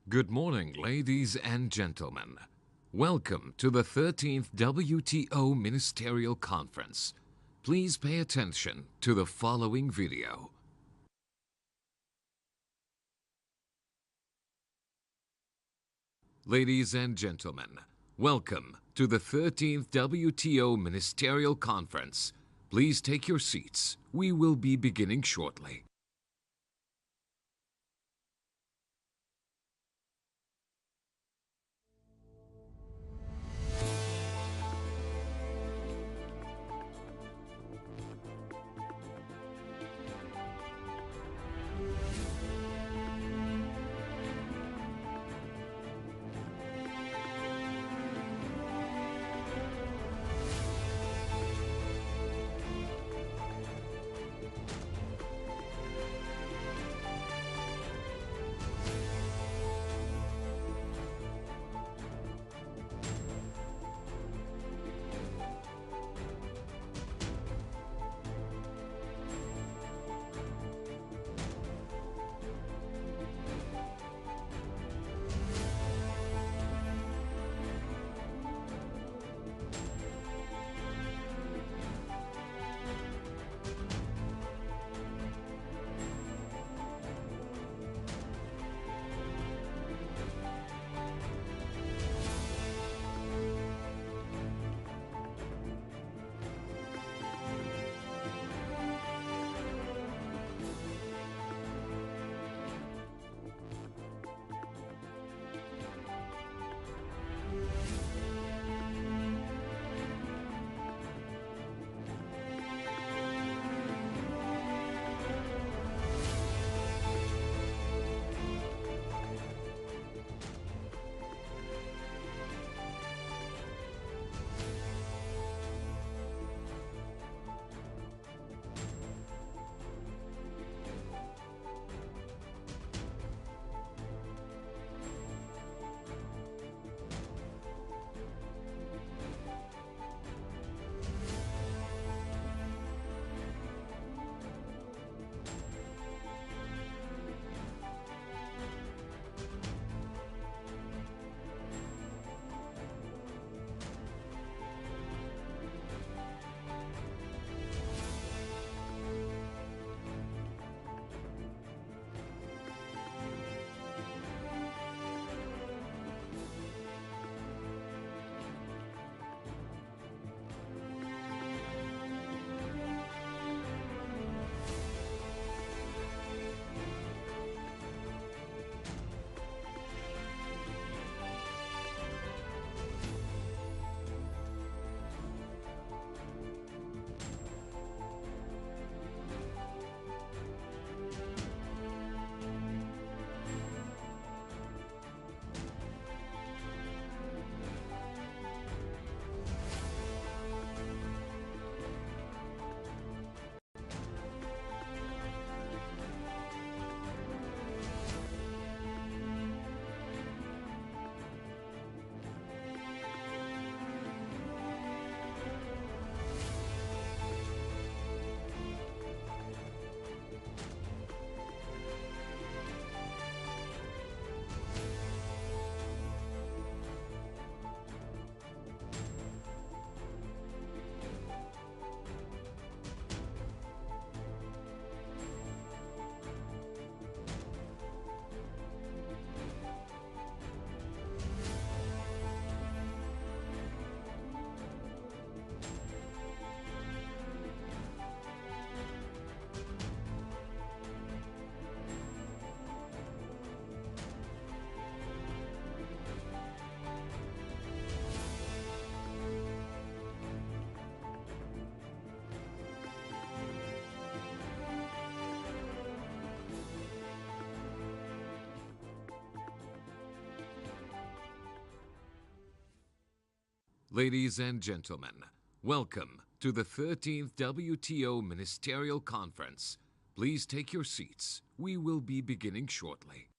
Good morning, ladies and gentlemen. Welcome to the 13th WTO Ministerial Conference. Please pay attention to the following video. Ladies and gentlemen, welcome to the 13th WTO Ministerial Conference. Please take your seats. We will be beginning shortly. Ladies and gentlemen, welcome to the 13th WTO Ministerial Conference. Please take your seats. We will be beginning shortly.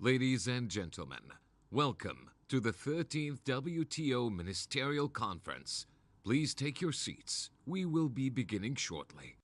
Ladies and gentlemen, welcome to the 13th WTO Ministerial Conference. Please take your seats. We will be beginning shortly.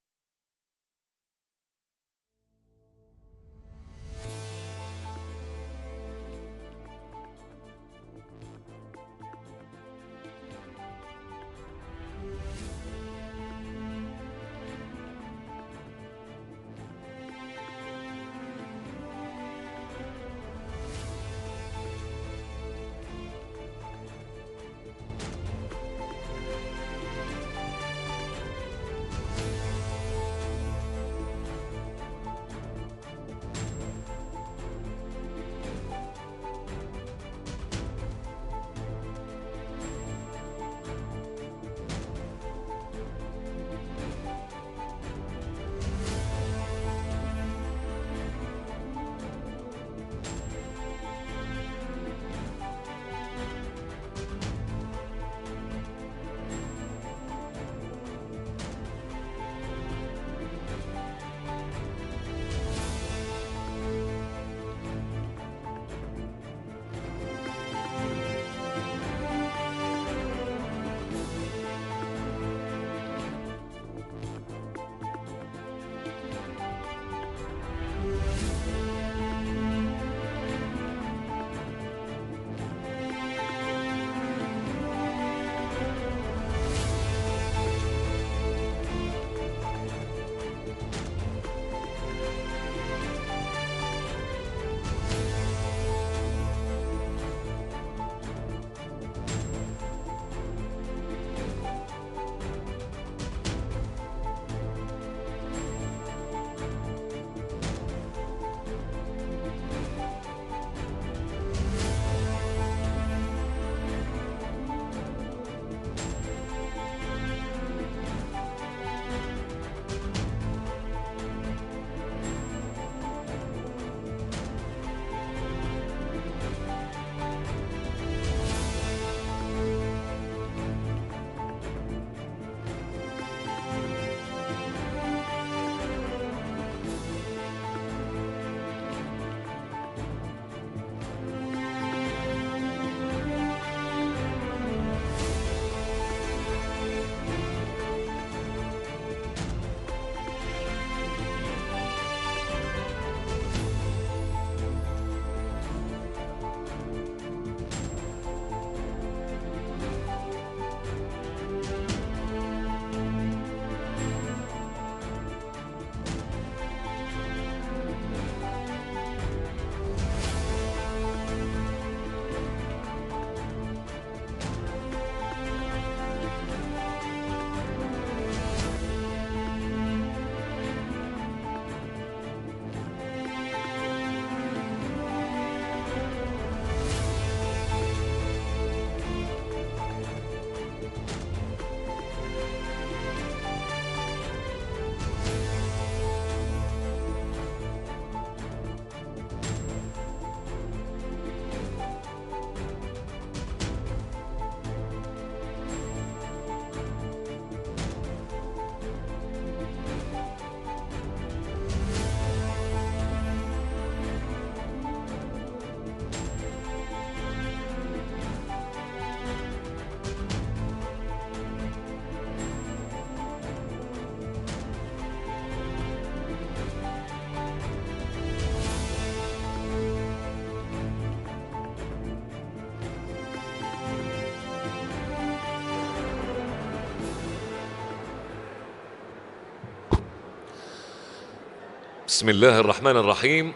Bismillah ar-Rahman ar-Rahim,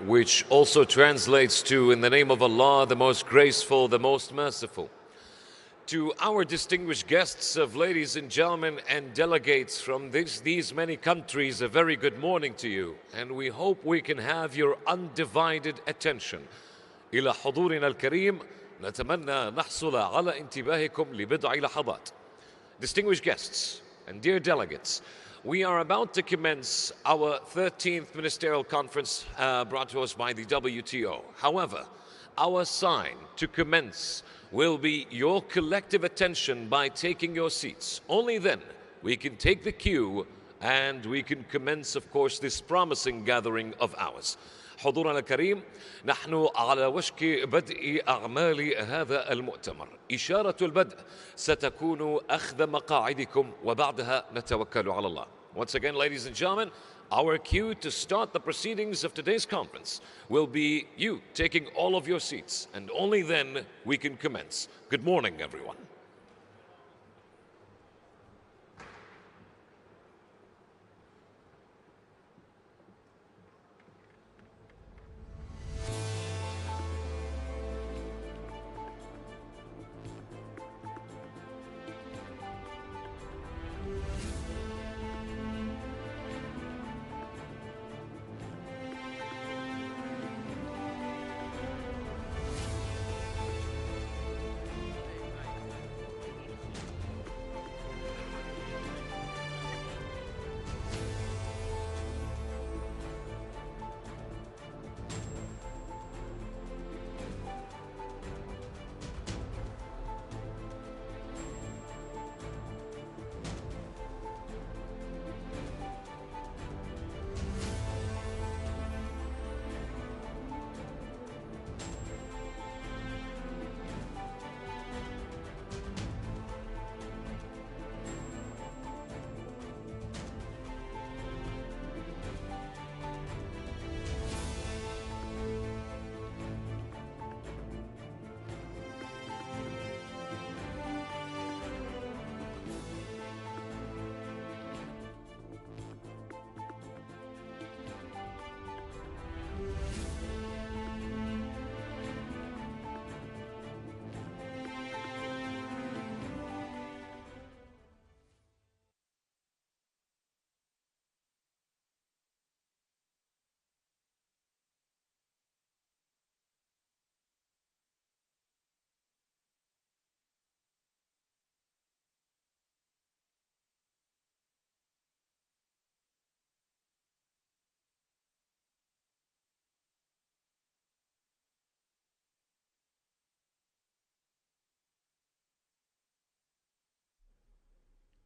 which also translates to, in the name of Allah, the most graceful, the most merciful. To our distinguished guests of ladies and gentlemen and delegates from these many countries, a very good morning to you, and we hope we can have your undivided attention. إلى حضورنا الكريم نتمنى نحصل على انتباهكم لبضع لحظات. Distinguished guests and dear delegates, we are about to commence our 13th Ministerial Conference brought to us by the WTO. However, our sign to commence will be your collective attention by taking your seats. Only then we can take the cue and we can commence, of course, this promising gathering of ours. حضورنا الكريم، نحن على وشك بدء أعمال هذا المؤتمر. إشارة البدء ستكون أخذ مقاعدكم وبعدها نتوكل على الله. Once again, ladies and gentlemen, our cue to start the proceedings of today's conference will be you taking all of your seats, and only then we can commence. Good morning, everyone.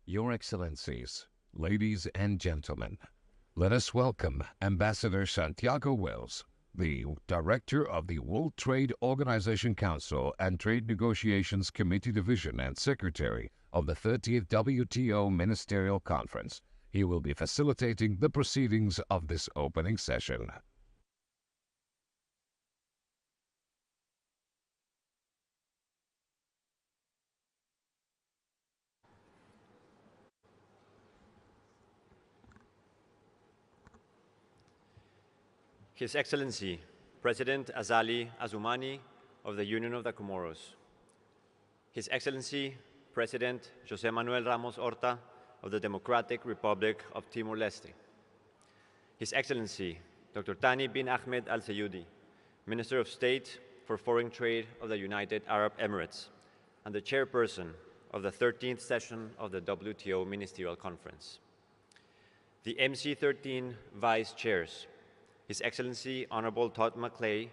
Your Excellencies, ladies and gentlemen, let us welcome Ambassador Santiago Wells, the Director of the World Trade Organization Council and Trade Negotiations Committee Division and Secretary of the 30th WTO Ministerial Conference. He will be facilitating the proceedings of this opening session. His Excellency, President Azali Azumani of the Union of the Comoros. His Excellency, President José Manuel Ramos Horta of the Democratic Republic of Timor-Leste. His Excellency, Dr. Thani bin Ahmed Al Sayudi, Minister of State for Foreign Trade of the United Arab Emirates and the Chairperson of the 13th session of the WTO Ministerial Conference. The MC13 Vice Chairs, His Excellency Honorable Todd McClay,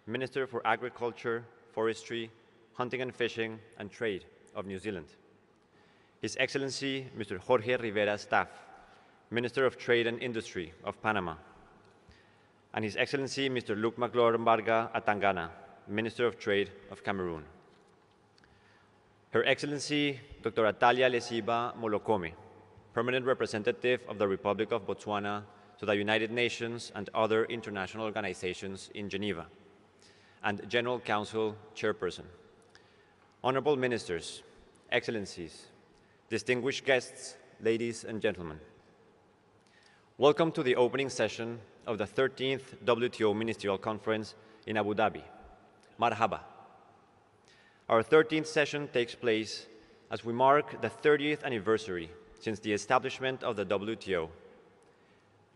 Minister for Agriculture, Forestry, Hunting and Fishing and Trade of New Zealand. His Excellency Mr. Jorge Rivera Staff, Minister of Trade and Industry of Panama. And His Excellency Mr. Luke McLaurin Barga Atangana, Minister of Trade of Cameroon. Her Excellency Dr. Atalia Lesiba Molokome, Permanent Representative of the Republic of Botswana to the United Nations and other international organizations in Geneva, and General Council Chairperson. Honorable Ministers, Excellencies, distinguished guests, ladies and gentlemen. Welcome to the opening session of the 13th WTO Ministerial Conference in Abu Dhabi. Marhaba. Our 13th session takes place as we mark the 30th anniversary since the establishment of the WTO.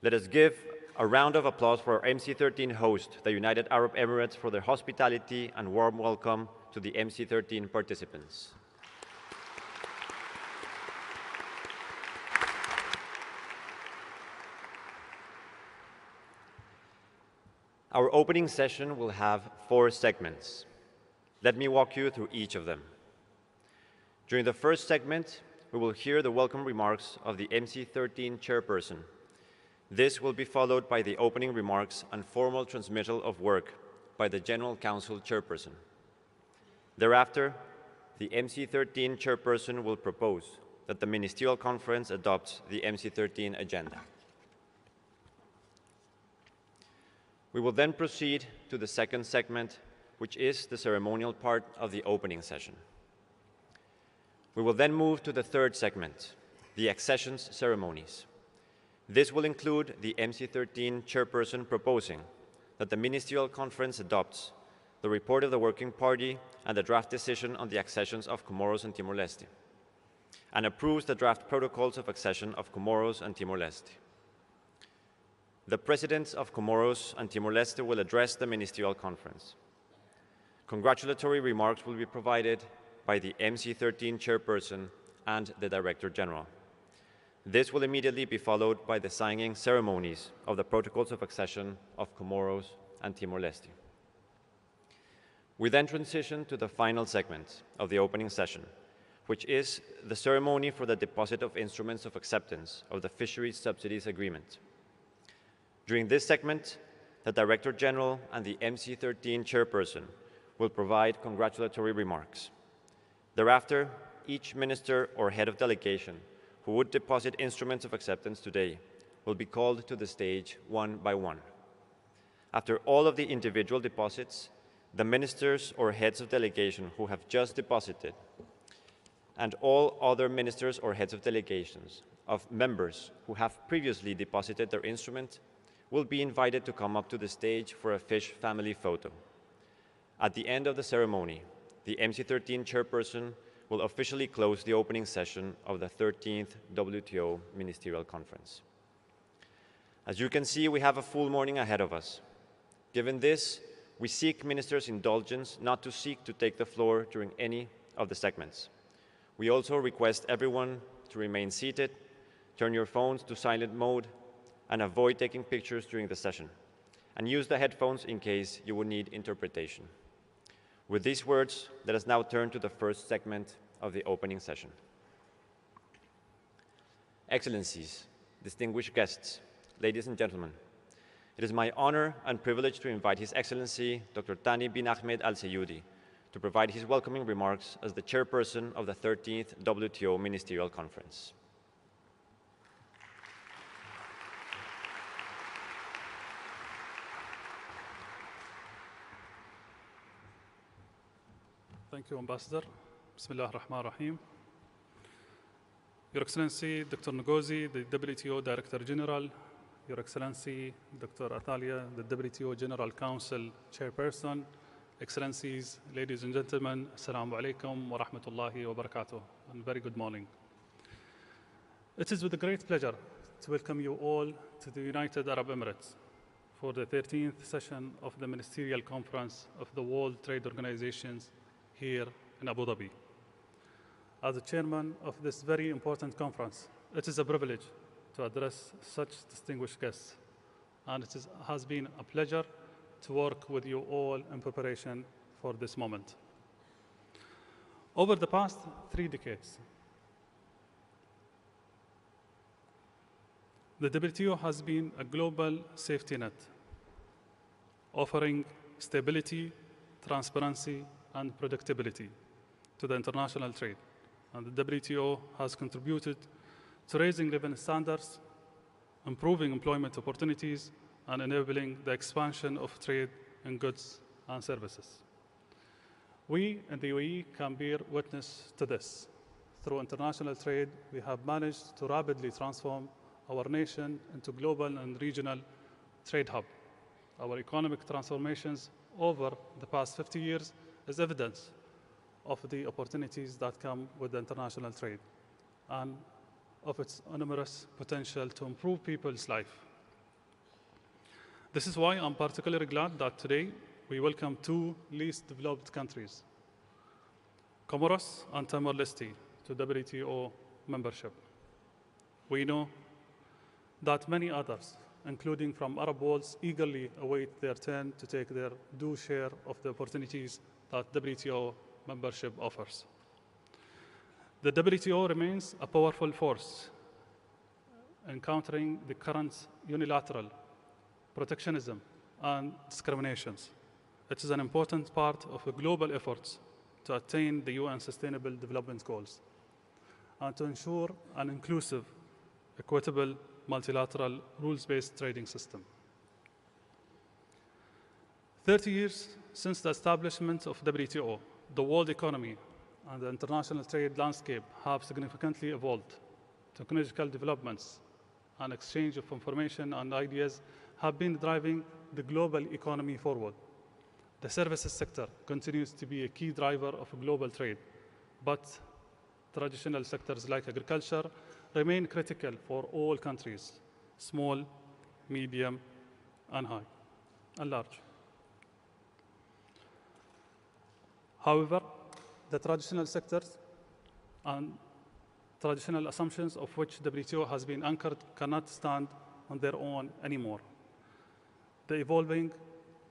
Let us give a round of applause for our MC13 host, the United Arab Emirates, for their hospitality and warm welcome to the MC13 participants. Our opening session will have 4 segments. Let me walk you through each of them. During the first segment, we will hear the welcome remarks of the MC13 chairperson, This will be followed by the opening remarks and formal transmittal of work by the General Council Chairperson. Thereafter, the MC13 Chairperson will propose that the Ministerial Conference adopts the MC13 agenda. We will then proceed to the second segment, which is the ceremonial part of the opening session. We will then move to the third segment, the accessions ceremonies. This will include the MC13 Chairperson proposing that the Ministerial Conference adopts the report of the Working Party and the draft decision on the accessions of Comoros and Timor-Leste, and approves the draft protocols of accession of Comoros and Timor-Leste. The Presidents of Comoros and Timor-Leste will address the Ministerial Conference. Congratulatory remarks will be provided by the MC13 Chairperson and the Director General. This will immediately be followed by the signing ceremonies of the protocols of accession of Comoros and Timor-Leste. We then transition to the final segment of the opening session, which is the ceremony for the deposit of instruments of acceptance of the Fishery Subsidies Agreement. During this segment, the Director General and the MC13 Chairperson will provide congratulatory remarks. Thereafter, each minister or head of delegation who would deposit instruments of acceptance today will be called to the stage one by one. After all of the individual deposits, the ministers or heads of delegation who have just deposited, and all other ministers or heads of delegations of members who have previously deposited their instrument will be invited to come up to the stage for a fish family photo. At the end of the ceremony, the MC13 Chairperson will officially close the opening session of the 13th WTO Ministerial Conference. As you can see, we have a full morning ahead of us. Given this, we seek ministers' indulgence not to seek to take the floor during any of the segments. We also request everyone to remain seated, turn your phones to silent mode, and avoid taking pictures during the session, and use the headphones in case you would need interpretation. With these words, let us now turn to the first segment of the opening session. Excellencies, distinguished guests, ladies and gentlemen, it is my honor and privilege to invite His Excellency Dr. Thani bin Ahmed Al Seyudi to provide his welcoming remarks as the chairperson of the 13th WTO Ministerial Conference. Thank you, Ambassador. Bismillah ar-Rahman ar-Rahim. Your Excellency, Dr. Ngozi, the WTO Director General, Your Excellency, Dr. Athalia, the WTO General Council Chairperson, Excellencies, ladies and gentlemen, Assalamu alaikum wa rahmatullahi wa barakatuh, and very good morning. It is with a great pleasure to welcome you all to the United Arab Emirates for the 13th session of the Ministerial Conference of the World Trade Organizations here in Abu Dhabi. As the chairman of this very important conference, it is a privilege to address such distinguished guests, and it has been a pleasure to work with you all in preparation for this moment. Over the past 3 decades, the WTO has been a global safety net, offering stability, transparency, and predictability to the international trade. And the WTO has contributed to raising living standards, improving employment opportunities, and enabling the expansion of trade in goods and services. We in the UAE can bear witness to this. Through international trade, we have managed to rapidly transform our nation into global and regional trade hub. Our economic transformations over the past 50 years is evidence of the opportunities that come with international trade and of its enormous potential to improve people's life. This is why I'm particularly glad that today we welcome 2 least developed countries, Comoros and Timor-Leste, to WTO membership. We know that many others, including from Arab worlds, eagerly await their turn to take their due share of the opportunities that WTO membership offers. The WTO remains a powerful force in countering the current unilateral protectionism and discriminations. It is an important part of a global effort to attain the UN Sustainable Development Goals and to ensure an inclusive, equitable, multilateral, rules-based trading system. 30 years since the establishment of WTO, the world economy and the international trade landscape have significantly evolved. Technological developments and exchange of information and ideas have been driving the global economy forward. The services sector continues to be a key driver of global trade, but traditional sectors like agriculture remain critical for all countries, small, medium, and large. However, the traditional sectors and traditional assumptions of which WTO has been anchored cannot stand on their own anymore. The evolving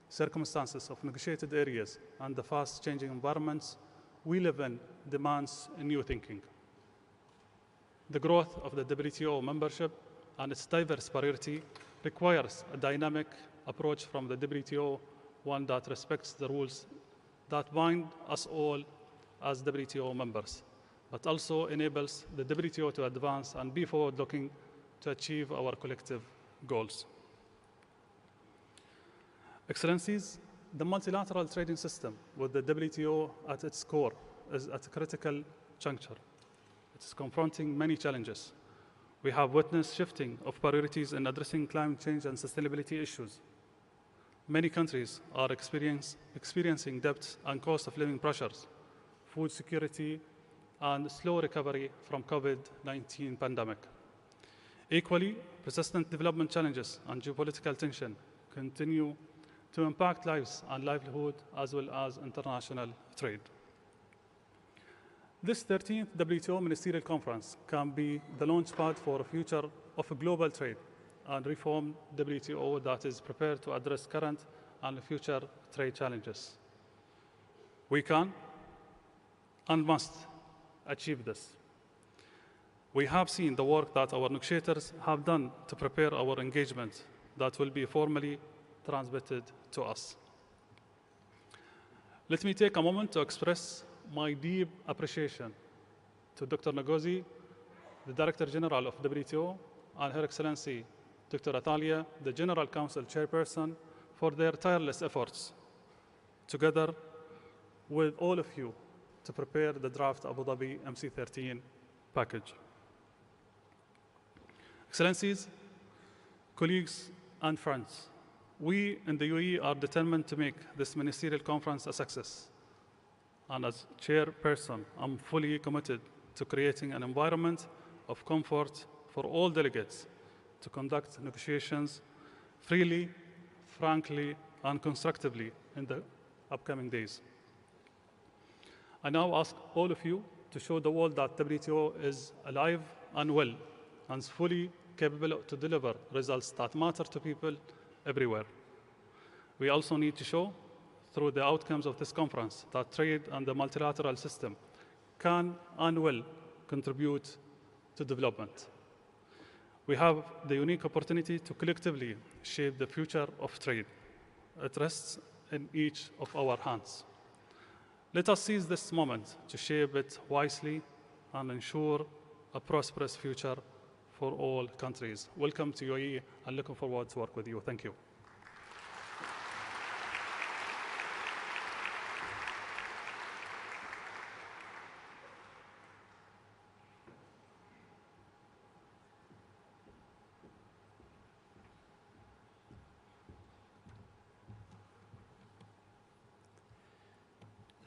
circumstances of negotiated areas and the fast-changing environments we live in demands new thinking. The growth of the WTO membership and its diverse priority requires a dynamic approach from the WTO, one that respects the rules that bind us all as WTO members, but also enables the WTO to advance and be forward-looking to achieve our collective goals. Excellencies, the multilateral trading system with the WTO at its core is at a critical juncture. It is confronting many challenges. We have witnessed shifting of priorities in addressing climate change and sustainability issues. Many countries are experiencing debt and cost of living pressures, food security, and slow recovery from COVID-19 pandemic. Equally, persistent development challenges and geopolitical tension continue to impact lives and livelihood as well as international trade. This 13th WTO Ministerial Conference can be the launchpad for a future of a global trade and reformed WTO that is prepared to address current and future trade challenges. We can and must achieve this. We have seen the work that our negotiators have done to prepare our engagement that will be formally transmitted to us. Let me take a moment to express my deep appreciation to Dr. Ngozi, the Director General of WTO, and Her Excellency Dr. Atalia, the General Council Chairperson, for their tireless efforts, together with all of you, to prepare the draft Abu Dhabi MC13 package. Excellencies, colleagues, and friends, we in the UAE are determined to make this ministerial conference a success. And as chairperson, I'm fully committed to creating an environment of comfort for all delegates to conduct negotiations freely, frankly, and constructively in the upcoming days. I now ask all of you to show the world that WTO is alive and well and is fully capable to deliver results that matter to people everywhere. We also need to show through the outcomes of this conference that trade and the multilateral system can and will contribute to development. We have the unique opportunity to collectively shape the future of trade. It rests in each of our hands. Let us seize this moment to shape it wisely and ensure a prosperous future for all countries. Welcome to UAE and looking forward to work with you. Thank you.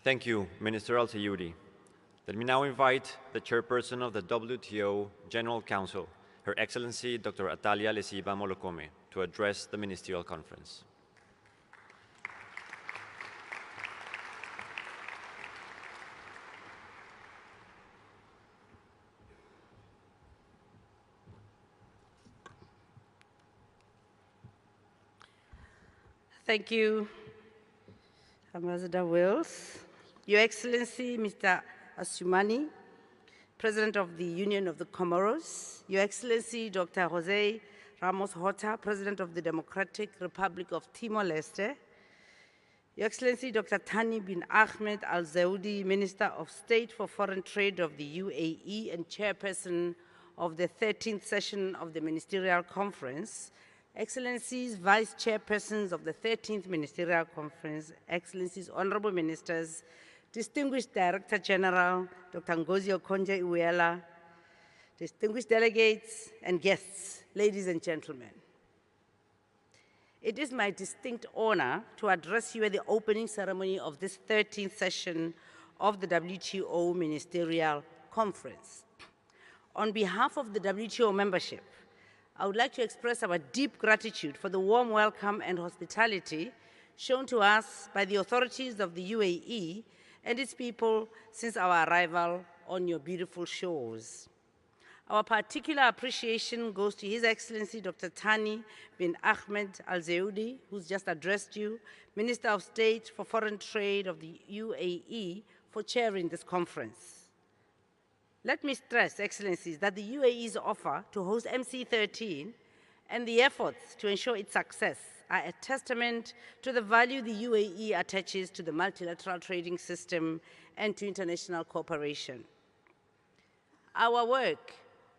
Thank you, Minister Al-Sayudi. Let me now invite the chairperson of the WTO General Council, Her Excellency Dr. Atalia Lesiba Molokome, to address the ministerial conference. Thank you, Ambassador Wells. Your Excellency, Mr. Assoumani, President of the Union of the Comoros, Your Excellency Dr. Jose Ramos Horta, President of the Democratic Republic of Timor-Leste, Your Excellency Dr. Thani bin Ahmed Al Zaoudi, Minister of State for Foreign Trade of the UAE and Chairperson of the 13th session of the Ministerial Conference, Excellencies, Vice Chairpersons of the 13th Ministerial Conference, Excellencies, Honorable Ministers, Distinguished Director General, Dr. Ngozi Okonjo-Iweala, distinguished delegates and guests, ladies and gentlemen. It is my distinct honor to address you at the opening ceremony of this 13th session of the WTO Ministerial Conference. On behalf of the WTO membership, I would like to express our deep gratitude for the warm welcome and hospitality shown to us by the authorities of the UAE and its people since our arrival on your beautiful shores. Our particular appreciation goes to His Excellency Dr. Thani bin Ahmed Al Zaoudi, who's just addressed you, Minister of State for Foreign Trade of the UAE, for chairing this conference. Let me stress, Excellencies, that the UAE's offer to host MC13 and the efforts to ensure its success are a testament to the value the UAE attaches to the multilateral trading system and to international cooperation. Our work,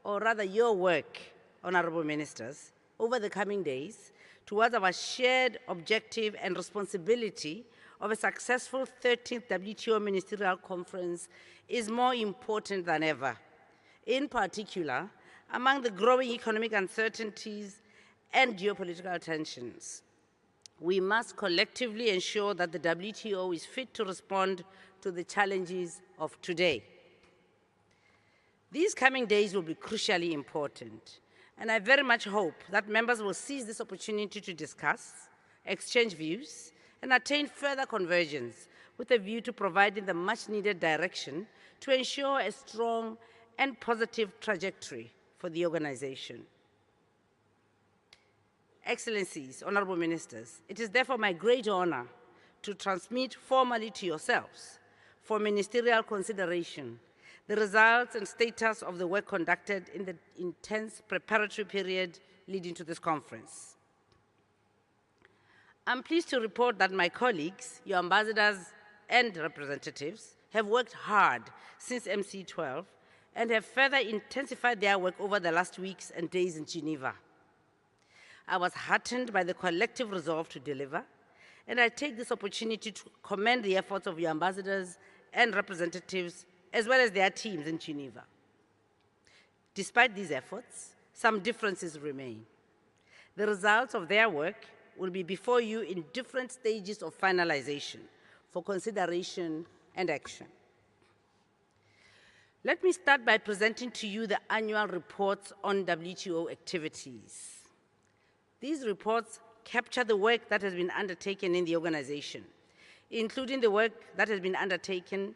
or rather your work, Honorable Ministers, over the coming days towards our shared objective and responsibility of a successful 13th WTO Ministerial Conference is more important than ever. In particular, among the growing economic uncertainties and geopolitical tensions, we must collectively ensure that the WTO is fit to respond to the challenges of today. These coming days will be crucially important, and I very much hope that members will seize this opportunity to discuss, exchange views, and attain further convergence with a view to providing the much-needed direction to ensure a strong and positive trajectory for the organization. Excellencies, Honorable Ministers, it is therefore my great honor to transmit formally to yourselves for ministerial consideration the results and status of the work conducted in the intense preparatory period leading to this conference. I'm pleased to report that my colleagues, your ambassadors and representatives, have worked hard since MC12 and have further intensified their work over the last weeks and days in Geneva. I was heartened by the collective resolve to deliver, and I take this opportunity to commend the efforts of your ambassadors and representatives, as well as their teams in Geneva. Despite these efforts, some differences remain. The results of their work will be before you in different stages of finalization for consideration and action. Let me start by presenting to you the annual reports on WTO activities. These reports capture the work that has been undertaken in the organization, including the work that has been undertaken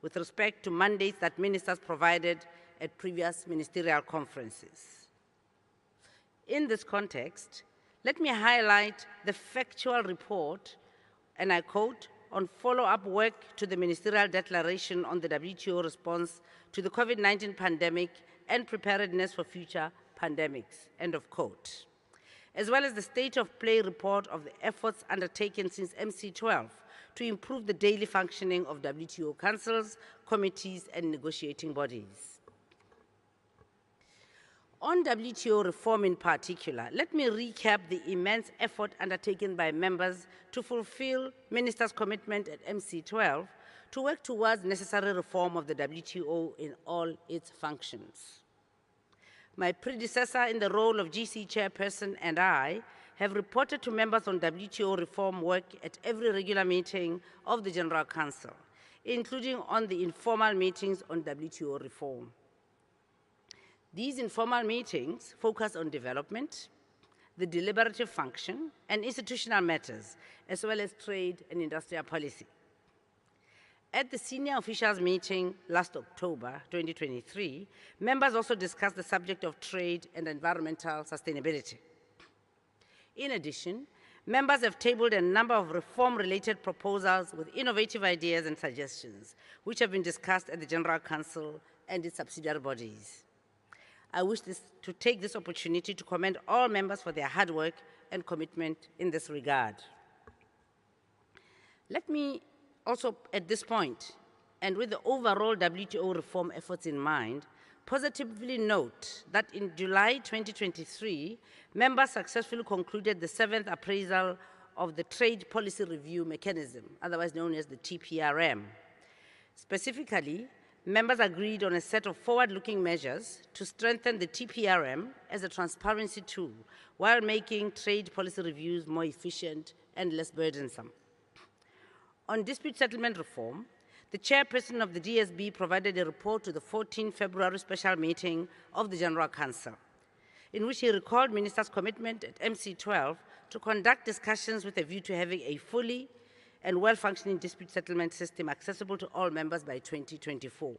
with respect to mandates that ministers provided at previous ministerial conferences. In this context, let me highlight the factual report, and I quote, on follow-up work to the ministerial declaration on the WTO response to the COVID-19 pandemic and preparedness for future pandemics, end of quote, as well as the state of play report of the efforts undertaken since MC12 to improve the daily functioning of WTO councils, committees, and negotiating bodies. On WTO reform in particular, let me recap the immense effort undertaken by members to fulfill ministers' commitment at MC12 to work towards necessary reform of the WTO in all its functions. My predecessor in the role of GC chairperson and I have reported to members on WTO reform work at every regular meeting of the General Council, including on the informal meetings on WTO reform. These informal meetings focus on development, the deliberative function, and institutional matters, as well as trade and industrial policy. At the senior officials meeting last October 2023, members also discussed the subject of trade and environmental sustainability. In addition, members have tabled a number of reform-related proposals with innovative ideas and suggestions, which have been discussed at the General Council and its subsidiary bodies. I wish to take this opportunity to commend all members for their hard work and commitment in this regard. Let me also, at this point, and with the overall WTO reform efforts in mind, positively note that in July 2023, members successfully concluded the 7th appraisal of the Trade Policy Review Mechanism, otherwise known as the TPRM. Specifically, members agreed on a set of forward-looking measures to strengthen the TPRM as a transparency tool while making trade policy reviews more efficient and less burdensome. On dispute settlement reform, the chairperson of the DSB provided a report to the 14 February special meeting of the General Council, in which he recalled ministers' commitment at MC12 to conduct discussions with a view to having a fully and well-functioning dispute settlement system accessible to all members by 2024.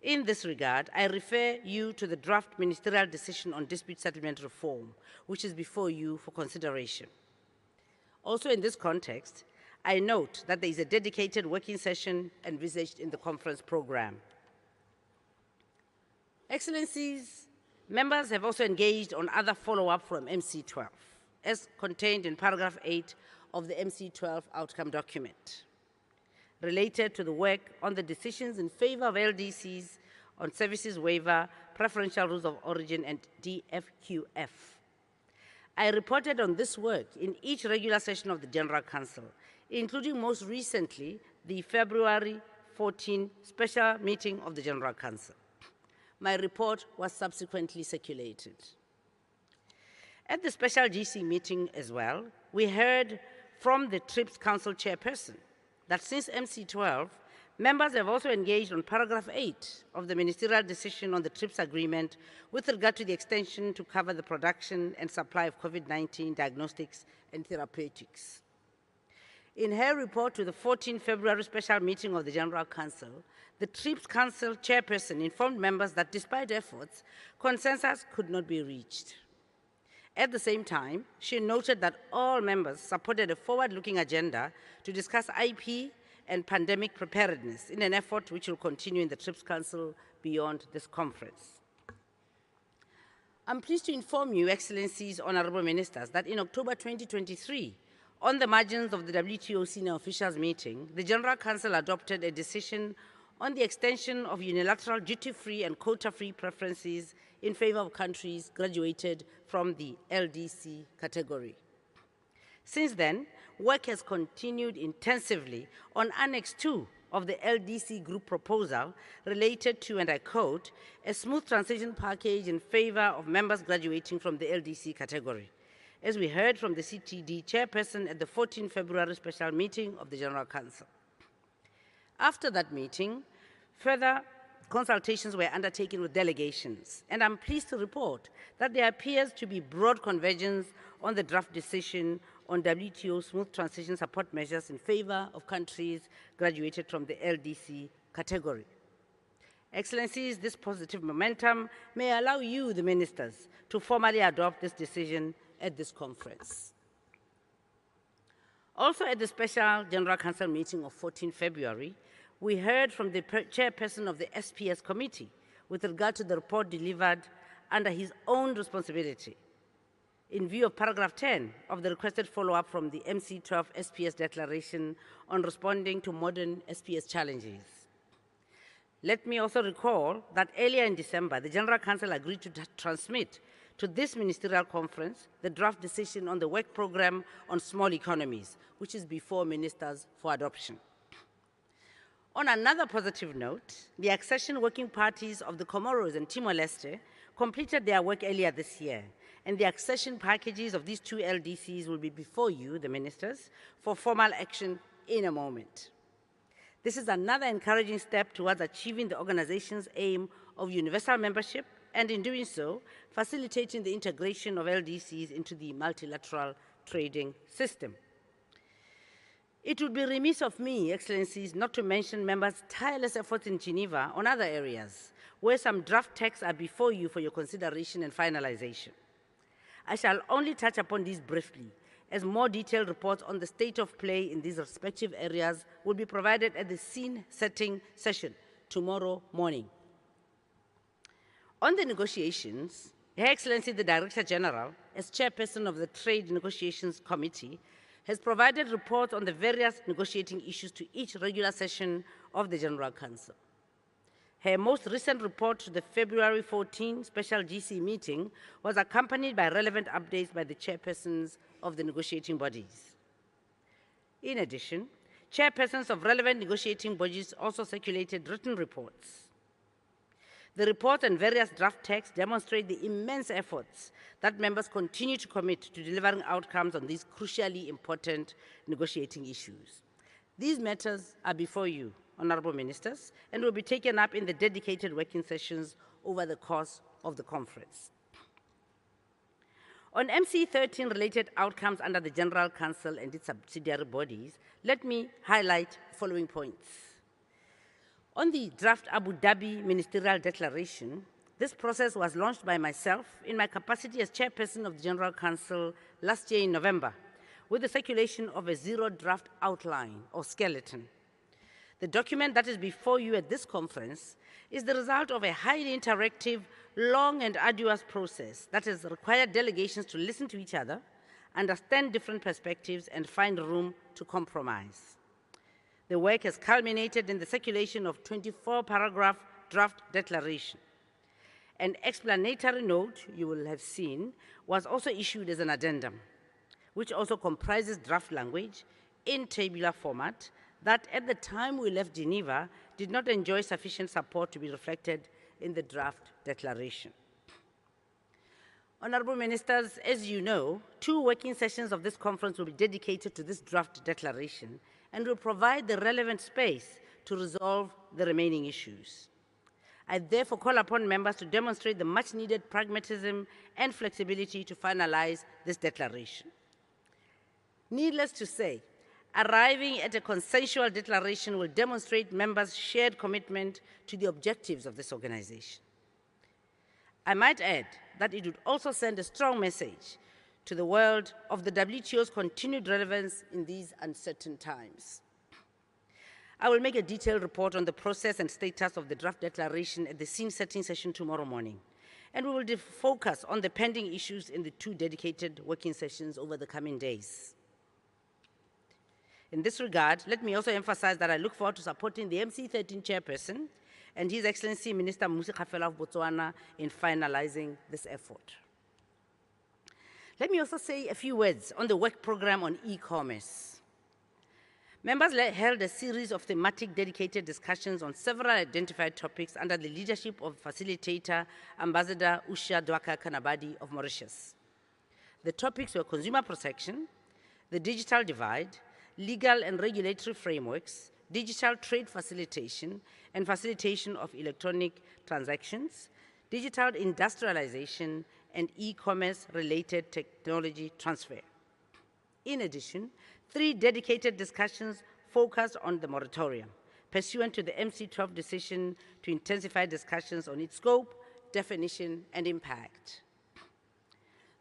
In this regard, I refer you to the draft ministerial decision on dispute settlement reform, which is before you for consideration. Also in this context, I note that there is a dedicated working session envisaged in the conference program. Excellencies, members have also engaged on other follow-up from MC12, as contained in paragraph 8 of the MC12 outcome document, related to the work on the decisions in favor of LDCs on services waiver, preferential rules of origin, and DFQF. I reported on this work in each regular session of the General Council, including most recently the February 14 special meeting of the General Council. My report was subsequently circulated. At the special GC meeting as well, we heard from the TRIPS Council chairperson that since MC12, members have also engaged on paragraph 8 of the ministerial decision on the TRIPS agreement with regard to the extension to cover the production and supply of COVID-19 diagnostics and therapeutics. In her report to the 14 February special meeting of the General Council, the TRIPS Council chairperson informed members that despite efforts, consensus could not be reached. At the same time, she noted that all members supported a forward-looking agenda to discuss IP and pandemic preparedness in an effort which will continue in the TRIPS Council beyond this conference. I'm pleased to inform you, Excellencies, Honorable Ministers, that in October 2023, on the margins of the WTO senior officials meeting, the General Council adopted a decision on the extension of unilateral duty-free and quota-free preferences in favor of countries graduated from the LDC category. Since then, work has continued intensively on Annex 2 of the LDC group proposal related to, and I quote, a smooth transition package in favor of members graduating from the LDC category, as we heard from the CTD chairperson at the 14 February special meeting of the General Council. After that meeting, further consultations were undertaken with delegations, and I'm pleased to report that there appears to be broad convergence on the draft decision on WTO smooth transition support measures in favor of countries graduated from the LDC category. Excellencies, this positive momentum may allow you, the ministers, to formally adopt this decision at this conference. Also at the special General Council meeting of 14 February, we heard from the chairperson of the SPS committee with regard to the report delivered under his own responsibility in view of paragraph 10 of the requested follow-up from the MC12 SPS declaration on responding to modern SPS challenges. Let me also recall that earlier in December, the General Council agreed to transmit to this ministerial conference the draft decision on the work program on small economies, which is before ministers for adoption. On another positive note, the accession working parties of the Comoros and Timor-Leste completed their work earlier this year, and the accession packages of these two LDCs will be before you, the ministers, for formal action in a moment. This is another encouraging step towards achieving the organization's aim of universal membership, and in doing so, facilitating the integration of LDCs into the multilateral trading system. It would be remiss of me, Excellencies, not to mention members' tireless efforts in Geneva on other areas, where some draft texts are before you for your consideration and finalization. I shall only touch upon these briefly, as more detailed reports on the state of play in these respective areas will be provided at the scene-setting session tomorrow morning. On the negotiations, Her Excellency the Director General, as chairperson of the Trade Negotiations Committee, has provided reports on the various negotiating issues to each regular session of the General Council. Her most recent report to the February 14 special GC meeting was accompanied by relevant updates by the chairpersons of the negotiating bodies. In addition, chairpersons of relevant negotiating bodies also circulated written reports. The report and various draft texts demonstrate the immense efforts that members continue to commit to delivering outcomes on these crucially important negotiating issues. These matters are before you, Honorable Ministers, and will be taken up in the dedicated working sessions over the course of the conference. On MC13 related outcomes under the General Council and its subsidiary bodies, let me highlight the following points. On the draft Abu Dhabi Ministerial Declaration, this process was launched by myself in my capacity as chairperson of the General Council last year in November, with the circulation of a zero draft outline or skeleton. The document that is before you at this conference is the result of a highly interactive, long and arduous process that has required delegations to listen to each other, understand different perspectives, and find room to compromise. The work has culminated in the circulation of 24-paragraph draft declaration. An explanatory note, you will have seen, was also issued as an addendum, which also comprises draft language in tabular format that at the time we left Geneva did not enjoy sufficient support to be reflected in the draft declaration. Honorable Ministers, as you know, 2 working sessions of this conference will be dedicated to this draft declaration and will provide the relevant space to resolve the remaining issues. I therefore call upon members to demonstrate the much-needed pragmatism and flexibility to finalize this declaration. Needless to say, arriving at a consensual declaration will demonstrate members' shared commitment to the objectives of this organization. I might add that it would also send a strong message to the world of the WTO's continued relevance in these uncertain times. I will make a detailed report on the process and status of the draft declaration at the scene-setting session tomorrow morning, and we will focus on the pending issues in the 2 dedicated working sessions over the coming days. In this regard, let me also emphasize that I look forward to supporting the MC13 chairperson and His Excellency Minister Mmusi Kgafela of Botswana in finalizing this effort. Let me also say a few words on the work program on e-commerce. Members held a series of thematic dedicated discussions on several identified topics under the leadership of facilitator Ambassador Usha Dwaka Kanabadi of Mauritius. The topics were consumer protection, the digital divide, legal and regulatory frameworks, digital trade facilitation and facilitation of electronic transactions, digital industrialization, and e-commerce related technology transfer. In addition, 3 dedicated discussions focused on the moratorium, pursuant to the MC12 decision to intensify discussions on its scope, definition, and impact.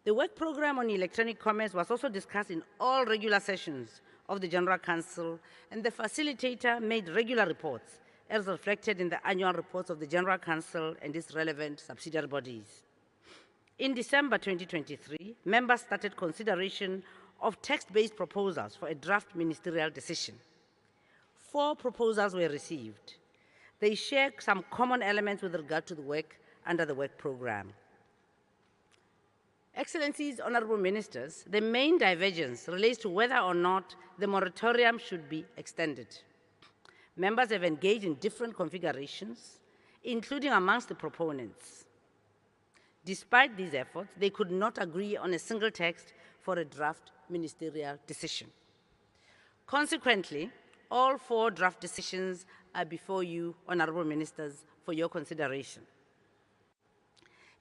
The work program on electronic commerce was also discussed in all regular sessions of the General Council, and the facilitator made regular reports as reflected in the annual reports of the General Council and its relevant subsidiary bodies. In December 2023, members started consideration of text-based proposals for a draft ministerial decision. 4 proposals were received. They share some common elements with regard to the work under the work program. Excellencies, Honorable Ministers, the main divergence relates to whether or not the moratorium should be extended. Members have engaged in different configurations, including amongst the proponents. Despite these efforts, they could not agree on a single text for a draft ministerial decision. Consequently, all 4 draft decisions are before you, Honorable Ministers, for your consideration.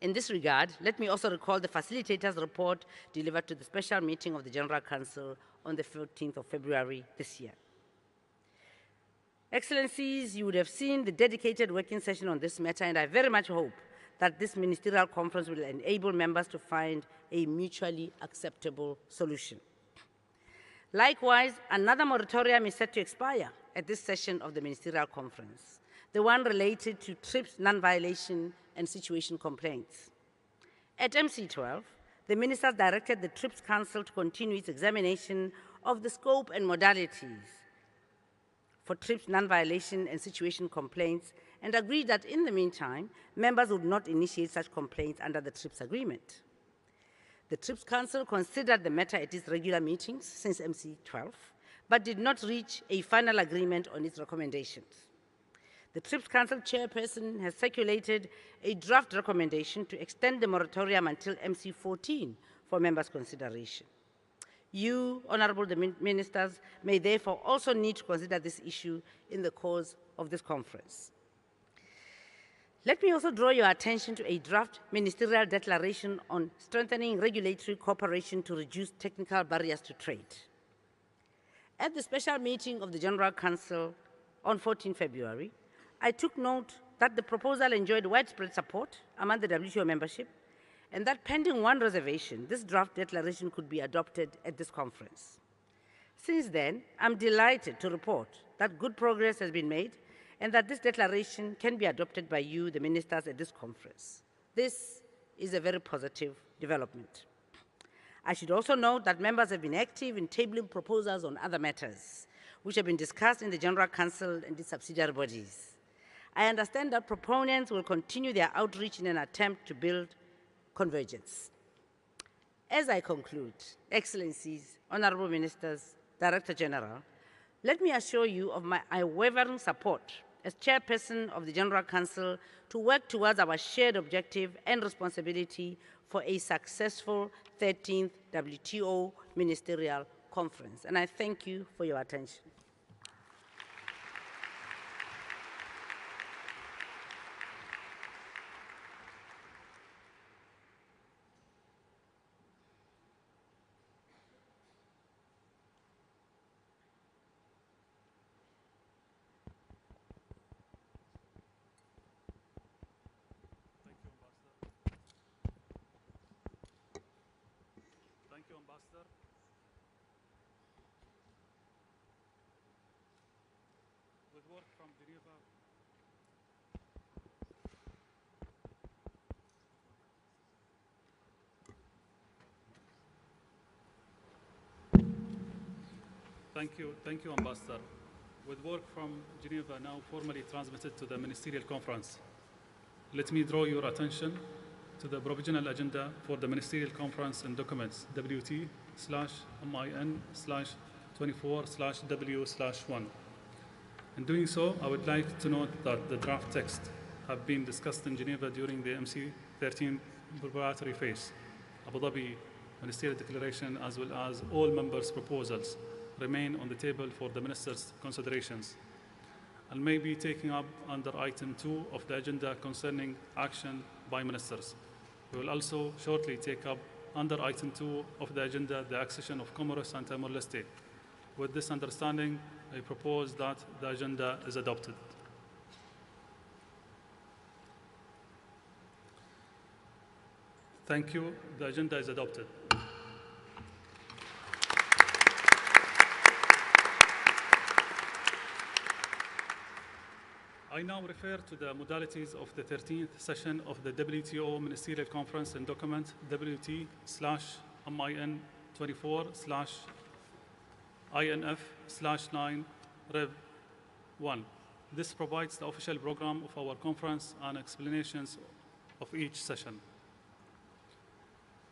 In this regard, let me also recall the facilitator's report delivered to the special meeting of the General Council on the 14th of February this year. Excellencies, you would have seen the dedicated working session on this matter, and I very much hope that this ministerial conference will enable members to find a mutually acceptable solution. Likewise, another moratorium is set to expire at this session of the Ministerial Conference, the one related to TRIPS non-violation and situation complaints. At MC12, the ministers directed the TRIPS Council to continue its examination of the scope and modalities for TRIPS non-violation and situation complaints and agreed that in the meantime, members would not initiate such complaints under the TRIPS agreement. The TRIPS Council considered the matter at its regular meetings since MC12, but did not reach a final agreement on its recommendations. The TRIPS Council chairperson has circulated a draft recommendation to extend the moratorium until MC14 for members' consideration. You, honorable ministers, may therefore also need to consider this issue in the course of this conference. Let me also draw your attention to a draft ministerial declaration on strengthening regulatory cooperation to reduce technical barriers to trade. At the special meeting of the General Council on 14 February, I took note that the proposal enjoyed widespread support among the WTO membership, and that pending one reservation, this draft declaration could be adopted at this conference. Since then, I'm delighted to report that good progress has been made and that this declaration can be adopted by you, the ministers, at this conference. This is a very positive development. I should also note that members have been active in tabling proposals on other matters, which have been discussed in the General Council and its subsidiary bodies. I understand that proponents will continue their outreach in an attempt to build convergence. As I conclude, Excellencies, Honorable Ministers, Director General, let me assure you of my unwavering support as Chairperson of the General Council to work towards our shared objective and responsibility for a successful 13th WTO Ministerial Conference. And I thank you for your attention. Thank you, Ambassador. With work from Geneva, Thank you, Ambassador. With work from Geneva now formally transmitted to the Ministerial Conference, let me draw your attention to the provisional agenda for the Ministerial Conference and documents WT/MIN/24/W/1. In doing so, I would like to note that the draft text have been discussed in Geneva during the MC13 preparatory phase. Abu Dhabi Ministerial Declaration, as well as all members' proposals, remain on the table for the ministers' considerations and may be taken up under item 2 of the agenda concerning action by ministers. We will also shortly take up under item 2 of the agenda the accession of Comoros and Timor-Leste. With this understanding, I propose that the agenda is adopted. Thank you. The agenda is adopted. I now refer to the modalities of the 13th session of the WTO Ministerial Conference and document WT/MIN24/INF/9 Rev 1. This provides the official program of our conference and explanations of each session.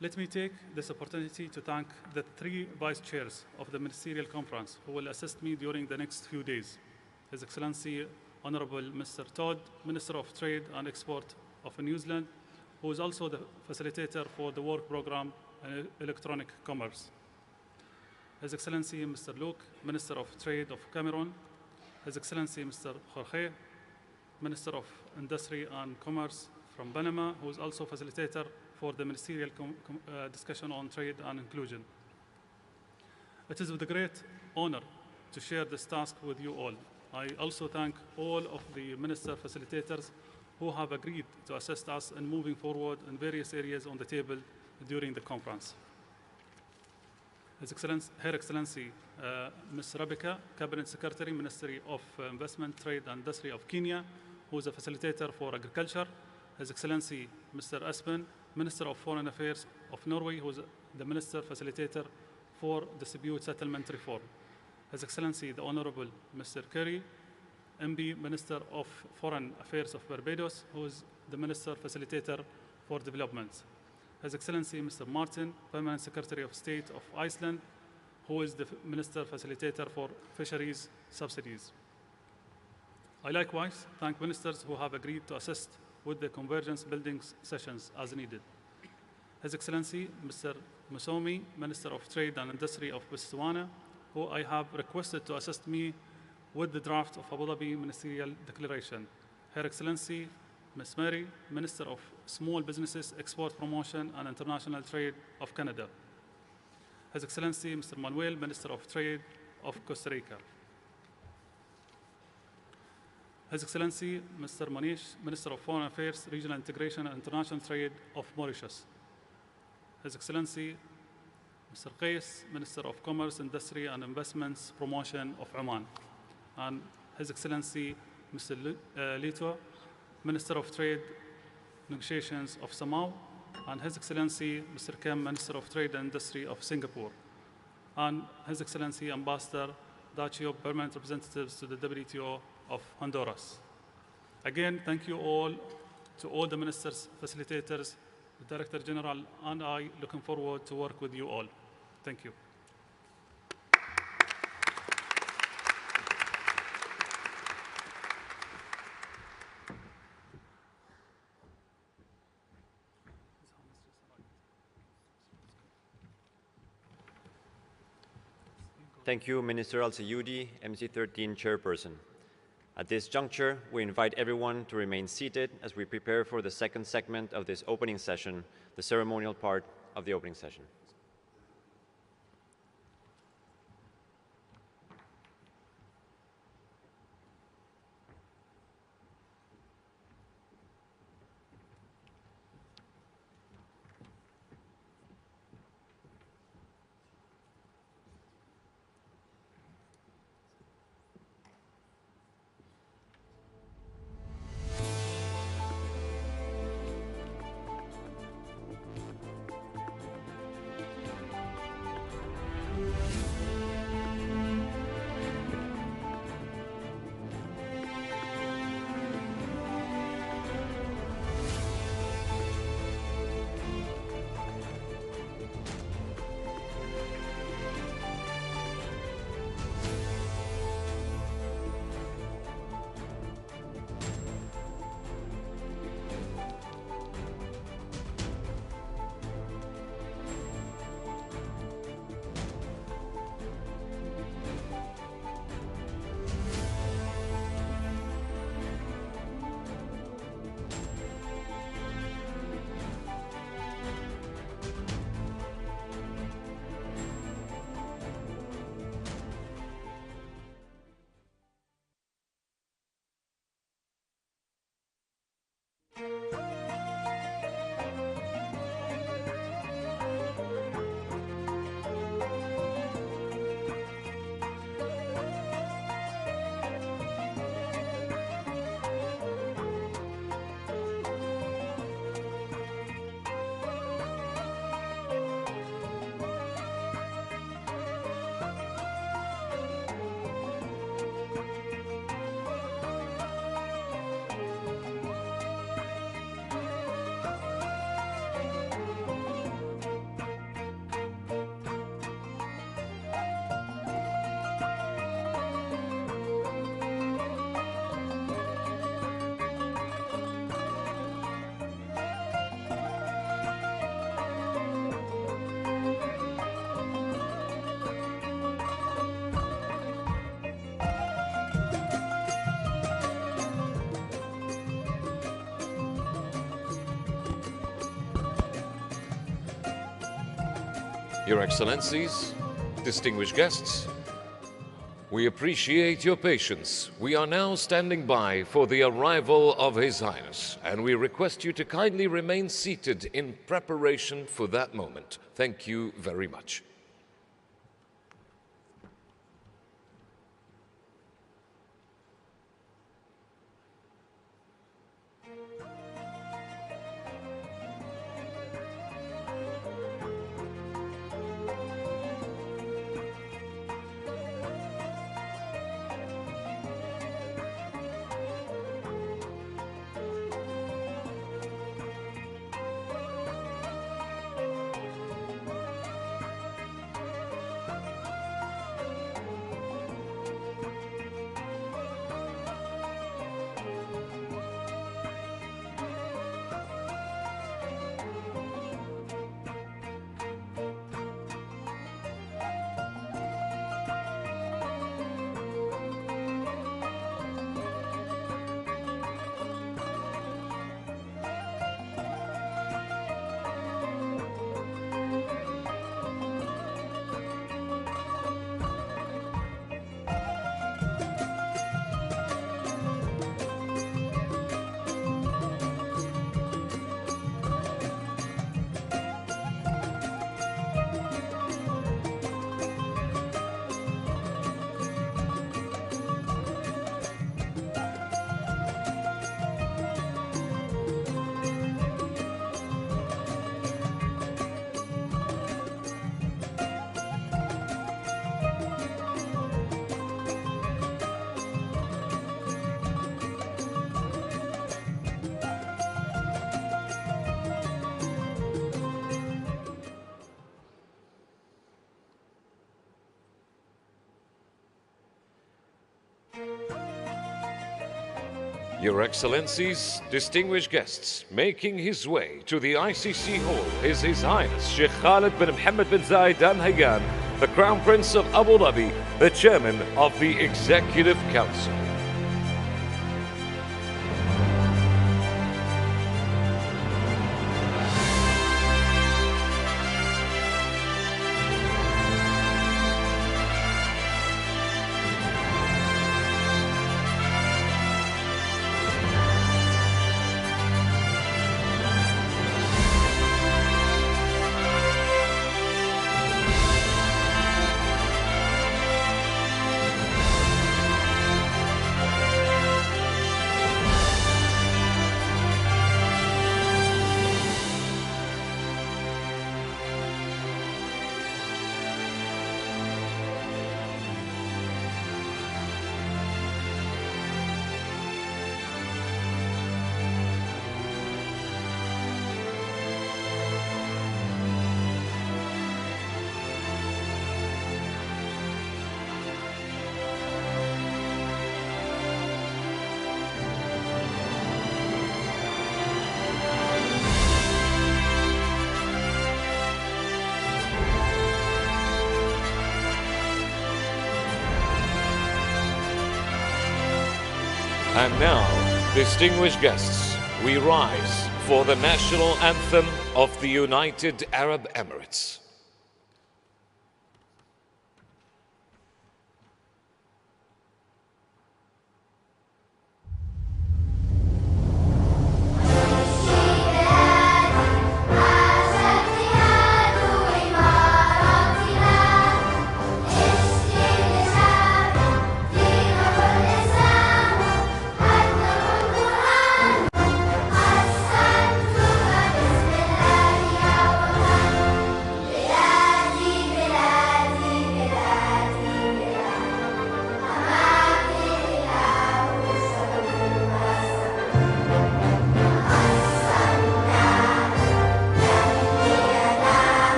Let me take this opportunity to thank the 3 vice chairs of the Ministerial Conference who will assist me during the next few days. His Excellency Honorable Mr. Todd, Minister of Trade and Export of New Zealand, who is also the facilitator for the work program and electronic commerce. His Excellency Mr. Luke, Minister of Trade of Cameroon. His Excellency Mr. Jorge, Minister of Industry and Commerce from Panama, who is also facilitator for the ministerial discussion on trade and inclusion. It is with a great honor to share this task with you all. I also thank all of the minister facilitators who have agreed to assist us in moving forward in various areas on the table during the conference. Her Excellency Ms. Rabika, Cabinet Secretary, Ministry of Investment, Trade and Industry of Kenya, who is a facilitator for agriculture. His Excellency Mr. Aspen, Minister of Foreign Affairs of Norway, who is the Minister Facilitator for Dispute Settlement Reform. His Excellency the Honorable Mr. Kerry, MB, Minister of Foreign Affairs of Barbados, who is the Minister Facilitator for Development. His Excellency Mr. Martin, Permanent Secretary of State of Iceland, who is the Minister Facilitator for Fisheries subsidies. I likewise thank ministers who have agreed to assist with the convergence building sessions as needed. His Excellency Mr. Musomi, Minister of Trade and Industry of Botswana, who I have requested to assist me with the draft of Abu Dhabi Ministerial Declaration. Her Excellency Ms. Mary, Minister of Small Businesses, Export Promotion and International Trade of Canada. His Excellency Mr. Manuel, Minister of Trade of Costa Rica. His Excellency Mr. Manish, Minister of Foreign Affairs, Regional Integration and International Trade of Mauritius. His Excellency Mr. Qais, Minister of Commerce, Industry and Investments Promotion of Oman. And His Excellency Mr. Lito, Minister of Trade Negotiations of Samoa, and His Excellency Mr. Kim, Minister of Trade and Industry of Singapore, and His Excellency Ambassador Dacio, Permanent Representatives to the WTO of Honduras. Again, thank you all to all the ministers, facilitators, the Director General, and I looking forward to work with you all. Thank you. Thank you, Minister Al-Sayudi, MC13 Chairperson. At this juncture, we invite everyone to remain seated as we prepare for the second segment of this opening session, the ceremonial part of the opening session. Your Excellencies, distinguished guests, we appreciate your patience. We are now standing by for the arrival of His Highness, and we request you to kindly remain seated in preparation for that moment. Thank you very much. Your Excellencies, distinguished guests, making his way to the ICC Hall is His Highness Sheikh Khalid bin Mohammed bin Zayed Al Nahyan, the Crown Prince of Abu Dhabi, the Chairman of the Executive Council. And now, distinguished guests, we rise for the national anthem of the United Arab Emirates.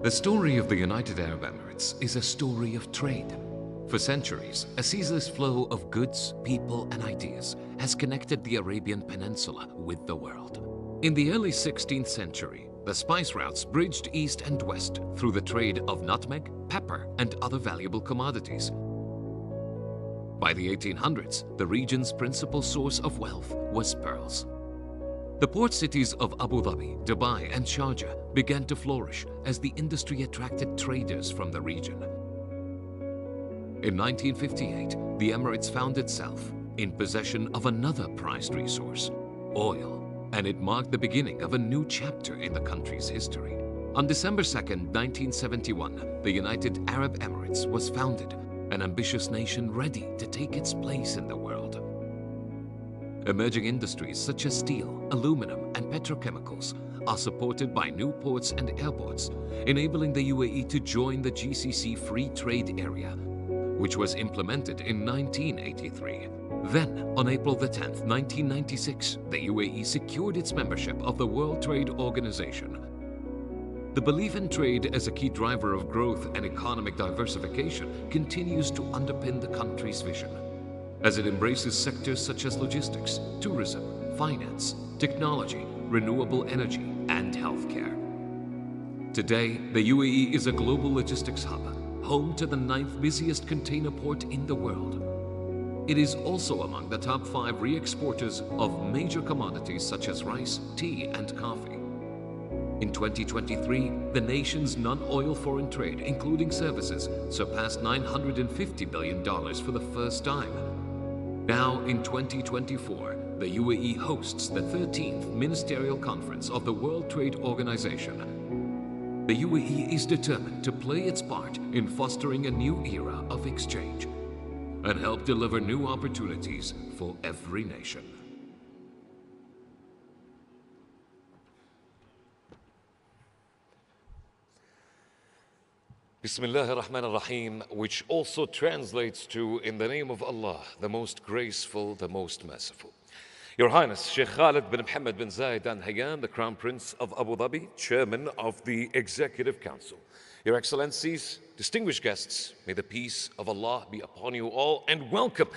The story of the United Arab Emirates is a story of trade. For centuries, a ceaseless flow of goods, people, and ideas has connected the Arabian Peninsula with the world. In the early 16th century, the spice routes bridged east and west through the trade of nutmeg, pepper, and other valuable commodities. By the 1800s, the region's principal source of wealth was pearls. The port cities of Abu Dhabi, Dubai, and Sharjah began to flourish as the industry attracted traders from the region. In 1958, the Emirates found itself in possession of another prized resource, oil, and it marked the beginning of a new chapter in the country's history. On December 2, 1971, the United Arab Emirates was founded, an ambitious nation ready to take its place in the world. Emerging industries such as steel, aluminum, and petrochemicals are supported by new ports and airports, enabling the UAE to join the GCC Free Trade Area, which was implemented in 1983. Then, on April 10, 1996, the UAE secured its membership of the World Trade Organization. The belief in trade as a key driver of growth and economic diversification continues to underpin the country's vision, as it embraces sectors such as logistics, tourism, finance, technology, renewable energy, and healthcare. Today, the UAE is a global logistics hub, home to the 9th busiest container port in the world. It is also among the top 5 re-exporters of major commodities such as rice, tea, and coffee. In 2023, the nation's non-oil foreign trade, including services, surpassed $950 billion for the first time. Now, in 2024, the UAE hosts the 13th Ministerial Conference of the World Trade Organization. The UAE is determined to play its part in fostering a new era of exchange and help deliver new opportunities for every nation. Bismillah ar-Rahman ar-Rahim, which also translates to, in the name of Allah, the most graceful, the most merciful. Your Highness, Sheikh Khalid bin Mohammed bin Zayed Al Nahyan, the Crown Prince of Abu Dhabi, Chairman of the Executive Council. Your Excellencies, distinguished guests, may the peace of Allah be upon you all, and welcome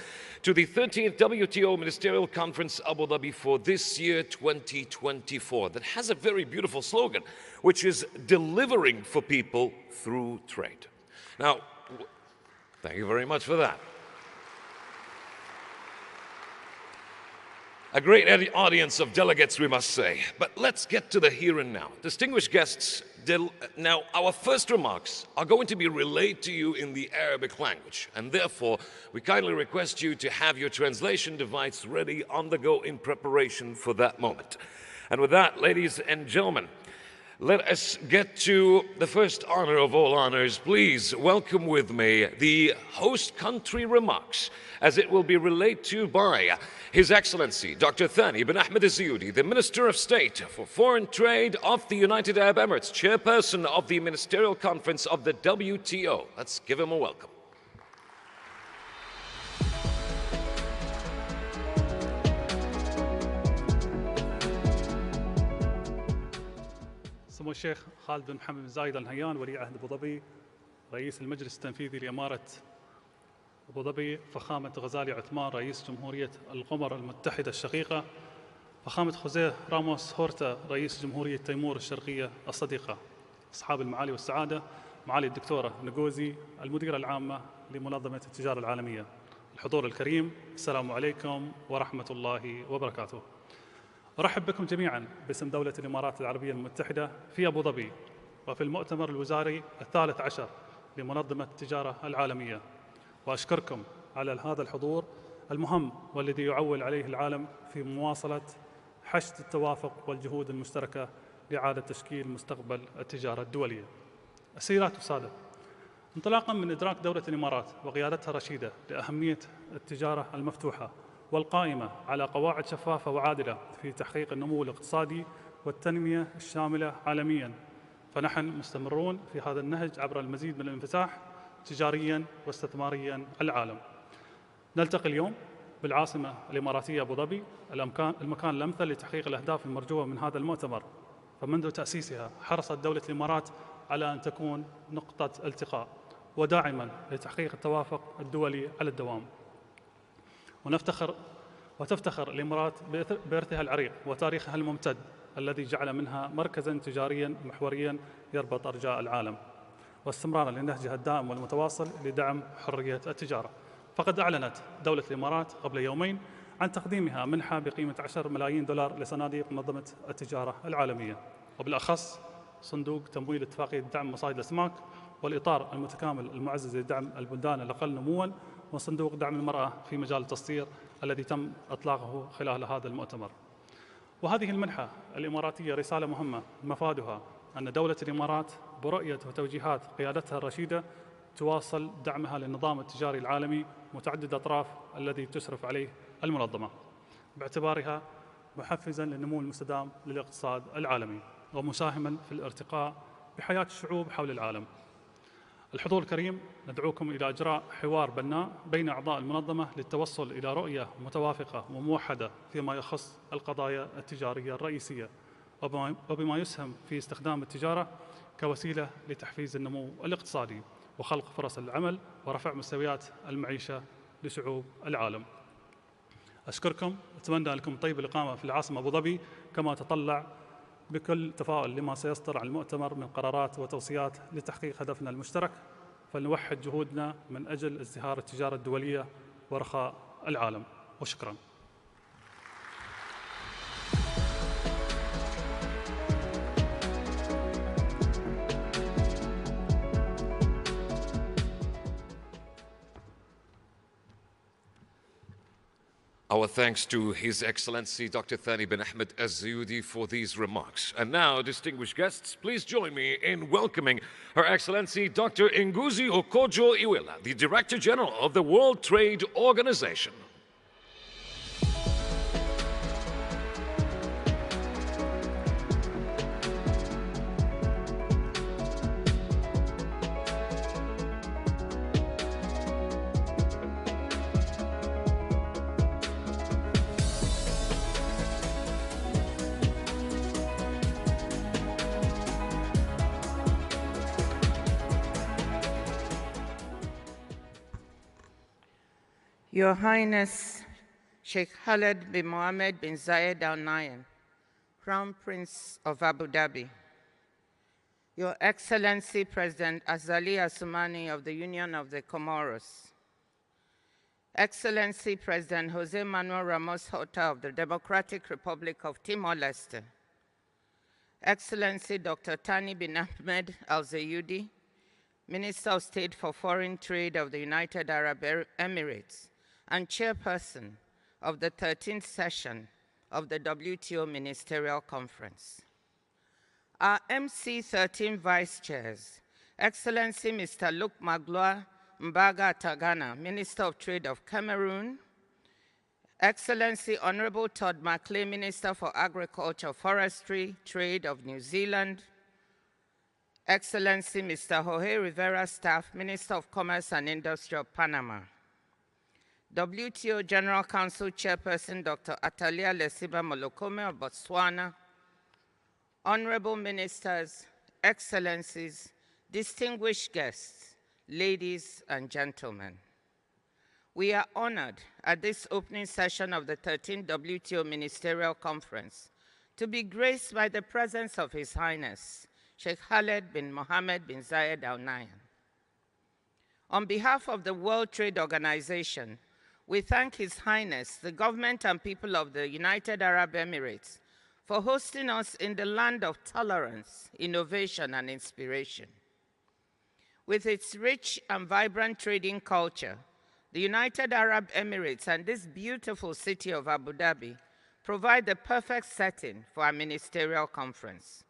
to the 13th WTO Ministerial Conference Abu Dhabi for this year 2024 that has a very beautiful slogan, which is delivering for people through trade. Now, thank you very much for that. A great audience of delegates, we must say. But let's get to the here and now. Distinguished guests, now our first remarks are going to be relayed to you in the Arabic language, and therefore we kindly request you to have your translation device ready on the go in preparation for that moment. And with that, ladies and gentlemen, let us get to the first honor of all honors. Please welcome with me the host country remarks, as it will be relayed to you by His Excellency Dr. Thani bin Ahmed Al-Ziyudi, the Minister of State for Foreign Trade of the United Arab Emirates, Chairperson of the Ministerial Conference of the WTO. Let's give him a welcome. سمو الشيخ خالد بن محمد بن زايد آل نهيان ولي عهد أبو ظبي، رئيس المجلس التنفيذي لإمارة أبو ظبي، فخامة غزالي عثمان رئيس جمهورية القمر المتحدة الشقيقة، فخامة خوزيه راموس هورتا رئيس جمهورية تيمور الشرقية الصديقة، أصحاب المعالي والسعادة، معالي الدكتورة نجوزي المديرة العامة لمنظمة التجارة العالمية، الحضور الكريم، السلام عليكم ورحمة الله وبركاته. أرحب بكم جميعاً باسم دولة الإمارات العربية المتحدة في أبو ظبي وفي المؤتمر الوزاري الثالث عشر لمنظمة التجارة العالمية، وأشكركم على هذا الحضور المهم والذي يعول عليه العالم في مواصلة حشد التوافق والجهود المشتركة لإعادة تشكيل مستقبل التجارة الدولية. السيدات والسادة، انطلاقاً من إدراك دولة الإمارات وقيادتها الرشيدة لأهمية التجارة المفتوحة والقائمة على قواعد شفافة وعادلة في تحقيق النمو الاقتصادي والتنمية الشاملة عالمياً، فنحن مستمرون في هذا النهج عبر المزيد من الانفتاح تجارياً واستثمارياً العالم. نلتقي اليوم بالعاصمة الإماراتية أبو ظبي، المكان الأمثل لتحقيق الأهداف المرجوة من هذا المؤتمر، فمنذ تأسيسها حرصت دولة الإمارات على أن تكون نقطة التقاء وداعماً لتحقيق التوافق الدولي على الدوام. وتفتخر الإمارات بإرثها العريق وتاريخها الممتد الذي جعل منها مركزاً تجارياً محورياً يربط أرجاء العالم، واستمرارا لنهجها الدائم والمتواصل لدعم حرية التجارة. فقد أعلنت دولة الإمارات قبل يومين عن تقديمها منحة بقيمة 10 ملايين دولار لصناديق منظمة التجارة العالمية، وبالأخص صندوق تمويل اتفاقية دعم مصايد الأسماك، والإطار المتكامل المعزز لدعم البلدان الأقل نمواً، وصندوق دعم المرأة في مجال التصدير الذي تم إطلاقه خلال هذا المؤتمر. وهذه المنحة الإماراتية رسالة مهمة مفادها أن دولة الإمارات برؤية وتوجيهات قيادتها الرشيدة تواصل دعمها للنظام التجاري العالمي متعدد الأطراف الذي تشرف عليه المنظمة، باعتبارها محفزاً للنمو المستدام للاقتصاد العالمي ومساهماً في الارتقاء بحياة الشعوب حول العالم. الحضور الكريم، ندعوكم إلى إجراء حوار بناء بين أعضاء المنظمة للتوصل إلى رؤية متوافقة وموحدة فيما يخص القضايا التجارية الرئيسية، وبما يسهم في استخدام التجارة كوسيلة لتحفيز النمو الاقتصادي وخلق فرص العمل ورفع مستويات المعيشة لشعوب العالم. أشكركم، أتمنى لكم طيب الإقامة في العاصمة أبو ظبي، كما أتطلع بكل تفاؤل لما سيصدر عن المؤتمر من قرارات وتوصيات لتحقيق هدفنا المشترك، فلنوحد جهودنا من أجل ازدهار التجارة الدولية ورخاء العالم. وشكراً. Our thanks to His Excellency Dr. Thani bin Ahmed Az-Ziyudi for these remarks. And now, distinguished guests, please join me in welcoming Her Excellency Dr. Nguzi Okojo Iweala, the Director General of the World Trade Organization. Your Highness Sheikh Khaled bin Mohammed bin Zayed Al Nahyan, Crown Prince of Abu Dhabi, Your Excellency President Azali Assoumani of the Union of the Comoros, Excellency President Jose Manuel Ramos Horta of the Democratic Republic of Timor-Leste, Excellency Dr. Thani bin Ahmed Al-Zayudi, Minister of State for Foreign Trade of the United Arab Emirates, and chairperson of the 13th session of the WTO Ministerial Conference. Our MC13 vice chairs, Excellency Mr. Luke Magloire Mbaga Tagana, Minister of Trade of Cameroon, Excellency Honorable Todd Macleay, Minister for Agriculture, Forestry, Trade of New Zealand, Excellency Mr. Jorge Rivera Staff, Minister of Commerce and Industry of Panama, WTO General Council Chairperson Dr. Atalia Lesiba Molokome of Botswana, Honorable Ministers, Excellencies, distinguished guests, ladies and gentlemen. We are honored at this opening session of the 13th WTO Ministerial Conference to be graced by the presence of His Highness, Sheikh Khaled bin Mohammed bin Zayed Al Nahyan. On behalf of the World Trade Organization, we thank His Highness, the government and people of the United Arab Emirates, for hosting us in the land of tolerance, innovation, and inspiration. With its rich and vibrant trading culture, the United Arab Emirates and this beautiful city of Abu Dhabi provide the perfect setting for our ministerial conference.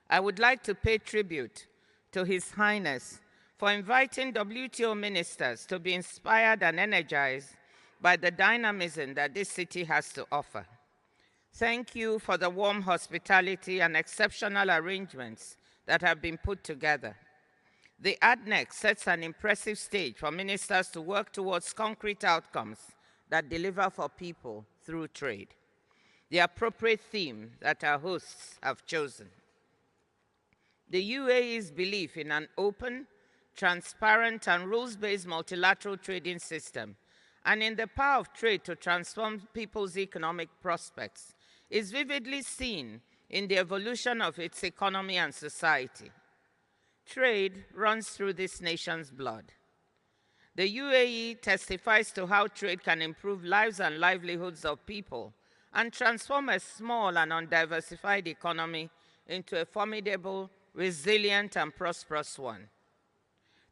I would like to pay tribute to His Highness for inviting WTO ministers to be inspired and energized by the dynamism that this city has to offer. Thank you for the warm hospitality and exceptional arrangements that have been put together. The ADNEC sets an impressive stage for ministers to work towards concrete outcomes that deliver for people through trade. The appropriate theme that our hosts have chosen. The UAE's belief in an open, transparent, and rules-based multilateral trading system, and in the power of trade to transform people's economic prospects, is vividly seen in the evolution of its economy and society. Trade runs through this nation's blood. The UAE testifies to how trade can improve lives and livelihoods of people and transform a small and undiversified economy into a formidable, resilient, and prosperous one.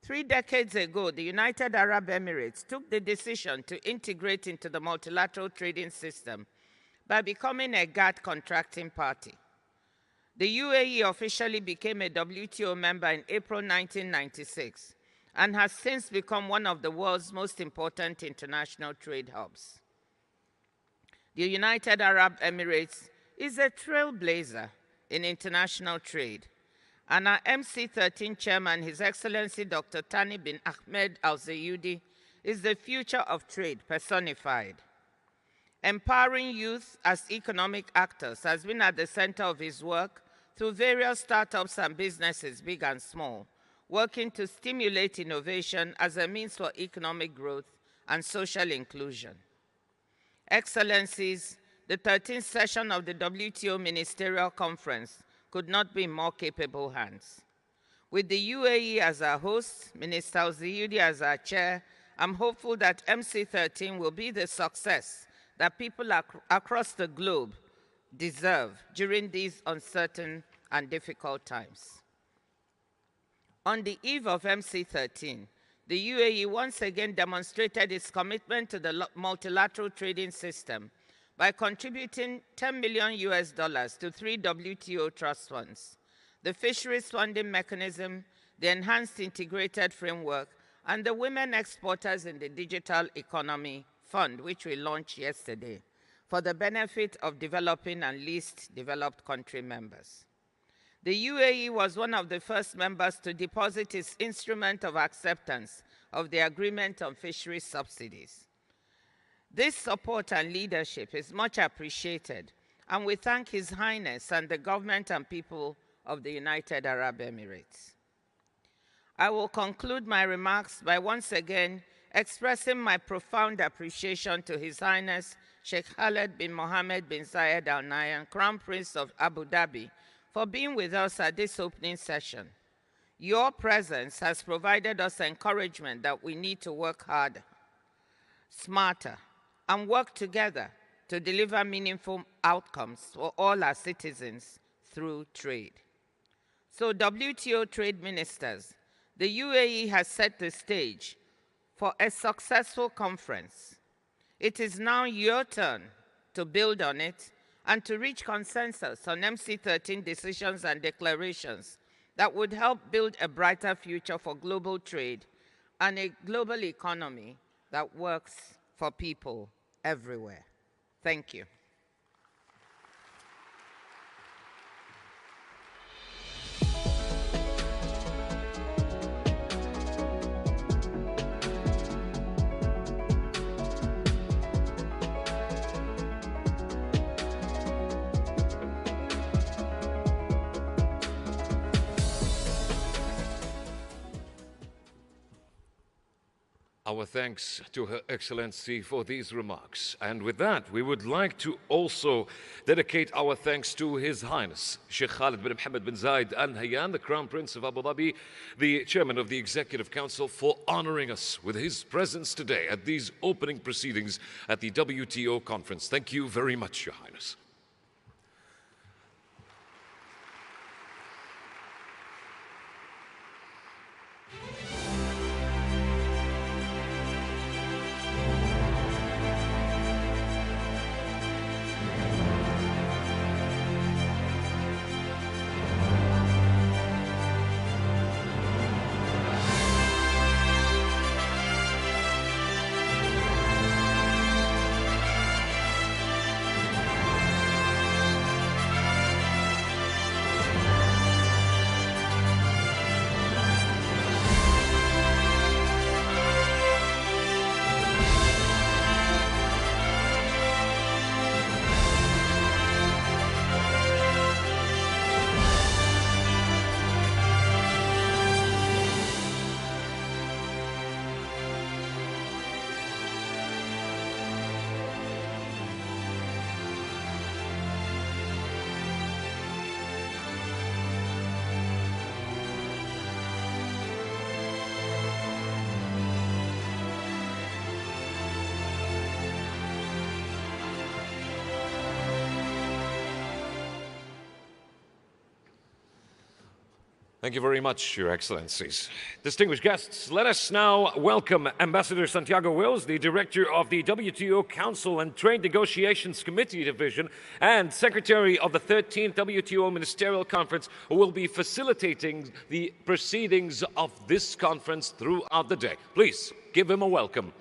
3 decades ago, the United Arab Emirates took the decision to integrate into the multilateral trading system by becoming a GATT contracting party. The UAE officially became a WTO member in April 1996 and has since become one of the world's most important international trade hubs. The United Arab Emirates is a trailblazer in international trade, and our MC13 chairman, His Excellency Dr. Thani bin Ahmed Al-Zayudi, is the future of trade personified. Empowering youth as economic actors has been at the center of his work through various startups and businesses, big and small, working to stimulate innovation as a means for economic growth and social inclusion. Excellencies, the 13th session of the WTO Ministerial Conference could not be in more capable hands. With the UAE as our host, Minister Al-Ziyudi as our chair, I'm hopeful that MC13 will be the success that people across the globe deserve during these uncertain and difficult times. On the eve of MC13, the UAE once again demonstrated its commitment to the multilateral trading system by contributing $10 million to 3 WTO trust funds, the Fisheries Funding Mechanism, the Enhanced Integrated Framework, and the Women Exporters in the Digital Economy Fund, which we launched yesterday, for the benefit of developing and least developed country members. The UAE was one of the first members to deposit its instrument of acceptance of the Agreement on Fisheries Subsidies. This support and leadership is much appreciated, and we thank His Highness and the government and people of the United Arab Emirates. I will conclude my remarks by once again expressing my profound appreciation to His Highness Sheikh Khaled bin Mohammed bin Zayed Al Nahyan, Crown Prince of Abu Dhabi, for being with us at this opening session. Your presence has provided us encouragement that we need to work harder, smarter, and work together to deliver meaningful outcomes for all our citizens through trade. So, WTO trade ministers, the UAE has set the stage for a successful conference. It is now your turn to build on it and to reach consensus on MC13 decisions and declarations that would help build a brighter future for global trade and a global economy that works for people everywhere. Thank you. Our thanks to Her Excellency for these remarks. And with that, we would like to also dedicate our thanks to His Highness Sheikh Khaled bin Mohammed bin Zayed Al Nahyan, the Crown Prince of Abu Dhabi, the Chairman of the Executive Council, for honoring us with his presence today at these opening proceedings at the WTO conference. Thank you very much, Your Highness. Thank you very much, Your Excellencies. Distinguished guests, let us now welcome Ambassador Santiago Wills, the Director of the WTO Council and Trade Negotiations Committee Division and Secretary of the 13th WTO Ministerial Conference, who will be facilitating the proceedings of this conference throughout the day. Please give him a welcome.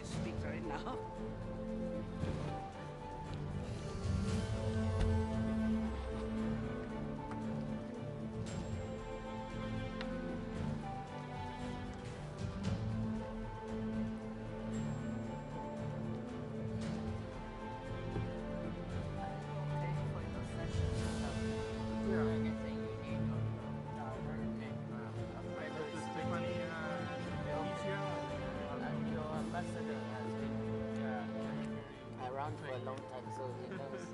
to speak right now. Around for a long time, so he knows.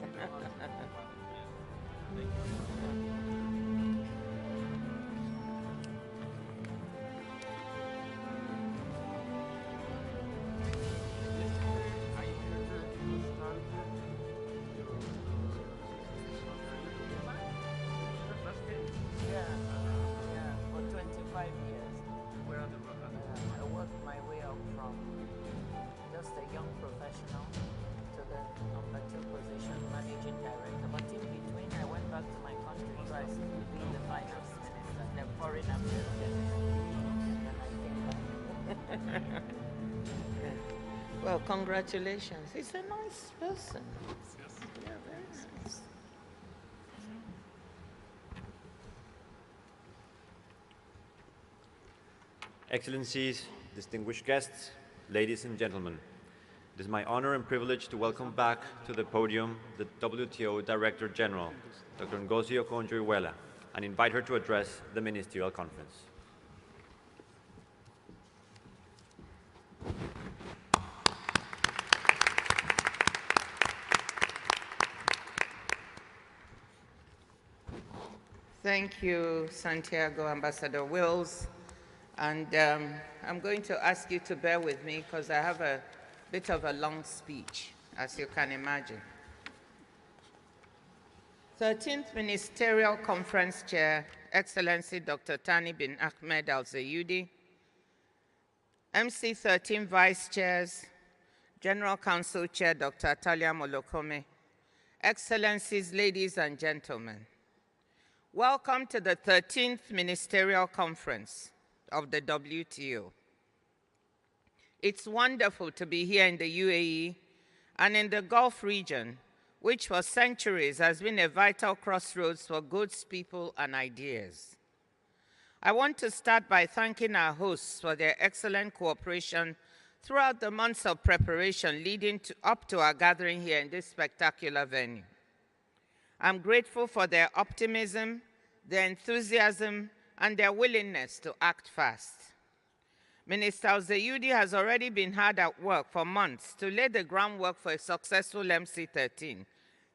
Yeah, for 25 years. I worked my way up from just a young professional to the number 2 position, managing director. But in between, I went back to my country twice to be the finance minister, then foreign affairs minister, and then I came back. Well, congratulations. He's a nice person. Yeah, very nice. Excellencies, distinguished guests, ladies and gentlemen, it is my honor and privilege to welcome back to the podium the WTO Director General, Dr. Ngozi Okonjo-Iweala, and invite her to address the ministerial conference. Thank you, Santiago, Ambassador Wills. And I'm going to ask you to bear with me because I have a bit of a long speech, as you can imagine. 13th Ministerial Conference Chair, Excellency Dr. Thani bin Ahmed Al Zayudi, MC13 Vice Chairs, General Council Chair Dr. Atalia Molokome, Excellencies, ladies and gentlemen, welcome to the 13th Ministerial Conference of the WTO. It's wonderful to be here in the UAE and in the Gulf region, which for centuries has been a vital crossroads for goods, people, and ideas. I want to start by thanking our hosts for their excellent cooperation throughout the months of preparation leading up to our gathering here in this spectacular venue. I'm grateful for their optimism, their enthusiasm, and their willingness to act fast. Minister Al-Zayudi has already been hard at work for months to lay the groundwork for a successful MC13,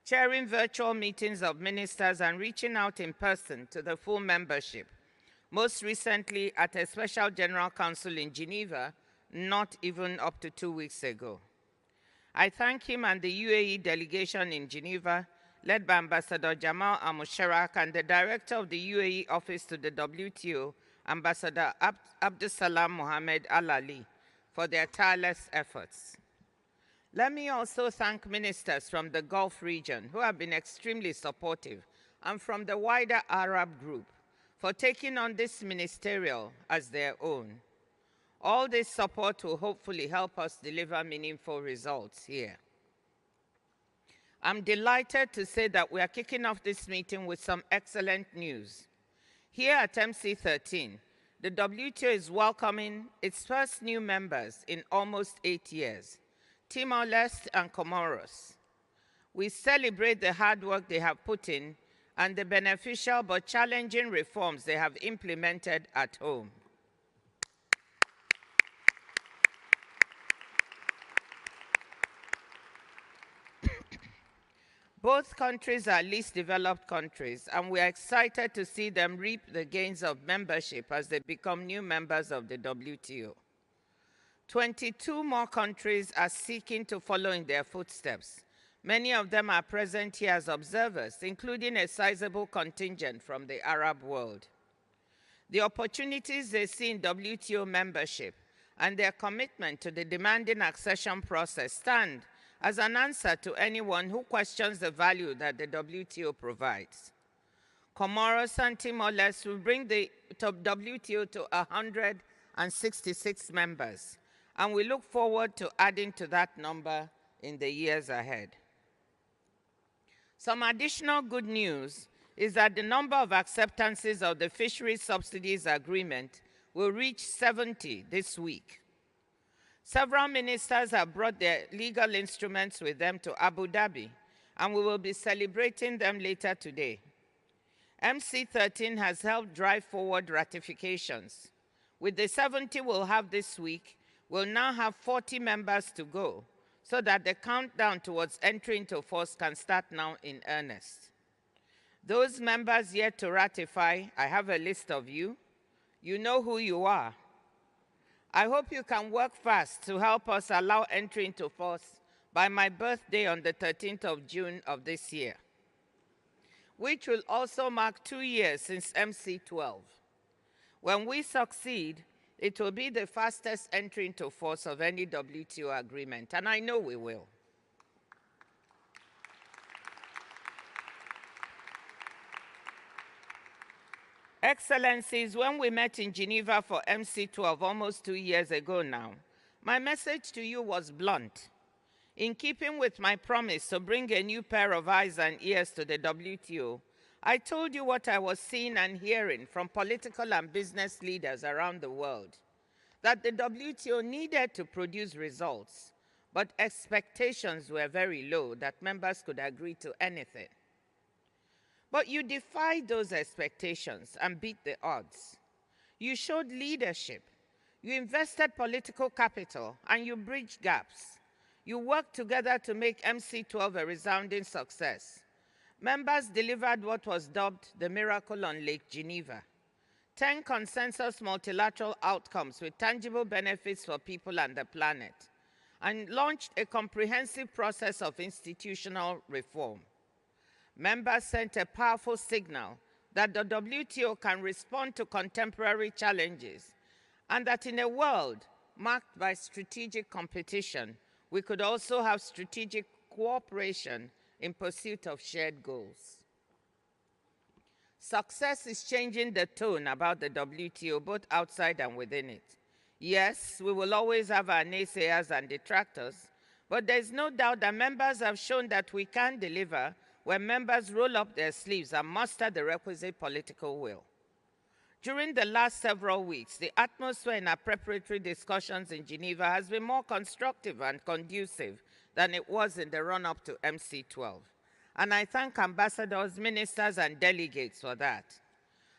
chairing virtual meetings of ministers and reaching out in person to the full membership, most recently at a special General Council in Geneva, not even up to 2 weeks ago. I thank him and the UAE delegation in Geneva, led by Ambassador Jamal Al-Musharak and the Director of the UAE Office to the WTO, Ambassador Abdusalam Mohammed Al-Ali, for their tireless efforts. Let me also thank ministers from the Gulf region who have been extremely supportive, and from the wider Arab group for taking on this ministerial as their own. All this support will hopefully help us deliver meaningful results here. I'm delighted to say that we are kicking off this meeting with some excellent news. Here at MC13, the WTO is welcoming its first new members in almost 8 years, Timor-Leste and Comoros. We celebrate the hard work they have put in and the beneficial but challenging reforms they have implemented at home. Both countries are least developed countries, and we are excited to see them reap the gains of membership as they become new members of the WTO. 22 more countries are seeking to follow in their footsteps. Many of them are present here as observers, including a sizable contingent from the Arab world. The opportunities they see in WTO membership and their commitment to the demanding accession process stand as an answer to anyone who questions the value that the WTO provides. Comoros and Timor-Leste will bring the WTO to 166 members, and we look forward to adding to that number in the years ahead. Some additional good news is that the number of acceptances of the Fishery Subsidies Agreement will reach 70 this week. Several ministers have brought their legal instruments with them to Abu Dhabi, and we will be celebrating them later today. MC13 has helped drive forward ratifications. With the 70 we'll have this week, we'll now have 40 members to go, so that the countdown towards entry into force can start now in earnest. Those members yet to ratify, I have a list of you. You know who you are. I hope you can work fast to help us allow entry into force by my birthday on the 13th of June of this year, which will also mark 2 years since MC12. When we succeed, it will be the fastest entry into force of any WTO agreement, and I know we will. Excellencies, when we met in Geneva for MC12 almost 2 years ago now, my message to you was blunt. In keeping with my promise to bring a new pair of eyes and ears to the WTO, I told you what I was seeing and hearing from political and business leaders around the world, that the WTO needed to produce results, but expectations were very low that members could agree to anything. But you defied those expectations and beat the odds. You showed leadership. You invested political capital and you bridged gaps. You worked together to make MC12 a resounding success. Members delivered what was dubbed the miracle on Lake Geneva. 10 consensus multilateral outcomes with tangible benefits for people and the planet, and launched a comprehensive process of institutional reform. Members sent a powerful signal that the WTO can respond to contemporary challenges, and that in a world marked by strategic competition, we could also have strategic cooperation in pursuit of shared goals. Success is changing the tone about the WTO, both outside and within it. Yes, we will always have our naysayers and detractors, but there's no doubt that members have shown that we can deliver when members roll up their sleeves and muster the requisite political will. During the last several weeks, the atmosphere in our preparatory discussions in Geneva has been more constructive and conducive than it was in the run-up to MC12. And I thank ambassadors, ministers, and delegates for that.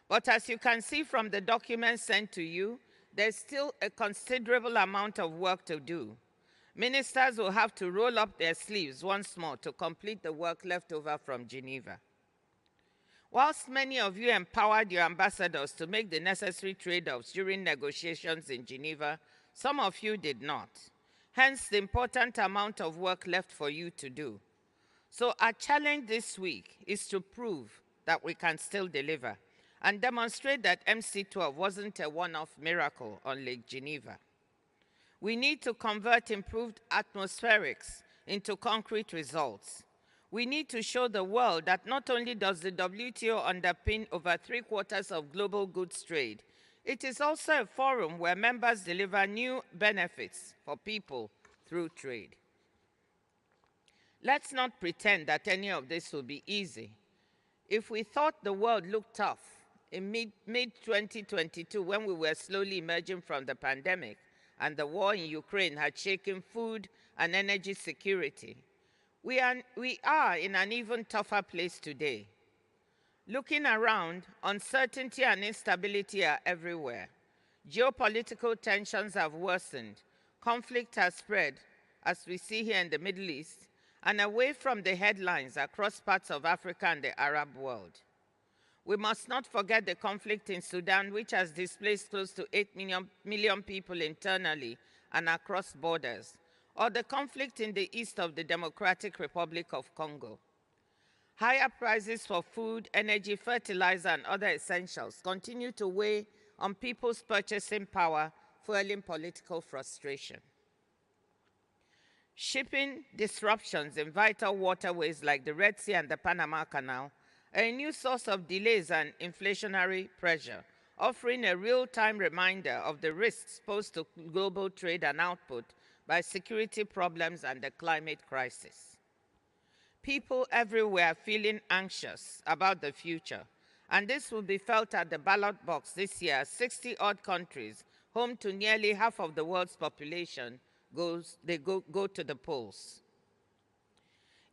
But as you can see from the documents sent to you, there's still a considerable amount of work to do. Ministers will have to roll up their sleeves once more to complete the work left over from Geneva. Whilst many of you empowered your ambassadors to make the necessary trade-offs during negotiations in Geneva, some of you did not. Hence, the important amount of work left for you to do. So our challenge this week is to prove that we can still deliver and demonstrate that MC12 wasn't a one-off miracle on Lake Geneva. We need to convert improved atmospherics into concrete results. We need to show the world that not only does the WTO underpin over 3/4 of global goods trade, it is also a forum where members deliver new benefits for people through trade. Let's not pretend that any of this will be easy. If we thought the world looked tough in mid-2022 when we were slowly emerging from the pandemic and the war in Ukraine had shaken food and energy security, we are in an even tougher place today. Looking around, uncertainty and instability are everywhere. Geopolitical tensions have worsened. Conflict has spread, as we see here in the Middle East, and away from the headlines across parts of Africa and the Arab world. We must not forget the conflict in Sudan, which has displaced close to 8 million people internally and across borders, or the conflict in the east of the Democratic Republic of Congo. Higher prices for food, energy, fertilizer, and other essentials continue to weigh on people's purchasing power, fueling political frustration. Shipping disruptions in vital waterways like the Red Sea and the Panama Canal are a new source of delays and inflationary pressure, offering a real-time reminder of the risks posed to global trade and output by security problems and the climate crisis. People everywhere are feeling anxious about the future, and this will be felt at the ballot box this year. 60-odd countries, home to nearly half of the world's population, go to the polls.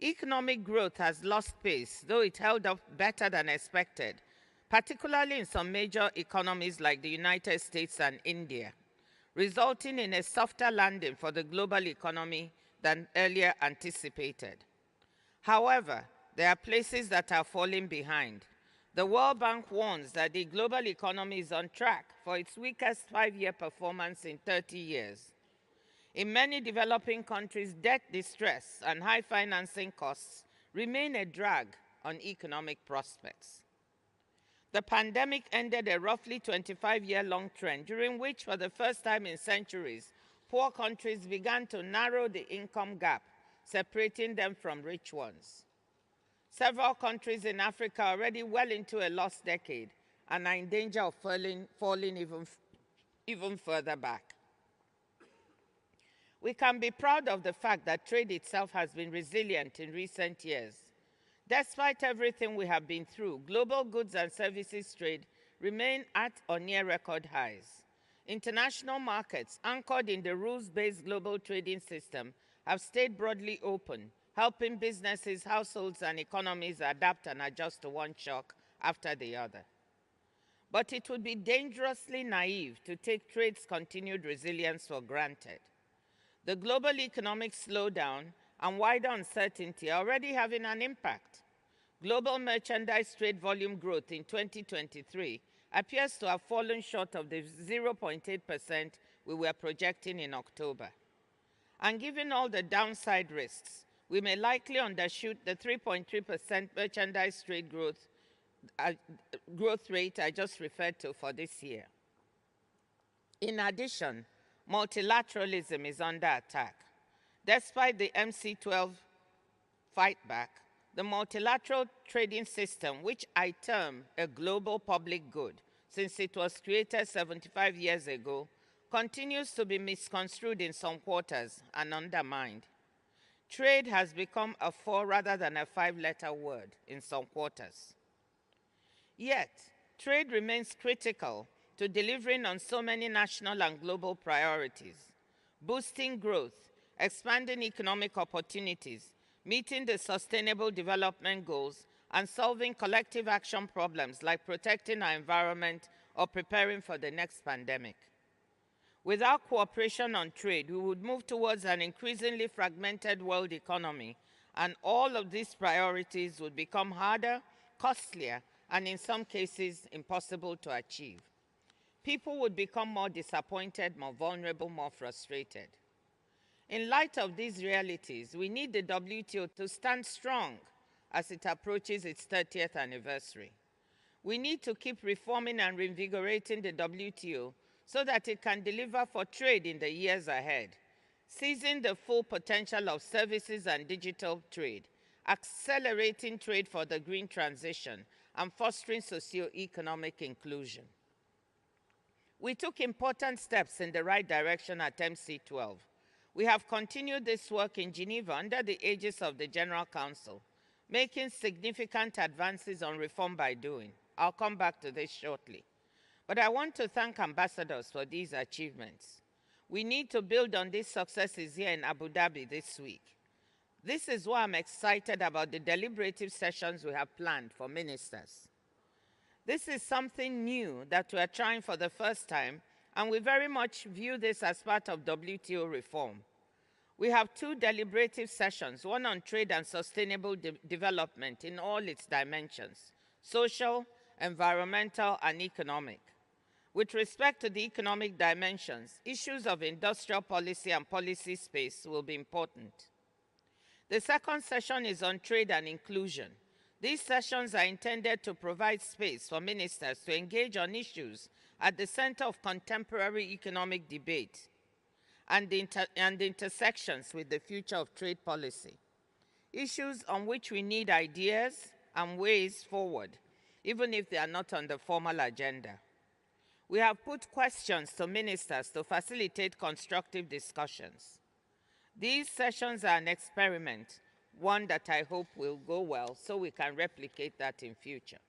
Economic growth has lost pace, though it held up better than expected, particularly in some major economies like the United States and India, resulting in a softer landing for the global economy than earlier anticipated. However, there are places that are falling behind. The World Bank warns that the global economy is on track for its weakest 5-year performance in 30 years. In many developing countries, debt distress and high financing costs remain a drag on economic prospects. The pandemic ended a roughly 25-year-long trend during which, for the first time in centuries, poor countries began to narrow the income gap, separating them from rich ones. Several countries in Africa are already well into a lost decade and are in danger of falling even further back. We can be proud of the fact that trade itself has been resilient in recent years. Despite everything we have been through, global goods and services trade remain at or near record highs. International markets, anchored in the rules-based global trading system, have stayed broadly open, helping businesses, households, and economies adapt and adjust to one shock after the other. But it would be dangerously naive to take trade's continued resilience for granted. The global economic slowdown and wider uncertainty are already having an impact. Global merchandise trade volume growth in 2023 appears to have fallen short of the 0.8% we were projecting in October. And given all the downside risks, we may likely undershoot the 3.3% merchandise trade growth rate I just referred to for this year. In addition, multilateralism is under attack. Despite the MC12 fightback, the multilateral trading system, which I term a global public good since it was created 75 years ago, continues to be misconstrued in some quarters and undermined. Trade has become a 4 rather than a 5-letter word in some quarters. Yet, trade remains critical to delivering on so many national and global priorities: boosting growth, expanding economic opportunities, meeting the Sustainable Development Goals, and solving collective action problems like protecting our environment or preparing for the next pandemic. Without cooperation on trade, we would move towards an increasingly fragmented world economy, and all of these priorities would become harder, costlier, and in some cases, impossible to achieve. People would become more disappointed, more vulnerable, more frustrated. In light of these realities, we need the WTO to stand strong as it approaches its 30th anniversary. We need to keep reforming and reinvigorating the WTO so that it can deliver for trade in the years ahead, seizing the full potential of services and digital trade, accelerating trade for the green transition, and fostering socio-economic inclusion. We took important steps in the right direction at MC12. We have continued this work in Geneva under the aegis of the General Council, making significant advances on reform by doing. I'll come back to this shortly. But I want to thank ambassadors for these achievements. We need to build on these successes here in Abu Dhabi this week. This is why I'm excited about the deliberative sessions we have planned for ministers. This is something new that we are trying for the first time, and we very much view this as part of WTO reform. We have 2 deliberative sessions, one on trade and sustainable development in all its dimensions: social, environmental, and economic. With respect to the economic dimensions, issues of industrial policy and policy space will be important. The second session is on trade and inclusion. These sessions are intended to provide space for ministers to engage on issues at the center of contemporary economic debate and the intersections with the future of trade policy. Issues on which we need ideas and ways forward, even if they are not on the formal agenda. We have put questions to ministers to facilitate constructive discussions. These sessions are an experiment, one that I hope will go well so we can replicate that in future.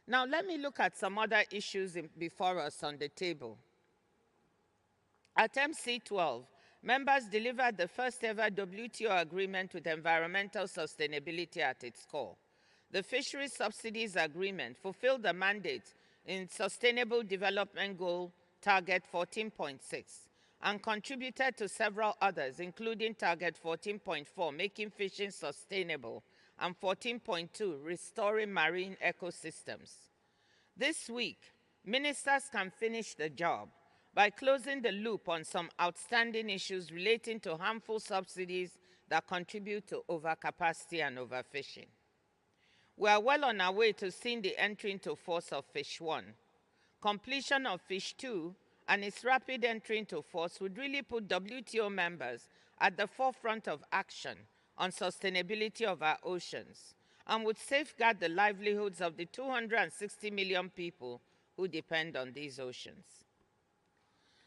Now let me look at some other issues before us on the table. At MC12, members delivered the first ever WTO agreement with environmental sustainability at its core. The Fishery Subsidies Agreement fulfilled the mandate in Sustainable Development Goal Target 14.6 and contributed to several others, including Target 14.4, making fishing sustainable, and 14.2, restoring marine ecosystems. This week, ministers can finish the job by closing the loop on some outstanding issues relating to harmful subsidies that contribute to overcapacity and overfishing. We are well on our way to seeing the entry into force of Fish 1. Completion of Fish 2 and its rapid entry into force would really put WTO members at the forefront of action on sustainability of our oceans and would safeguard the livelihoods of the 260 million people who depend on these oceans.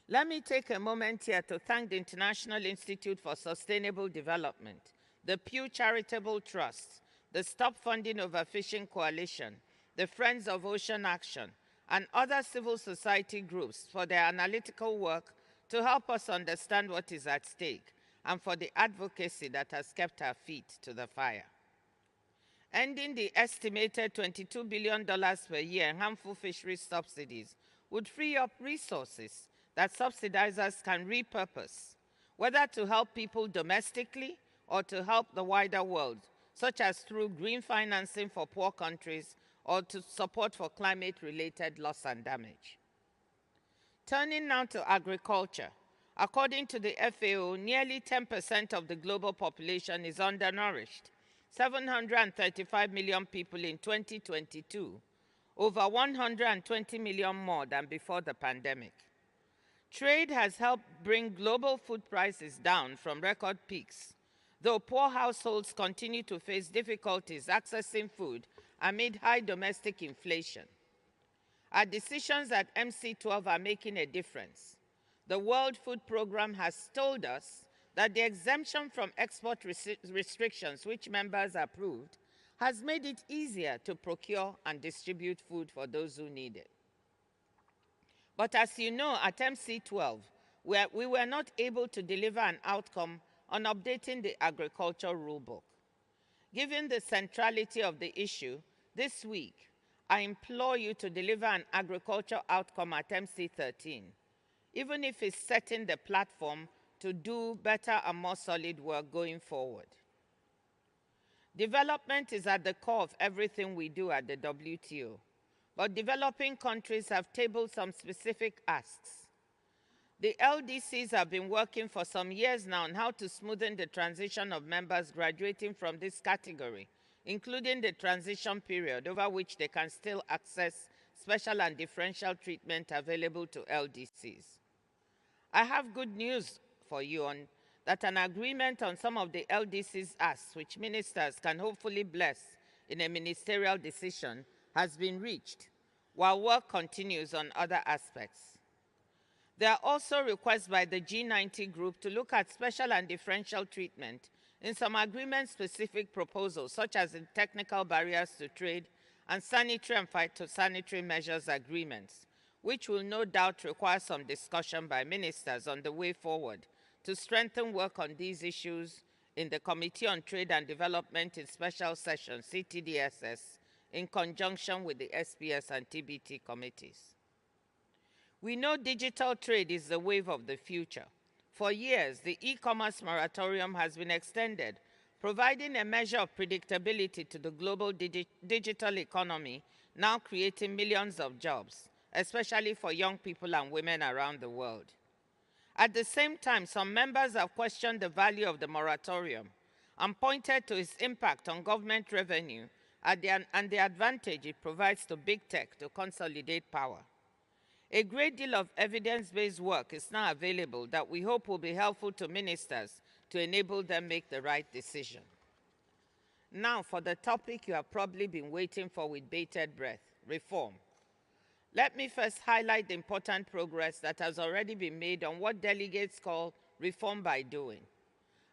Let me take a moment here to thank the International Institute for Sustainable Development, the Pew Charitable Trust, the Stop Funding Overfishing Coalition, the Friends of Ocean Action, and other civil society groups for their analytical work to help us understand what is at stake and for the advocacy that has kept our feet to the fire. Ending the estimated $22 billion per year in harmful fisheries subsidies would free up resources that subsidizers can repurpose, whether to help people domestically or to help the wider world, such as through green financing for poor countries or to support for climate-related loss and damage. Turning now to agriculture. According to the FAO, nearly 10% of the global population is undernourished. 735 million people in 2022, over 120 million more than before the pandemic. Trade has helped bring global food prices down from record peaks, though poor households continue to face difficulties accessing food amid high domestic inflation. Our decisions at MC12 are making a difference. The World Food Programme has told us that the exemption from export restrictions, which members approved, has made it easier to procure and distribute food for those who need it. But as you know, at MC12, we were not able to deliver an outcome on updating the agriculture rulebook. Given the centrality of the issue, this week, I implore you to deliver an agriculture outcome at MC13, even if it's setting the platform to do better and more solid work going forward. Development is at the core of everything we do at the WTO, but developing countries have tabled some specific asks. The LDCs have been working for some years now on how to smoothen the transition of members graduating from this category, including the transition period over which they can still access special and differential treatment available to LDCs. I have good news for you on that an agreement on some of the LDCs asks, which ministers can hopefully bless in a ministerial decision, has been reached, while work continues on other aspects. There are also requests by the G90 group to look at special and differential treatment in some agreement-specific proposals, such as in technical barriers to trade and sanitary and phytosanitary measures agreements, which will no doubt require some discussion by ministers on the way forward to strengthen work on these issues in the Committee on Trade and Development in Special Sessions, CTDSS, in conjunction with the SPS and TBT committees. We know digital trade is the wave of the future. For years, the e-commerce moratorium has been extended, providing a measure of predictability to the global digital economy, now creating millions of jobs, especially for young people and women around the world. At the same time, some members have questioned the value of the moratorium and pointed to its impact on government revenue and the advantage it provides to big tech to consolidate power. A great deal of evidence-based work is now available that we hope will be helpful to ministers to enable them make the right decision. Now for the topic you have probably been waiting for with bated breath, reform. Let me first highlight the important progress that has already been made on what delegates call reform by doing.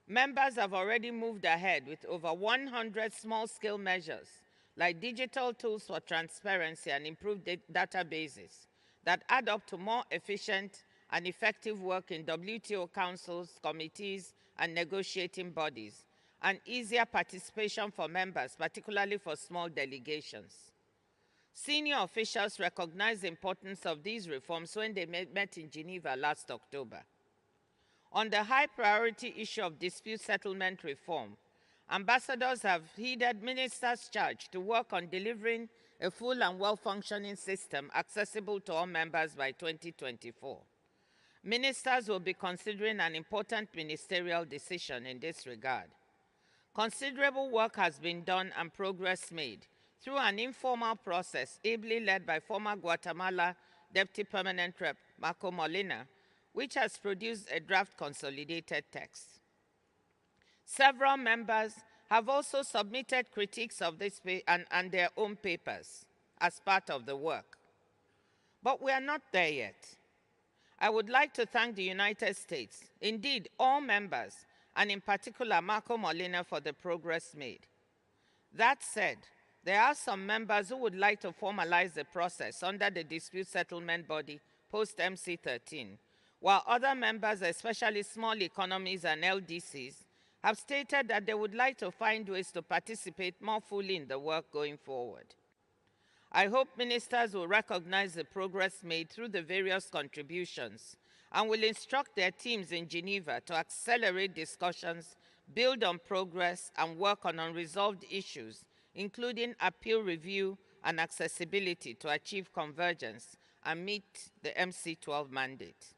Members have already moved ahead with over 100 small-scale measures, like digital tools for transparency and improved databases that add up to more efficient and effective work in WTO councils, committees, and negotiating bodies, and easier participation for members, particularly for small delegations. Senior officials recognized the importance of these reforms when they met in Geneva last October. On the high priority issue of dispute settlement reform, ambassadors have heeded ministers' charge to work on delivering a full and well-functioning system accessible to all members by 2024. Ministers will be considering an important ministerial decision in this regard. Considerable work has been done and progress made through an informal process ably led by former Guatemala Deputy Permanent Rep Marco Molina, which has produced a draft consolidated text. Several members have also submitted critiques of this and their own papers as part of the work. But we are not there yet. I would like to thank the United States, indeed all members, and in particular Marco Molina for the progress made. That said, there are some members who would like to formalize the process under the dispute settlement body post-MC13, while other members, especially small economies and LDCs, have stated that they would like to find ways to participate more fully in the work going forward. I hope ministers will recognize the progress made through the various contributions and will instruct their teams in Geneva to accelerate discussions, build on progress, and work on unresolved issues, including appeal review and accessibility to achieve convergence and meet the MC12 mandate.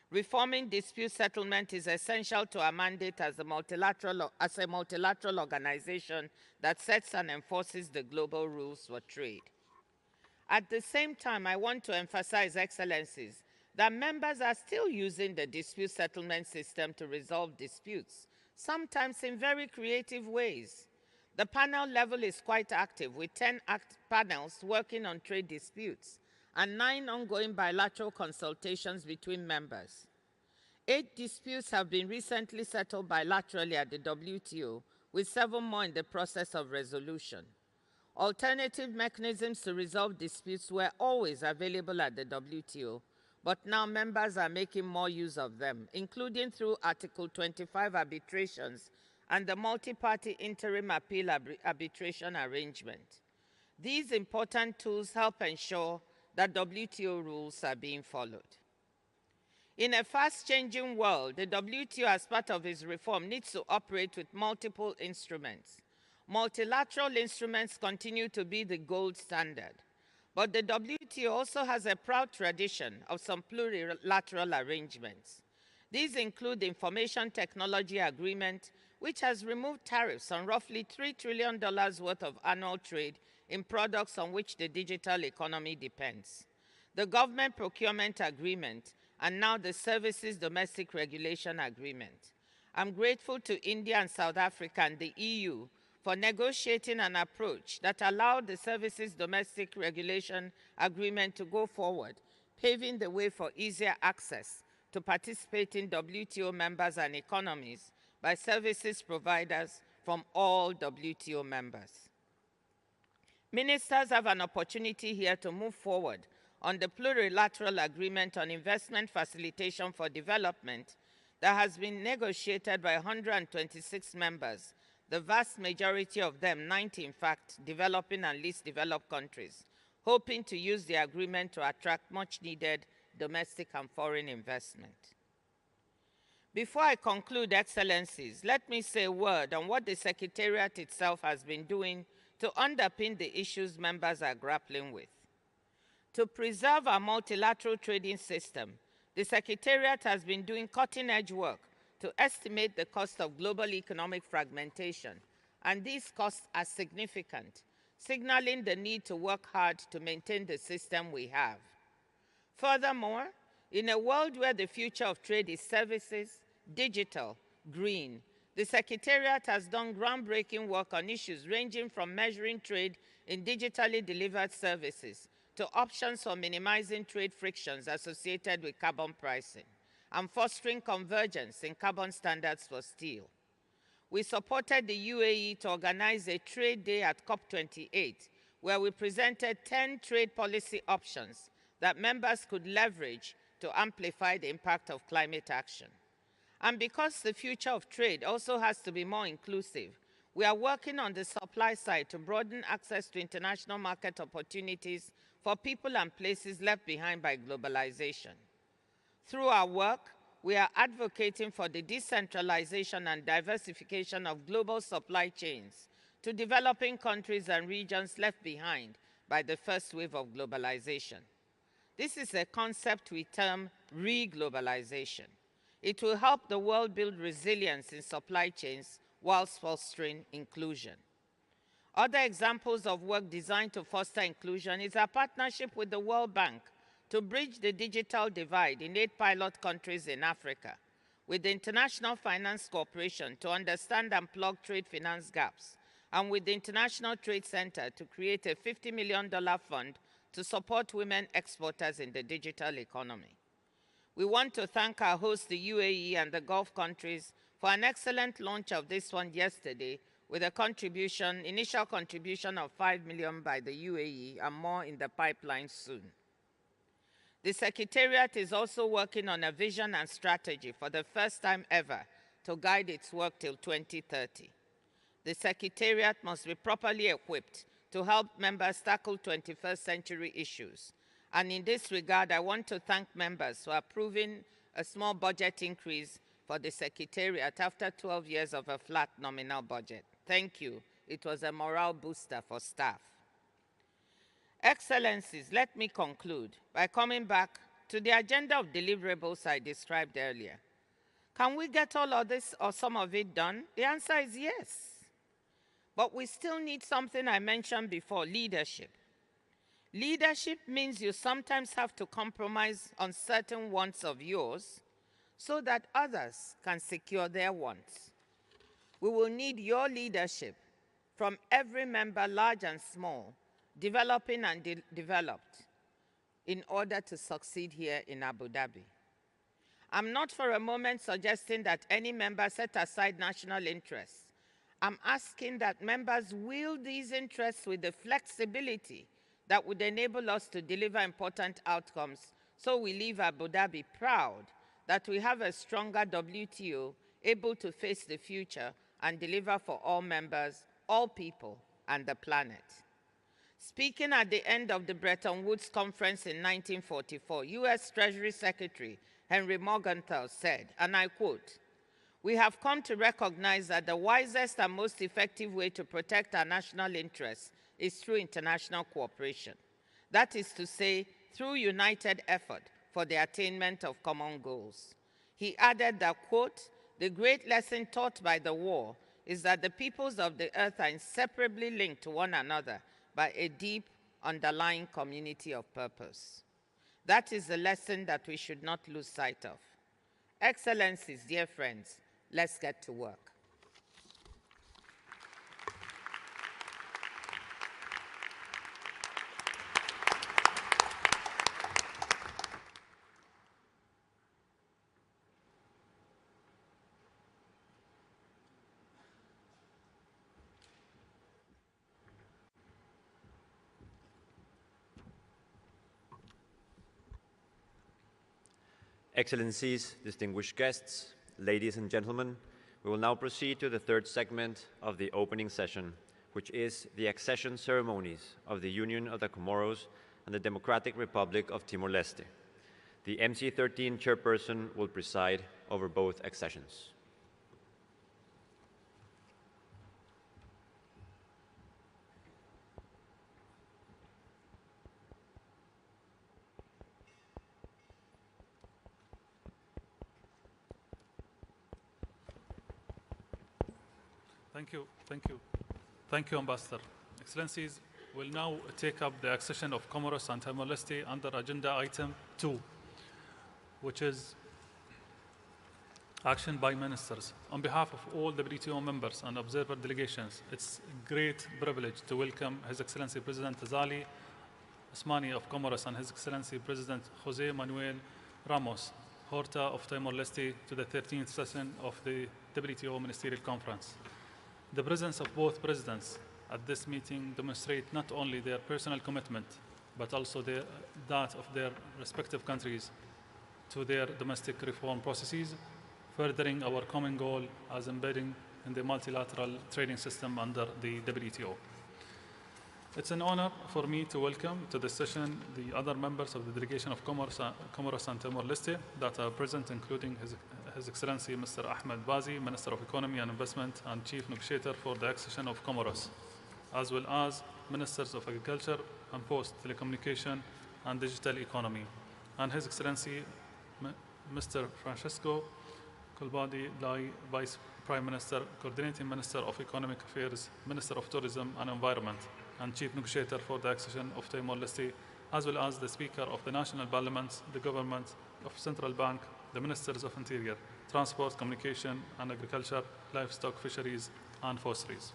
Reforming dispute settlement is essential to our mandate as a multilateral organization that sets and enforces the global rules for trade. At the same time, I want to emphasize, Excellencies, that members are still using the dispute settlement system to resolve disputes, sometimes in very creative ways. The panel level is quite active, with 10 panels working on trade disputes and 9 ongoing bilateral consultations between members. 8 disputes have been recently settled bilaterally at the WTO, with 7 more in the process of resolution. Alternative mechanisms to resolve disputes were always available at the WTO, but now members are making more use of them, including through Article 25 arbitrations and the multi-party interim appeal arbitration arrangement. These important tools help ensure that WTO rules are being followed. In a fast-changing world, the WTO, as part of its reform, needs to operate with multiple instruments. Multilateral instruments continue to be the gold standard, but the WTO also has a proud tradition of some plurilateral arrangements. These include the Information Technology Agreement, which has removed tariffs on roughly $3 trillion worth of annual trade in products on which the digital economy depends, the Government Procurement Agreement, and now the Services Domestic Regulation Agreement. I'm grateful to India and South Africa and the EU for negotiating an approach that allowed the Services Domestic Regulation Agreement to go forward, paving the way for easier access to participating WTO members and economies by services providers from all WTO members. Ministers have an opportunity here to move forward on the plurilateral agreement on investment facilitation for development that has been negotiated by 126 members, the vast majority of them, 90 in fact, developing and least developed countries, hoping to use the agreement to attract much needed domestic and foreign investment. Before I conclude, Excellencies, let me say a word on what the Secretariat itself has been doing to underpin the issues members are grappling with. To preserve our multilateral trading system, the Secretariat has been doing cutting-edge work to estimate the cost of global economic fragmentation, and these costs are significant, signaling the need to work hard to maintain the system we have. Furthermore, in a world where the future of trade is services, digital, green, the Secretariat has done groundbreaking work on issues ranging from measuring trade in digitally delivered services to options for minimizing trade frictions associated with carbon pricing and fostering convergence in carbon standards for steel. We supported the UAE to organize a trade day at COP28, where we presented 10 trade policy options that members could leverage to amplify the impact of climate action. And because the future of trade also has to be more inclusive, we are working on the supply side to broaden access to international market opportunities for people and places left behind by globalization. Through our work, we are advocating for the decentralization and diversification of global supply chains to developing countries and regions left behind by the first wave of globalization. This is a concept we term re-globalization. It will help the world build resilience in supply chains whilst fostering inclusion. Other examples of work designed to foster inclusion is our partnership with the World Bank to bridge the digital divide in 8 pilot countries in Africa, with the International Finance Corporation to understand and plug trade finance gaps, and with the International Trade Center to create a $50 million fund to support women exporters in the digital economy. We want to thank our host, the UAE, and the Gulf countries for an excellent launch of this one yesterday, with a initial contribution of $5 million by the UAE and more in the pipeline soon. The Secretariat is also working on a vision and strategy for the first time ever to guide its work till 2030. The Secretariat must be properly equipped to help members tackle 21st century issues. And in this regard, I want to thank members for approving a small budget increase for the Secretariat after 12 years of a flat nominal budget. Thank you. It was a morale booster for staff. Excellencies, let me conclude by coming back to the agenda of deliverables I described earlier. Can we get all of this or some of it done? The answer is yes. But we still need something I mentioned before, leadership. Leadership means you sometimes have to compromise on certain wants of yours so that others can secure their wants. We will need your leadership from every member, large and small, developing and developed, in order to succeed here in Abu Dhabi. I'm not for a moment suggesting that any member set aside national interests. I'm asking that members wield these interests with the flexibility that would enable us to deliver important outcomes, so we leave Abu Dhabi proud that we have a stronger WTO able to face the future and deliver for all members, all people, and the planet. Speaking at the end of the Bretton Woods Conference in 1944, U.S. Treasury Secretary Henry Morgenthau said, and I quote, "We have come to recognize that the wisest and most effective way to protect our national interests is through international cooperation. That is to say, through united effort for the attainment of common goals." He added that, quote, "The great lesson taught by the war is that the peoples of the earth are inseparably linked to one another by a deep underlying community of purpose." That is the lesson that we should not lose sight of. Excellencies, dear friends, let's get to work. Excellencies, distinguished guests, ladies and gentlemen, we will now proceed to the third segment of the opening session, which is the accession ceremonies of the Union of the Comoros and the Democratic Republic of Timor-Leste. The MC13 chairperson will preside over both accessions. Thank you, Ambassador. Excellencies, we'll now take up the accession of Comoros and Timor-Leste under agenda item 2, which is action by ministers. On behalf of all WTO members and observer delegations, it's a great privilege to welcome His Excellency President Azali Osmani of Comoros and His Excellency President Jose Manuel Ramos Horta of Timor-Leste to the 13th session of the WTO Ministerial Conference. The presence of both presidents at this meeting demonstrate not only their personal commitment, but also that of their respective countries to their domestic reform processes, furthering our common goal as embedding in the multilateral trading system under the WTO. It's an honor for me to welcome to this session the other members of the delegation of Comoros and Timor-Leste that are present, including His Excellency Mr. Ahmed Bazi, Minister of Economy and Investment and Chief Negotiator for the Accession of Comoros, as well as Ministers of Agriculture and Post, Telecommunication and Digital Economy, and His Excellency Mr. Francesco Colbadi Lai, Vice Prime Minister, Coordinating Minister of Economic Affairs, Minister of Tourism and Environment, and Chief Negotiator for the Accession of Timor-Leste, as well as the Speaker of the National Parliament, the Government of Central Bank, the Ministers of Interior, Transport, Communication and Agriculture, Livestock, Fisheries and Forestries.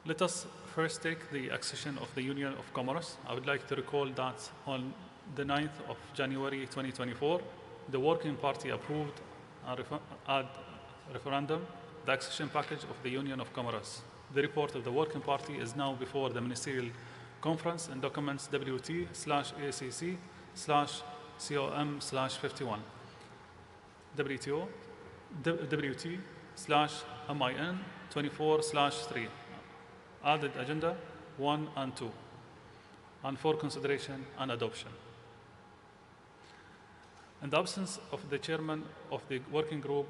Let us first take the accession of the Union of Comoros. I would like to recall that on the 9th of January 2024, the Working Party approved at referendum the accession package of the Union of Comoros. The report of the Working Party is now before the Ministerial Conference in documents WT/ACC/COM/51, WT/MIN 24/3, added agenda 1 and 2, and for consideration and adoption. In the absence of the chairman of the working group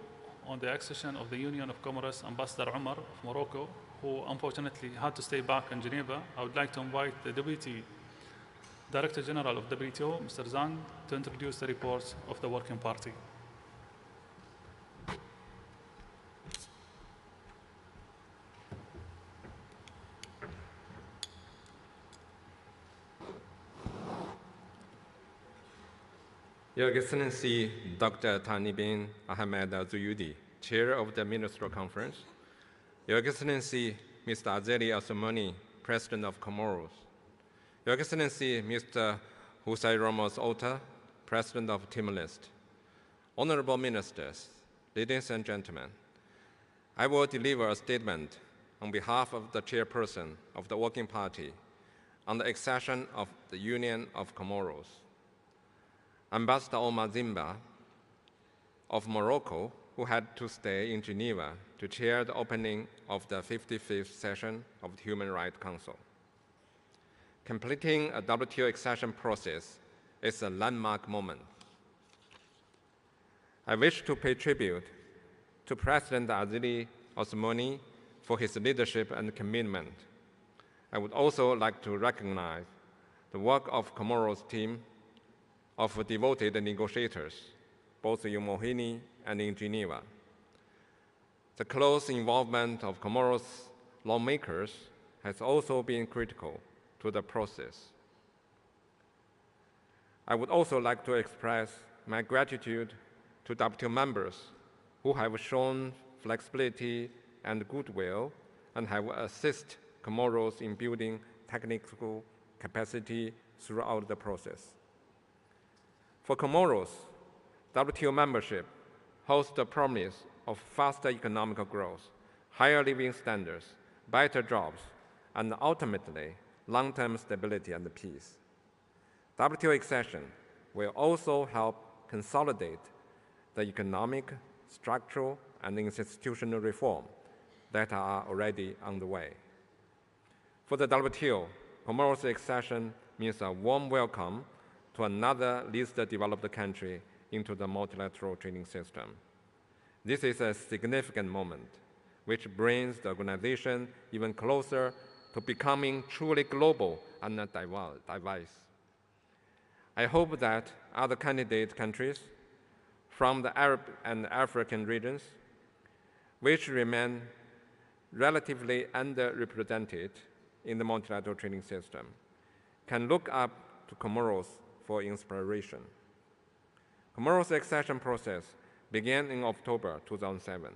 on the accession of the Union of Comoros, Ambassador Omar of Morocco, who unfortunately had to stay back in Geneva, I would like to invite the Deputy Director General of WTO, Mr. Zhang, to introduce the reports of the Working Party. Your Excellency Dr. Thani bin Ahmed Al-Zuyudi, Chair of the Ministerial Conference, Your Excellency Mr. Azali Assoumani, President of Comoros, Your Excellency Mr. Jose Ramos Horta, President of Timor-Leste, Honorable Ministers, ladies and gentlemen, I will deliver a statement on behalf of the Chairperson of the Working Party on the accession of the Union of Comoros. Ambassador Omar Zimba of Morocco, who had to stay in Geneva to chair the opening of the 55th session of the Human Rights Council. Completing a WTO accession process is a landmark moment. I wish to pay tribute to President Azali Assoumani for his leadership and commitment. I would also like to recognize the work of Comoros team of devoted negotiators, both in Mohini and in Geneva. The close involvement of Comoros lawmakers has also been critical to the process. I would also like to express my gratitude to WTO members who have shown flexibility and goodwill and have assisted Comoros in building technical capacity throughout the process. For Comoros, WTO membership holds the promise of faster economic growth, higher living standards, better jobs, and ultimately, long-term stability and peace. WTO accession will also help consolidate the economic, structural, and institutional reform that are already underway. For the WTO, Comoros accession means a warm welcome to another least developed country into the multilateral trading system. This is a significant moment, which brings the organization even closer to becoming truly global and diverse. I hope that other candidate countries from the Arab and African regions, which remain relatively underrepresented in the multilateral trading system, can look up to Comoros for inspiration. Comoros' accession process began in October 2007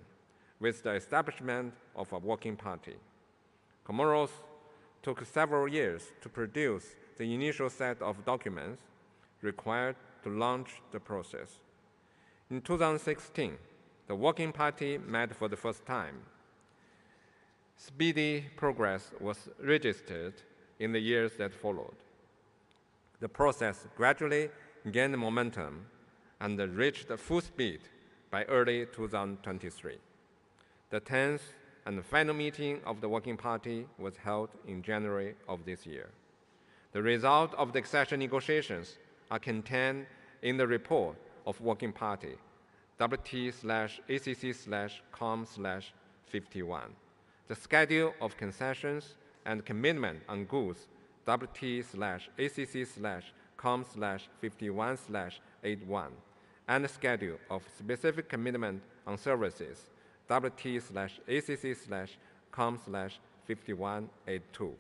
with the establishment of a working party. Comoros took several years to produce the initial set of documents required to launch the process. In 2016, the Working Party met for the first time. Speedy progress was registered in the years that followed. The process gradually gained momentum and reached full speed by early 2023. The 10th and final meeting of the Working Party was held in January of this year. The result of the accession negotiations are contained in the report of Working Party, WT/ACC/COM/51. The schedule of concessions and commitment on goods, WT/ACC/COM/51/81, and the schedule of specific commitment on services, WT/ACC/COM/5182.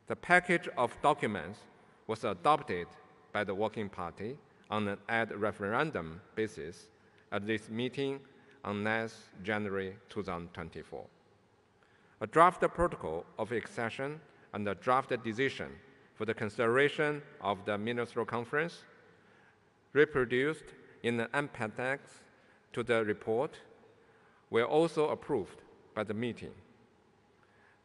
The package of documents was adopted by the Working Party on an ad referendum basis at this meeting on 9th January 2024. A draft protocol of accession and a draft decision for the consideration of the ministerial conference, reproduced in an appendix to the report, were also approved by the meeting.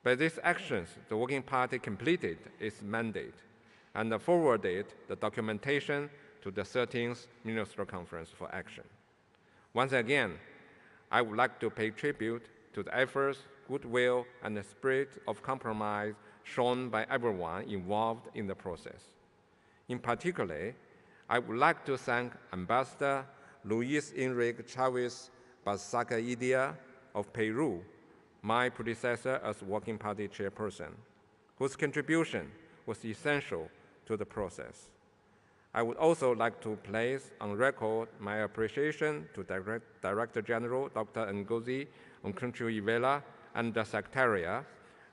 By these actions, the Working Party completed its mandate and forwarded the documentation to the 13th Ministerial Conference for action. Once again, I would like to pay tribute to the efforts, goodwill, and the spirit of compromise shown by everyone involved in the process. In particular, I would like to thank Ambassador Luis Enrique Chavez Basacaidia of Peru, my predecessor as Working Party chairperson, whose contribution was essential to the process. I would also like to place on record my appreciation to Director General Dr. Ngozi Okonjo-Iweala and the Secretariat,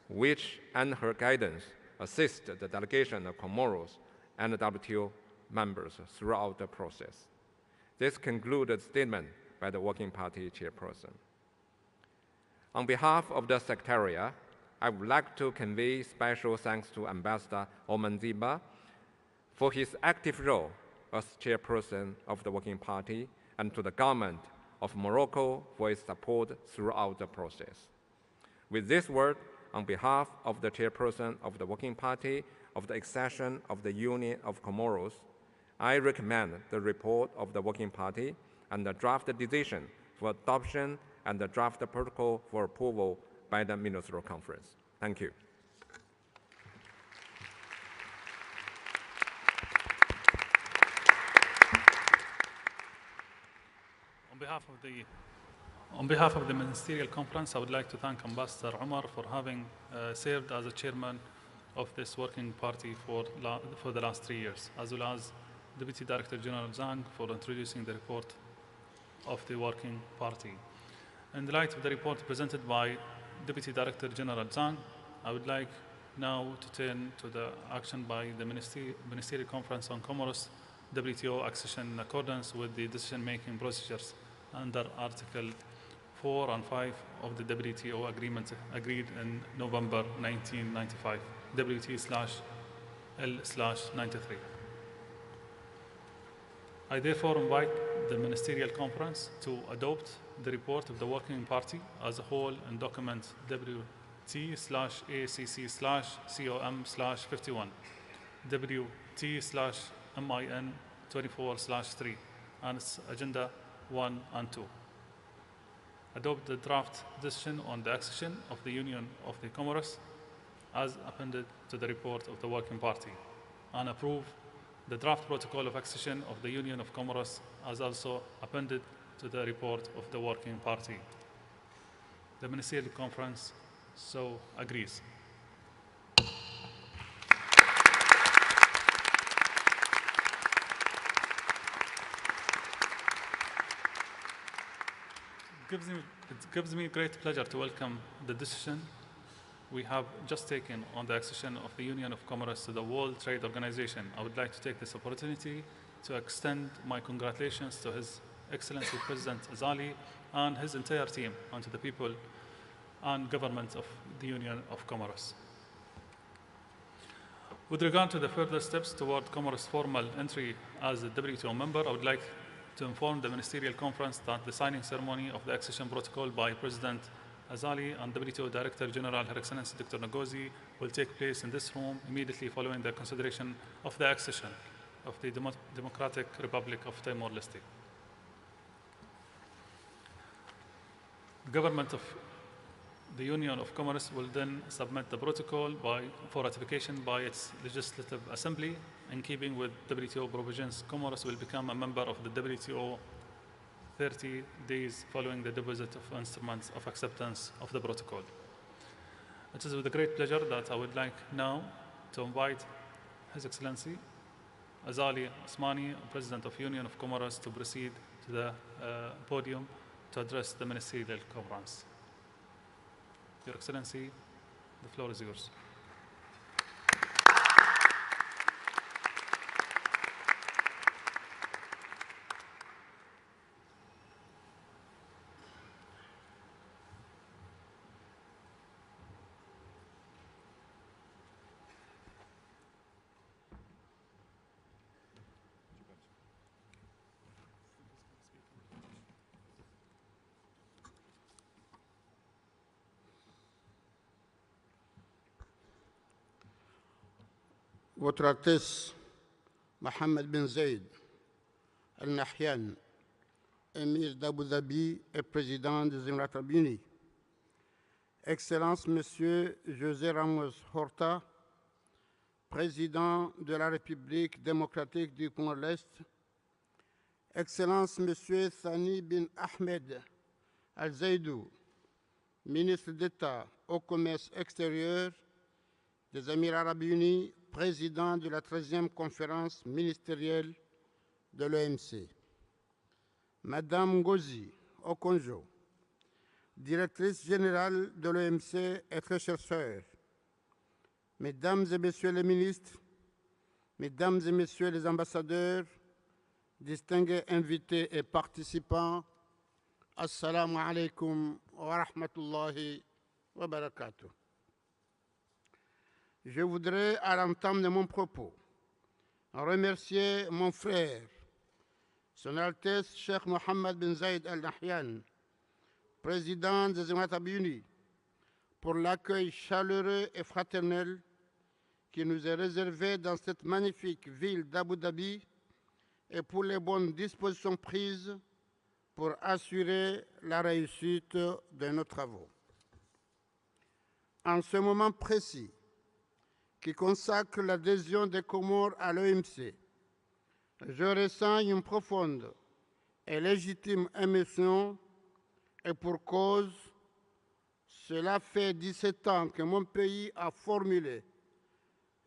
which, and her guidance, assist the delegation of Comoros and the WTO members throughout the process. This concludes the statement by the Working Party chairperson. On behalf of the Secretariat, I would like to convey special thanks to Ambassador Oman Ziba for his active role as chairperson of the Working Party and to the government of Morocco for its support throughout the process. With this word, on behalf of the chairperson of the Working Party of the Accession of the Union of Comoros, I recommend the report of the Working Party and the draft decision for adoption and the draft protocol for approval by the Ministerial Conference. Thank you. On behalf of the Ministerial Conference, I would like to thank Ambassador Omar for having served as a chairman of this working party for the last 3 years, as well as Deputy Director General Zhang for introducing the report of the working party. In the light of the report presented by Deputy Director General Zhang, I would like now to turn to the action by the Ministerial Conference on Comoros WTO accession in accordance with the decision-making procedures under Article 4 and 5 of the WTO agreement agreed in November 1995, WT/L/93. I therefore invite the Ministerial Conference to adopt the report of the Working Party as a whole in document WT/ACC/COM/51, WT/MIN24/3, and its Agenda 1 and 2. Adopt the draft decision on the accession of the Union of the Comoros as appended to the report of the Working Party, and approve the draft protocol of accession of the Union of Comoros as also appended to the report of the Working Party. The Ministerial Conference so agrees. It gives me great pleasure to welcome the decision we have just taken on the accession of the Union of Comoros to the World Trade Organization. I would like to take this opportunity to extend my congratulations to His Excellency President Azali and his entire team, and to the people and government of the Union of Comoros. With regard to the further steps toward Comoros' formal entry as a WTO member, I would like to inform the Ministerial Conference that the signing ceremony of the accession protocol by President Azali and WTO Director General Her Excellency Dr. Ngozi will take place in this room immediately following the consideration of the accession of the Democratic Republic of Timor-Leste. The government of the Union of Comoros will then submit the protocol for ratification by its Legislative Assembly. In keeping with WTO provisions, Comoros will become a member of the WTO 30 days following the deposit of instruments of acceptance of the protocol. It is with a great pleasure that I would like now to invite His Excellency Azali Osmani, President of Union of Comoros, to proceed to the podium to address the Ministerial Conference. Your Excellency, the floor is yours. Votre Altesse Mohammed bin Zayed Al Nahyan, émir d'Abu Dhabi et président des Émirats arabes unis, Excellence Monsieur José Ramos Horta, président de la République démocratique du Comore-l'Est, Excellence Monsieur Thani bin Ahmed Al Zaidou, ministre d'État au commerce extérieur des Émirats arabes unis, président de la 13e conférence ministérielle de l'OMC. Madame Ngozi Okonjo, directrice générale de l'OMC et très chère sœur, Mesdames et Messieurs les ministres, Mesdames et Messieurs les ambassadeurs, distingués invités et participants, Assalamu alaikum wa rahmatullahi wa barakatuh. Je voudrais, à l'entame de mon propos, remercier mon frère, Son Altesse Cheikh Mohammed bin Zayed Al Nahyan, président des Émirats arabes unis, pour l'accueil chaleureux et fraternel qui nous est réservé dans cette magnifique ville d'Abu Dhabi et pour les bonnes dispositions prises pour assurer la réussite de nos travaux. En ce moment précis, qui consacre l'adhésion des Comores à l'OMC, je ressens une profonde et légitime émotion, et pour cause, cela fait 17 ans que mon pays a formulé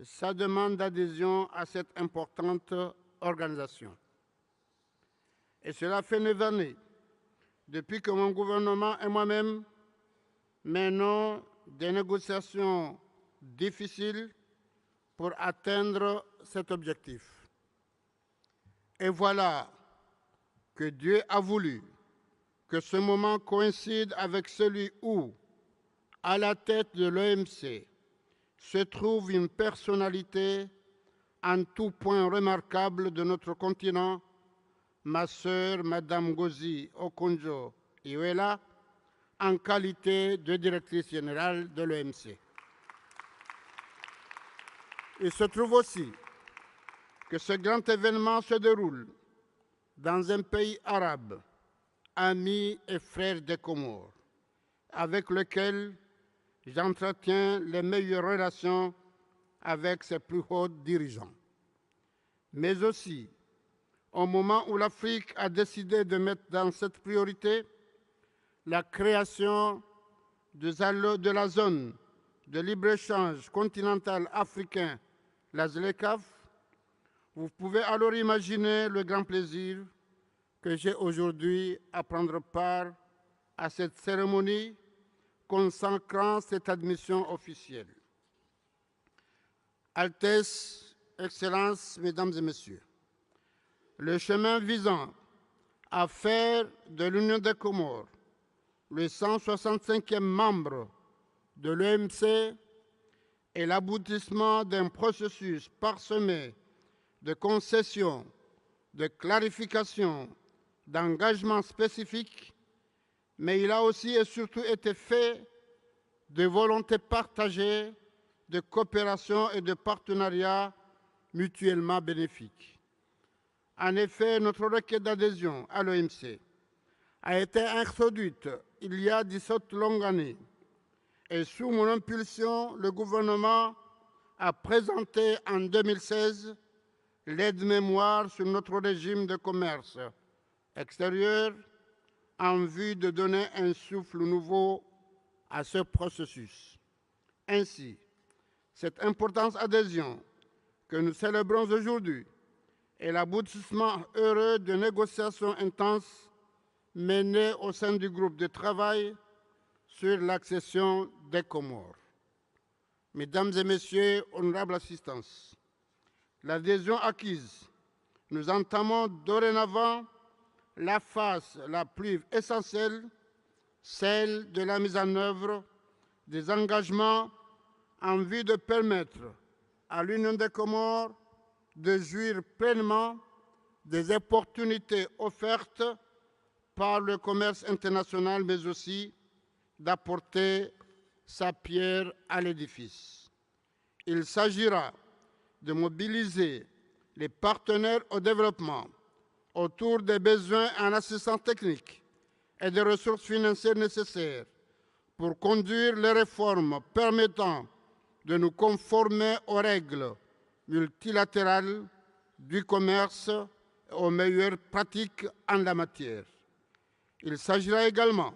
sa demande d'adhésion à cette importante organisation. Et cela fait 9 années depuis que mon gouvernement et moi-même menons des négociations difficiles pour atteindre cet objectif. Et voilà que Dieu a voulu que ce moment coïncide avec celui où, à la tête de l'OMC, se trouve une personnalité en tout point remarquable de notre continent, ma sœur, Madame Ngozi Okonjo-Iweala, en qualité de directrice générale de l'OMC. Il se trouve aussi que ce grand événement se déroule dans un pays arabe, ami et frère des Comores, avec lequel j'entretiens les meilleures relations avec ses plus hauts dirigeants. Mais aussi, au moment où l'Afrique a décidé de mettre dans cette priorité la création de la zone de libre-échange continental africain, la ZLECAf, vous pouvez alors imaginer le grand plaisir que j'ai aujourd'hui à prendre part à cette cérémonie consacrant cette admission officielle. Altesse, Excellences, Mesdames et Messieurs, le chemin visant à faire de l'Union des Comores le 165e membre de l'OMC est l'aboutissement d'un processus parsemé de concessions, de clarifications, d'engagements spécifiques, mais il a aussi et surtout été fait de volontés partagées, de coopération et de partenariats mutuellement bénéfiques. En effet, notre requête d'adhésion à l'OMC a été introduite il y a 17 longues années et sous mon impulsion, le gouvernement a présenté en 2016 l'aide-mémoire sur notre régime de commerce extérieur en vue de donner un souffle nouveau à ce processus. Ainsi, cette importante adhésion que nous célébrons aujourd'hui est l'aboutissement heureux de négociations intenses menées au sein du groupe de travail sur l'accession des Comores. Mesdames et Messieurs, honorables assistants, l'adhésion acquise, nous entamons dorénavant la phase la plus essentielle, celle de la mise en œuvre des engagements en vue de permettre à l'Union des Comores de jouir pleinement des opportunités offertes par le commerce international, mais aussi d'apporter sa pierre à l'édifice. Il s'agira de mobiliser les partenaires au développement autour des besoins en assistance technique et des ressources financières nécessaires pour conduire les réformes permettant de nous conformer aux règles multilatérales du commerce et aux meilleures pratiques en la matière. Il s'agira également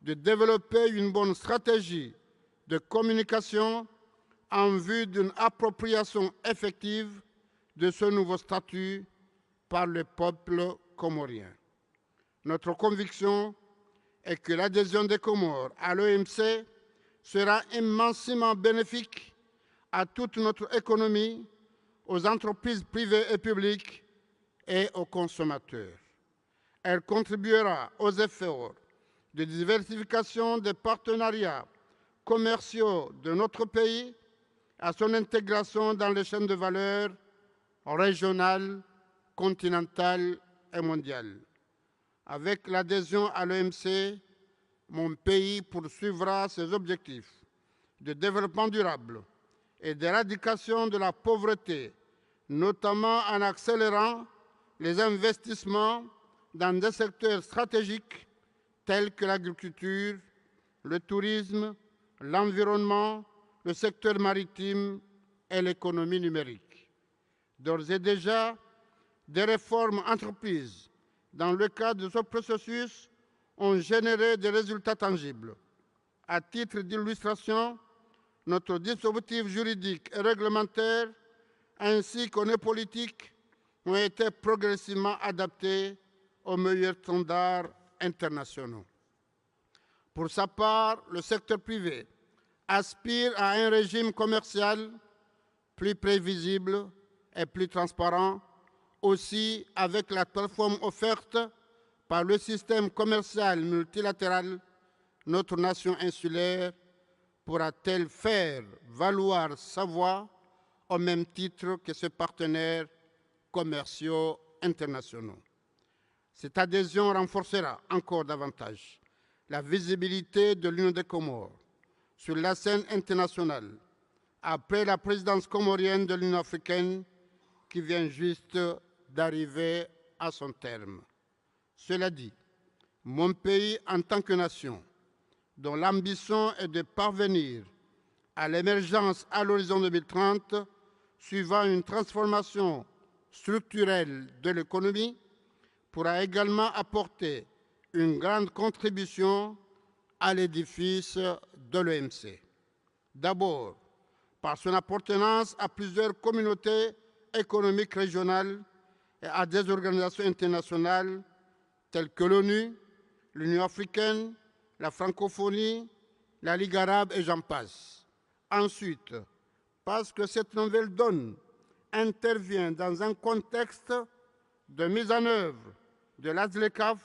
de développer une bonne stratégie de communication en vue d'une appropriation effective de ce nouveau statut par le peuple comorien. Notre conviction est que l'adhésion des Comores à l'OMC sera immensément bénéfique à toute notre économie, aux entreprises privées et publiques et aux consommateurs. Elle contribuera aux efforts de diversification des partenariats commerciaux de notre pays, à son intégration dans les chaînes de valeur régionales, continentales et mondiales. Avec l'adhésion à l'OMC, mon pays poursuivra ses objectifs de développement durable et d'éradication de la pauvreté, notamment en accélérant les investissements dans des secteurs stratégiques tels que l'agriculture, le tourisme, l'environnement, le secteur maritime et l'économie numérique. D'ores et déjà, des réformes entreprises dans le cadre de ce processus ont généré des résultats tangibles. À titre d'illustration, notre dispositif juridique et réglementaire ainsi que nos politiques ont été progressivement adaptés aux meilleurs standards internationaux. Pour sa part, le secteur privé aspire à un régime commercial plus prévisible et plus transparent, aussi avec la plateforme offerte par le système commercial multilatéral. Notre nation insulaire pourra-t-elle faire valoir sa voix au même titre que ses partenaires commerciaux internationaux? Cette adhésion renforcera encore davantage la visibilité de l'Union des Comores sur la scène internationale après la présidence comorienne de l'Union africaine qui vient juste d'arriver à son terme. Cela dit, mon pays en tant que nation, dont l'ambition est de parvenir à l'émergence à l'horizon 2030, suivant une transformation structurelle de l'économie, pourra également apporter une grande contribution à l'édifice de l'OMC. D'abord, par son appartenance à plusieurs communautés économiques régionales et à des organisations internationales telles que l'ONU, l'Union africaine, la francophonie, la Ligue arabe et j'en passe. Ensuite, parce que cette nouvelle donne intervient dans un contexte de mise en œuvre de l'ASLECAF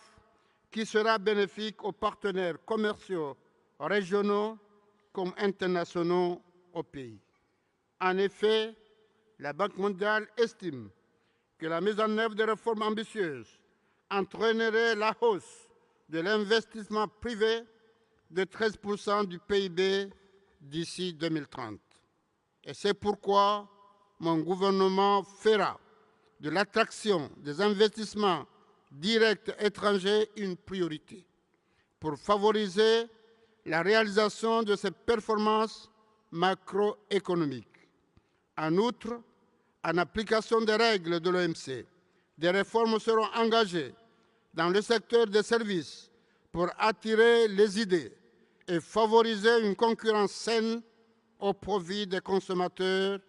qui sera bénéfique aux partenaires commerciaux régionaux comme internationaux au pays. En effet, la Banque mondiale estime que la mise en œuvre de réformes ambitieuses entraînerait la hausse de l'investissement privé de 13% du PIB d'ici 2030. Et c'est pourquoi mon gouvernement fera de l'attraction des investissements directs étrangers une priorité pour favoriser la réalisation de ces performances macroéconomiques. En outre, en application des règles de l'OMC, des réformes seront engagées dans le secteur des services pour attirer les idées et favoriser une concurrence saine au profit des consommateurs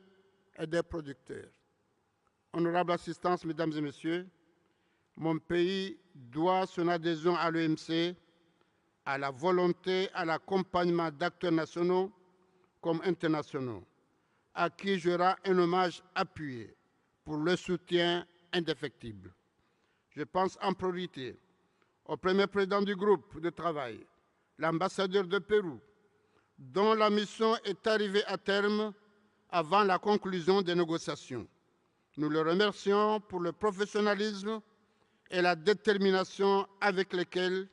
et des producteurs. Honorable assistance, Mesdames et Messieurs, mon pays doit son adhésion à l'OMC à la volonté, à l'accompagnement d'acteurs nationaux comme internationaux, à qui je rends un hommage appuyé pour le soutien indéfectible. Je pense en priorité au premier président du groupe de travail, l'ambassadeur de Pérou, dont la mission est arrivée à terme avant la conclusion des négociations. Nous le remercions pour le professionnalisme et la détermination avec lesquels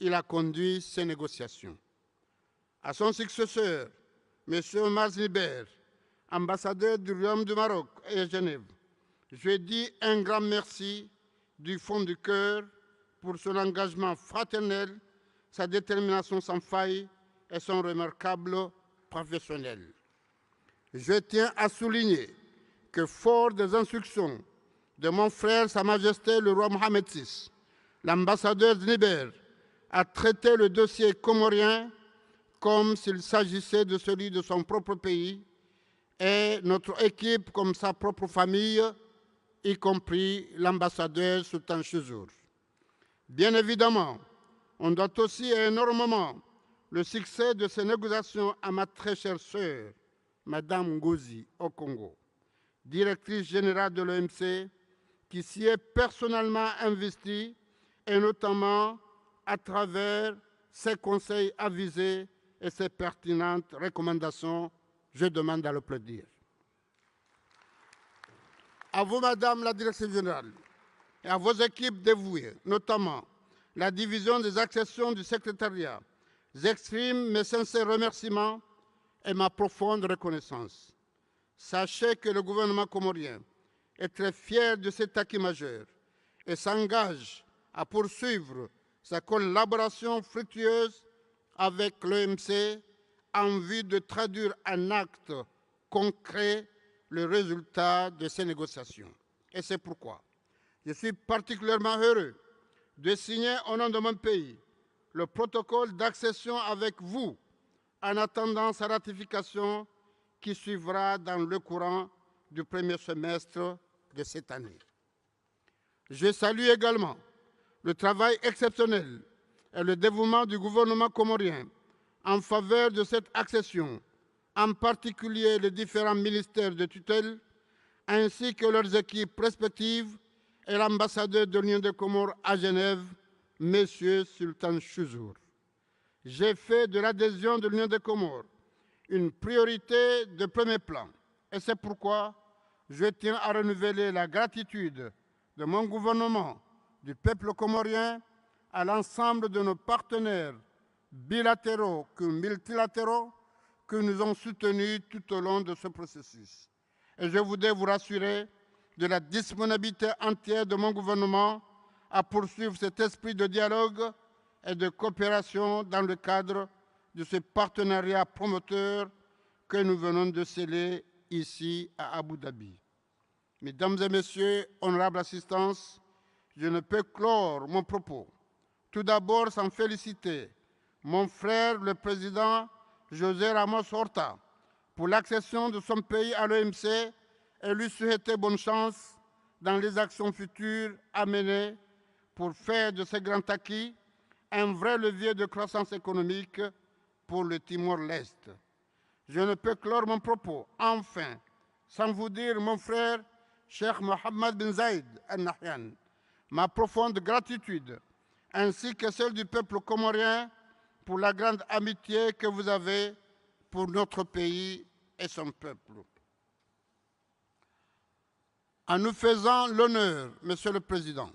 il a conduit ces négociations. À son successeur, M. Omar Zniber, ambassadeur du Royaume du Maroc et à Genève, je dis un grand merci du fond du cœur pour son engagement fraternel, sa détermination sans faille et son remarquable professionnel. Je tiens à souligner que, fort des instructions de mon frère, Sa Majesté le roi Mohamed VI, l'ambassadeur Zniber a traité le dossier comorien comme s'il s'agissait de celui de son propre pays et notre équipe comme sa propre famille, y compris l'ambassadeur Sultan Chouzour. Bien évidemment, on doit aussi énormément le succès de ces négociations à ma très chère sœur, Madame Ngozi au Congo, directrice générale de l'OMC, qui s'y est personnellement investie, et notamment à travers ses conseils avisés et ses pertinentes recommandations. Je demande à l'applaudir. À vous, Madame la Directrice générale, et à vos équipes dévouées, notamment la division des accessions du secrétariat, j'exprime mes sincères remerciements et ma profonde reconnaissance. Sachez que le gouvernement comorien est très fier de cet acquis majeur et s'engage à poursuivre sa collaboration fructueuse avec l'OMC en vue de traduire en actes concrets le résultat de ces négociations. Et c'est pourquoi je suis particulièrement heureux de signer au nom de mon pays le protocole d'accession avec vous en attendant sa ratification qui suivra dans le courant du premier semestre de cette année. Je salue également le travail exceptionnel et le dévouement du gouvernement comorien en faveur de cette accession, en particulier les différents ministères de tutelle, ainsi que leurs équipes respectives et l'ambassadeur de l'Union des Comores à Genève, M. Sultan Chouzour. J'ai fait de l'adhésion de l'Union des Comores une priorité de premier plan, et c'est pourquoi je tiens à renouveler la gratitude de mon gouvernement, du peuple comorien, à l'ensemble de nos partenaires bilatéraux que multilatéraux que nous ont soutenus tout au long de ce processus. Et je voudrais vous rassurer de la disponibilité entière de mon gouvernement à poursuivre cet esprit de dialogue et de coopération dans le cadre de ce partenariat promoteur que nous venons de sceller ici à Abu Dhabi. Mesdames et Messieurs, honorables assistances, je ne peux clore mon propos tout d'abord sans féliciter mon frère, le président José Ramos Horta, pour l'accession de son pays à l'OMC et lui souhaiter bonne chance dans les actions futures à mener pour faire de ce grand acquis un vrai levier de croissance économique pour le Timor-Leste. Je ne peux clore mon propos, enfin, sans vous dire, mon frère, Cheikh Mohammed bin Zayed Al Nahyan, ma profonde gratitude ainsi que celle du peuple comorien pour la grande amitié que vous avez pour notre pays et son peuple. En nous faisant l'honneur, Monsieur le Président,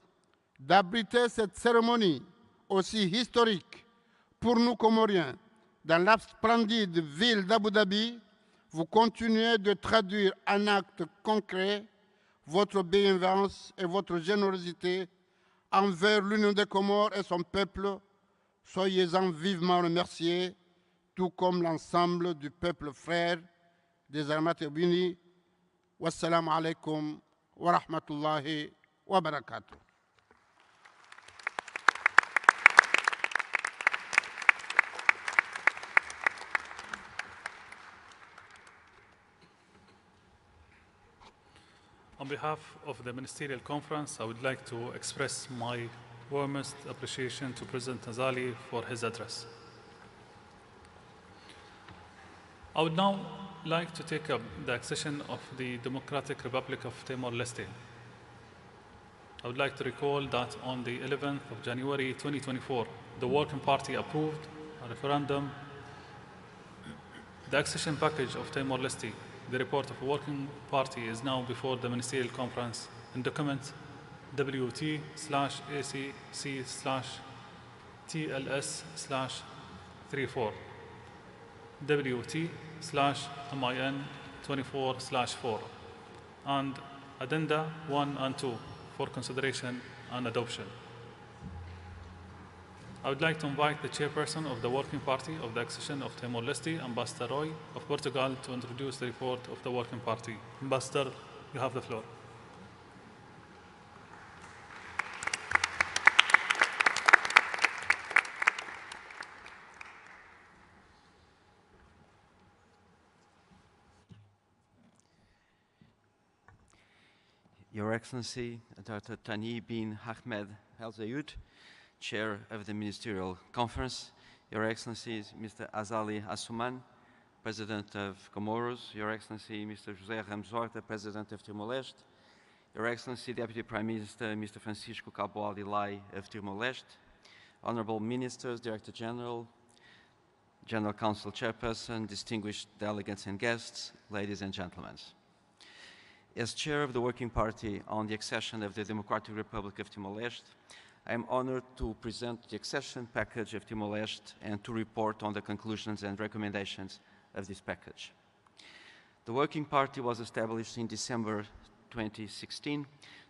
d'abriter cette cérémonie aussi historique pour nous Comoriens dans la splendide ville d'Abu Dhabi, vous continuez de traduire en actes concrets votre bienveillance et votre générosité envers l'Union des Comores et son peuple. Soyez-en vivement remerciés, tout comme l'ensemble du peuple frère des Armates Unis. Wassalamu alaikum wa rahmatullahi wa barakatuh. On behalf of the Ministerial Conference, I would like to express my warmest appreciation to President Azali for his address. I would now like to take up the accession of the Democratic Republic of Timor-Leste. I would like to recall that on the 11th of January 2024, the Working Party approved a referendum the accession package of Timor-Leste. The report of a Working Party is now before the Ministerial Conference in document WT/AC/TLS/34 WT/MIN24/4 and Addenda 1 and 2 for consideration and adoption. I would like to invite the chairperson of the Working Party of the Accession of Timor-Leste, Ambassador Roy of Portugal, to introduce the report of the Working Party. Ambassador, you have the floor. Your Excellency, Dr. Tani bin Ahmed Al Zayed, Chair of the Ministerial Conference, Your Excellency, Mr. Azali Assoumani, President of Comoros, Your Excellency, Mr. José Ramos Horta, President of Timor-Leste, Your Excellency, Deputy Prime Minister, Mr. Francisco Cabo Alilai of Timor-Leste, Honorable Ministers, Director General, General Council Chairperson, distinguished delegates and guests, ladies and gentlemen. As Chair of the Working Party on the accession of the Democratic Republic of Timor-Leste, I am honored to present the accession package of Timor-Leste and to report on the conclusions and recommendations of this package. The Working Party was established in December 2016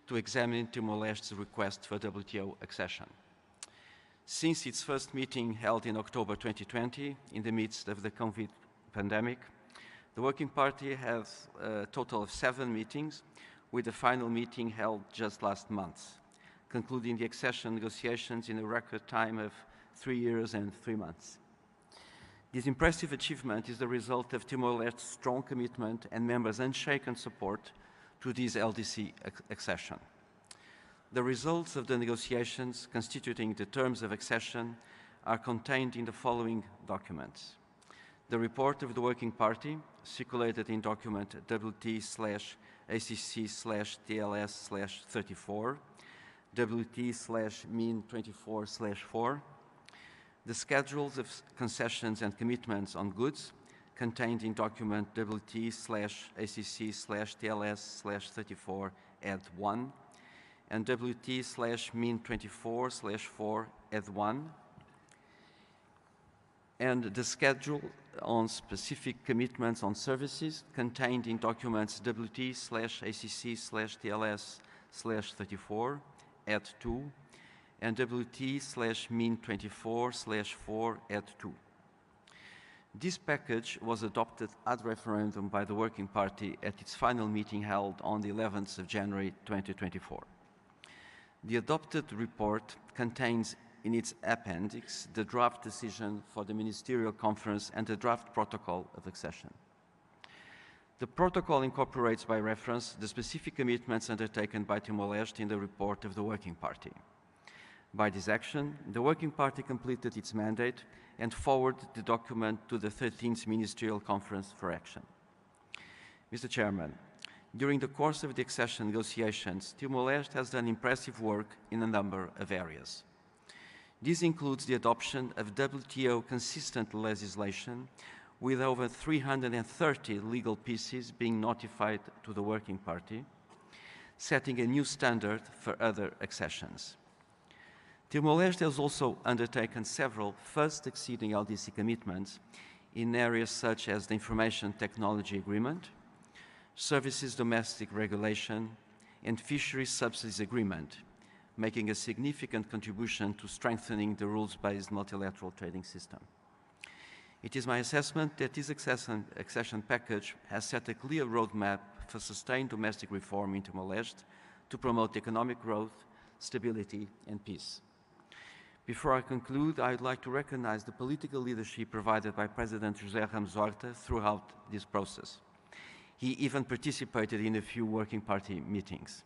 to examine Timor-Leste's request for WTO accession. Since its first meeting held in October 2020, in the midst of the COVID pandemic, the Working Party has a total of 7 meetings, with the final meeting held just last month, concluding the accession negotiations in a record time of 3 years and 3 months. This impressive achievement is the result of Timor-Leste's strong commitment and members' unshaken support to this LDC accession. The results of the negotiations constituting the terms of accession are contained in the following documents. The report of the Working Party, circulated in document WT/ACC/TLS/34, WT/MIN24/4, the schedules of concessions and commitments on goods, contained in document WT/ACC/TLS/34 add 1, and WT/MIN24/4 add 1, and the schedule on specific commitments on services contained in documents WT/ACC/TLS/34 add 2, and WT/MIN24/4 add 2. This package was adopted ad referendum by the Working Party at its final meeting held on the 11th of January 2024. The adopted report contains in its appendix the draft decision for the Ministerial Conference and the draft protocol of accession. The protocol incorporates by reference the specific commitments undertaken by Timor-Leste in the report of the Working Party. By this action, the Working Party completed its mandate and forwarded the document to the 13th Ministerial Conference for action. Mr. Chairman, during the course of the accession negotiations, Timor-Leste has done impressive work in a number of areas. This includes the adoption of WTO-consistent legislation, with over 330 legal pieces being notified to the Working Party, setting a new standard for other accessions. Timor-Leste has also undertaken several first exceeding LDC commitments in areas such as the Information Technology Agreement, Services Domestic Regulation, and Fishery Subsidies Agreement, making a significant contribution to strengthening the rules-based multilateral trading system. It is my assessment that this accession package has set a clear roadmap for sustained domestic reform in Timor-Leste to promote economic growth, stability, and peace. Before I conclude, I would like to recognize the political leadership provided by President José Ramos Horta throughout this process. He even participated in a few Working Party meetings.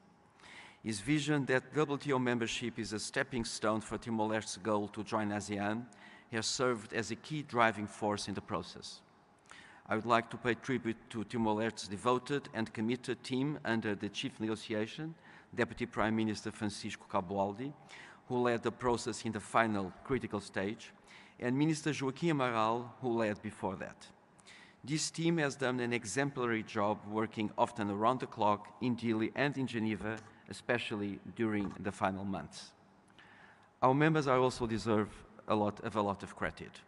His vision that WTO membership is a stepping stone for Timor-Leste's goal to join ASEAN has served as a key driving force in the process. I would like to pay tribute to Timor-Leste's devoted and committed team under the chief negotiation, Deputy Prime Minister Francisco Caboaldi, who led the process in the final critical stage, and Minister Joaquim Amaral, who led before that. This team has done an exemplary job working often around the clock in Dili and in Geneva, especially during the final months. Our members also deserve a lot of credit.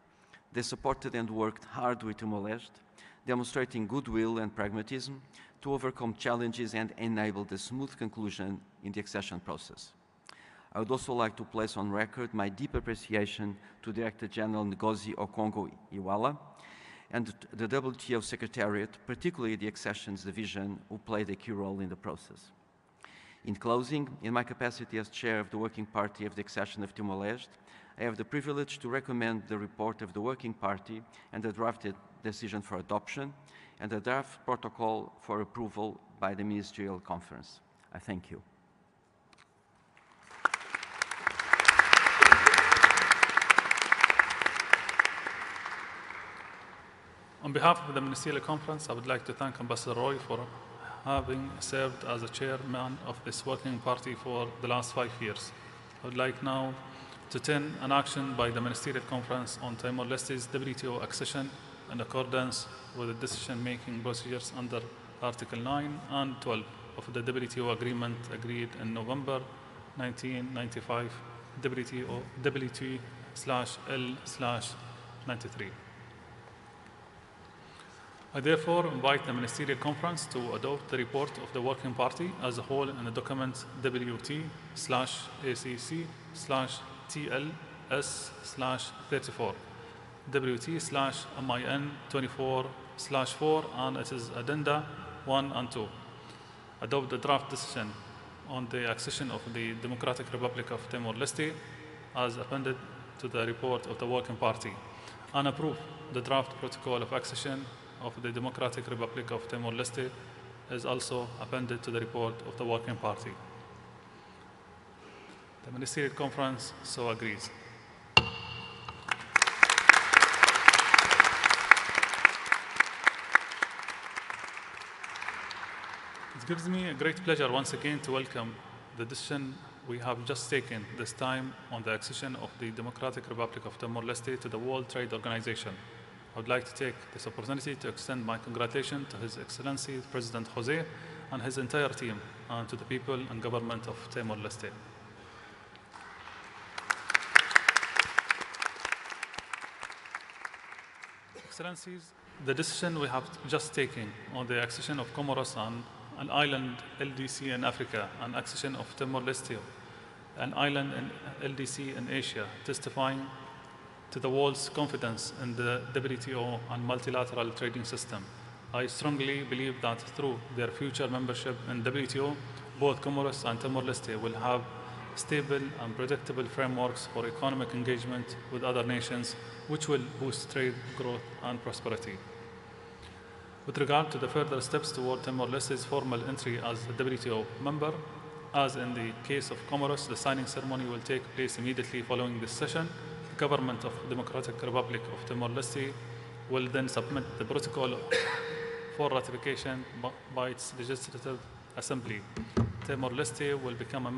They supported and worked hard with Timor-Leste, demonstrating goodwill and pragmatism to overcome challenges and enable the smooth conclusion in the accession process. I would also like to place on record my deep appreciation to Director General Ngozi Okonjo-Iweala and the WTO Secretariat, particularly the Accessions Division, who played a key role in the process. In closing, in my capacity as Chair of the Working Party of the Accession of Timor-Leste, I have the privilege to recommend the report of the Working Party and the drafted decision for adoption and the draft protocol for approval by the Ministerial Conference. I thank you. On behalf of the Ministerial Conference, I would like to thank Ambassador Roy for having served as the chairman of this working party for the last 5 years. I would like now to turn an action by the Ministerial Conference on Timor-Leste's WTO accession in accordance with the decision-making procedures under Article 9 and 12 of the WTO agreement agreed in November 1995, WT/L/93. I therefore invite the Ministerial Conference to adopt the report of the Working Party as a whole in the document WT/ACC/TLS/34, WT/MIN24/4 and its addenda 1 and 2. Adopt the draft decision on the accession of the Democratic Republic of Timor-Leste as appended to the report of the Working Party, and approve the draft protocol of accession of the Democratic Republic of Timor-Leste is also appended to the report of the Working Party. The Ministerial Conference so agrees. It gives me a great pleasure once again to welcome the decision we have just taken, this time on the accession of the Democratic Republic of Timor-Leste to the World Trade Organization. I would like to take this opportunity to extend my congratulations to His Excellency President Jose and his entire team, and to the people and government of Timor-Leste. Excellencies, the decision we have just taken on the accession of Comoros and an island LDC in Africa, and accession of Timor-Leste, an island and LDC in Asia, testifying to the world's confidence in the WTO and multilateral trading system. I strongly believe that through their future membership in WTO, both Comoros and Timor-Leste will have stable and predictable frameworks for economic engagement with other nations, which will boost trade, growth, and prosperity. With regard to the further steps toward Timor-Leste's formal entry as a WTO member, as in the case of Comoros, the signing ceremony will take place immediately following this session. The government of the Democratic Republic of Timor-Leste will then submit the protocol for ratification by its legislative assembly. Timor-Leste will become a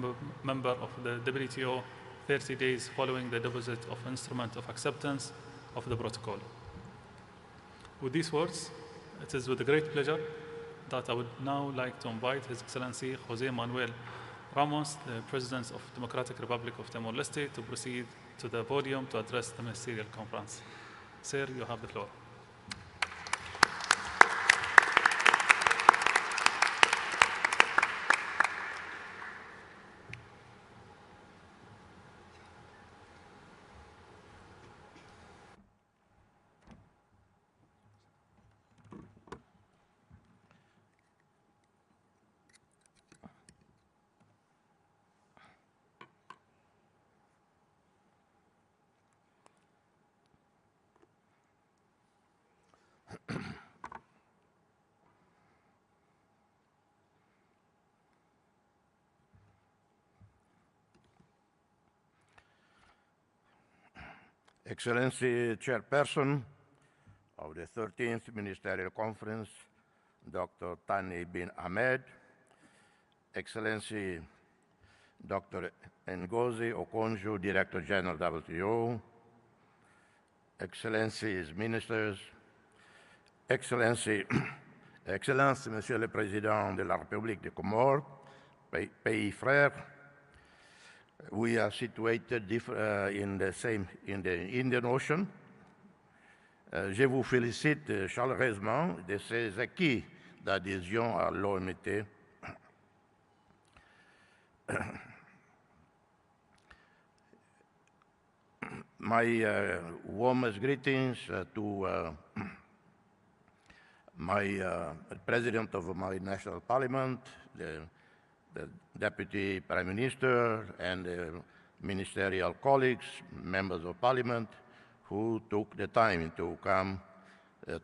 member of the WTO 30 days following the deposit of instrument of acceptance of the protocol. With these words, it is with great pleasure that I would now like to invite His Excellency Jose Manuel Ramos, the President of Democratic Republic of Timor-Leste, to proceed to the podium to address the ministerial conference. Sir, you have the floor. Excellency Chairperson of the 13th Ministerial Conference, Dr. Thani bin Ahmed, Excellency Dr. Ngozi Okonjo, Director General WTO, Excellencies Ministers, Excellency, Monsieur le Président de la République des Comores, pays frère. We are situated in the Indian Ocean. Je vous félicite chaleureusement de ces acquis d'adhésion à l'OMT. My warmest greetings to my President of my national parliament, the Deputy Prime Minister, and ministerial colleagues, members of parliament, who took the time to come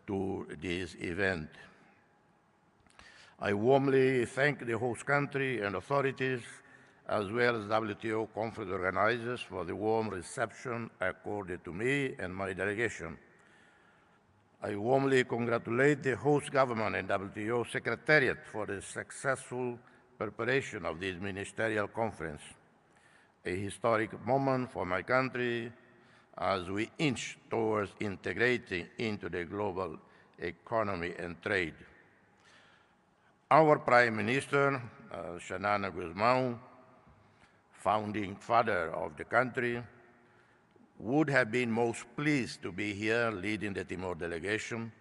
to this event. I warmly thank the host country and authorities, as well as WTO conference organizers, for the warm reception accorded to me and my delegation. I warmly congratulate the host government and WTO Secretariat for the successful preparation of this ministerial conference, a historic moment for my country as we inch towards integrating into the global economy and trade. Our Prime Minister, Xanana Guzmão, founding father of the country, would have been most pleased to be here leading the Timor delegation,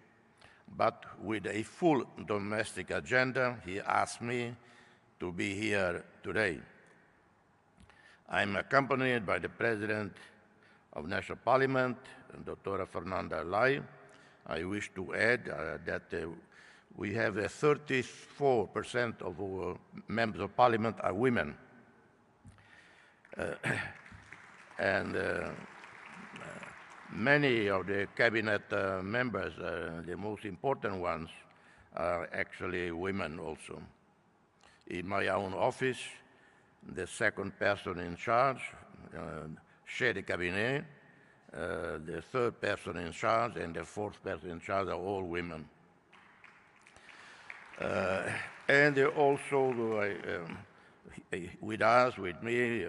but with a full domestic agenda, he asked me to be here today. I'm accompanied by the President of National Parliament, Dr. Fernanda Lai. I wish to add that we have 34% of our members of Parliament are women. And many of the cabinet members, the most important ones, are actually women also. In my own office, the second person in charge, chef de cabinet, the third person in charge, and the fourth person in charge are all women. And also with us, with me,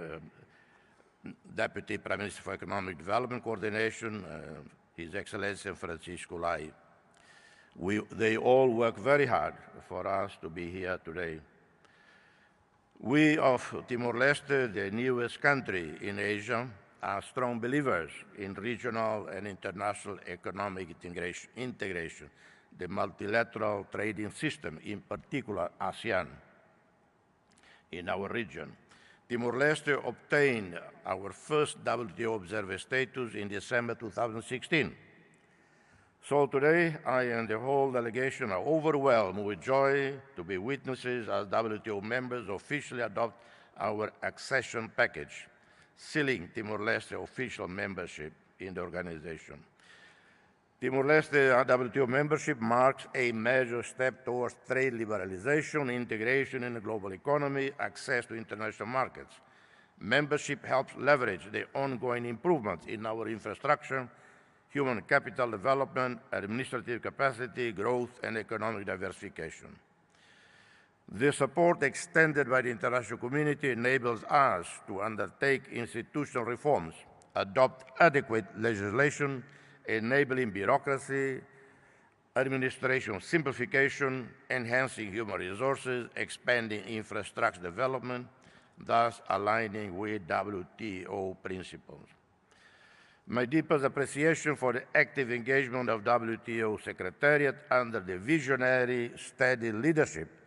Deputy Prime Minister for Economic Development Coordination, His Excellency Francisco Lai. They all work very hard for us to be here today. We of Timor-Leste, the newest country in Asia, are strong believers in regional and international economic integration, the multilateral trading system, in particular ASEAN, in our region. Timor-Leste obtained our first WTO observer status in December 2016. So today, I and the whole delegation are overwhelmed with joy to be witnesses as WTO members officially adopt our accession package, sealing Timor-Leste official membership in the organization. Timor-Leste WTO membership marks a major step towards trade liberalization, integration in the global economy, access to international markets. Membership helps leverage the ongoing improvements in our infrastructure, human capital development, administrative capacity, growth, and economic diversification. The support extended by the international community enables us to undertake institutional reforms, adopt adequate legislation, enabling bureaucracy, administration simplification, enhancing human resources, expanding infrastructure development, thus aligning with WTO principles. My deepest appreciation for the active engagement of WTO Secretariat under the visionary, steady leadership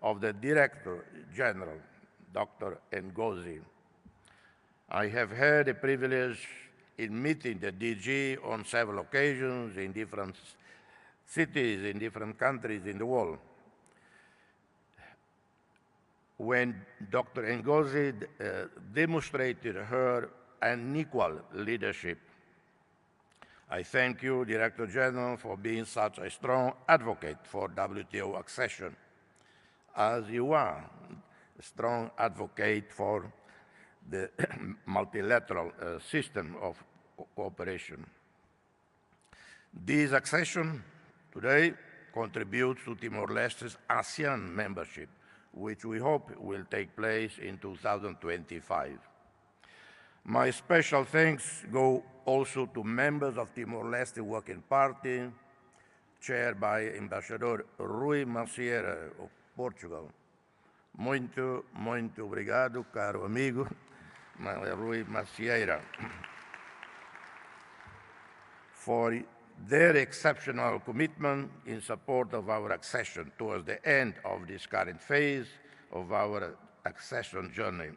of the Director General, Dr. Ngozi. I have had the privilege in meeting the DG on several occasions in different cities, in different countries in the world. When Dr. Ngozi demonstrated her unequal leadership, I thank you, Director General, for being such a strong advocate for WTO accession, as you are a strong advocate for the multilateral system of cooperation. This accession today contributes to Timor-Leste's ASEAN membership, which we hope will take place in 2025. My special thanks go also to members of Timor-Leste Working Party, chaired by Ambassador Rui Macieira of Portugal. Muito obrigado, caro amigo, Rui Macieira, for their exceptional commitment in support of our accession towards the end of this current phase of our accession journey.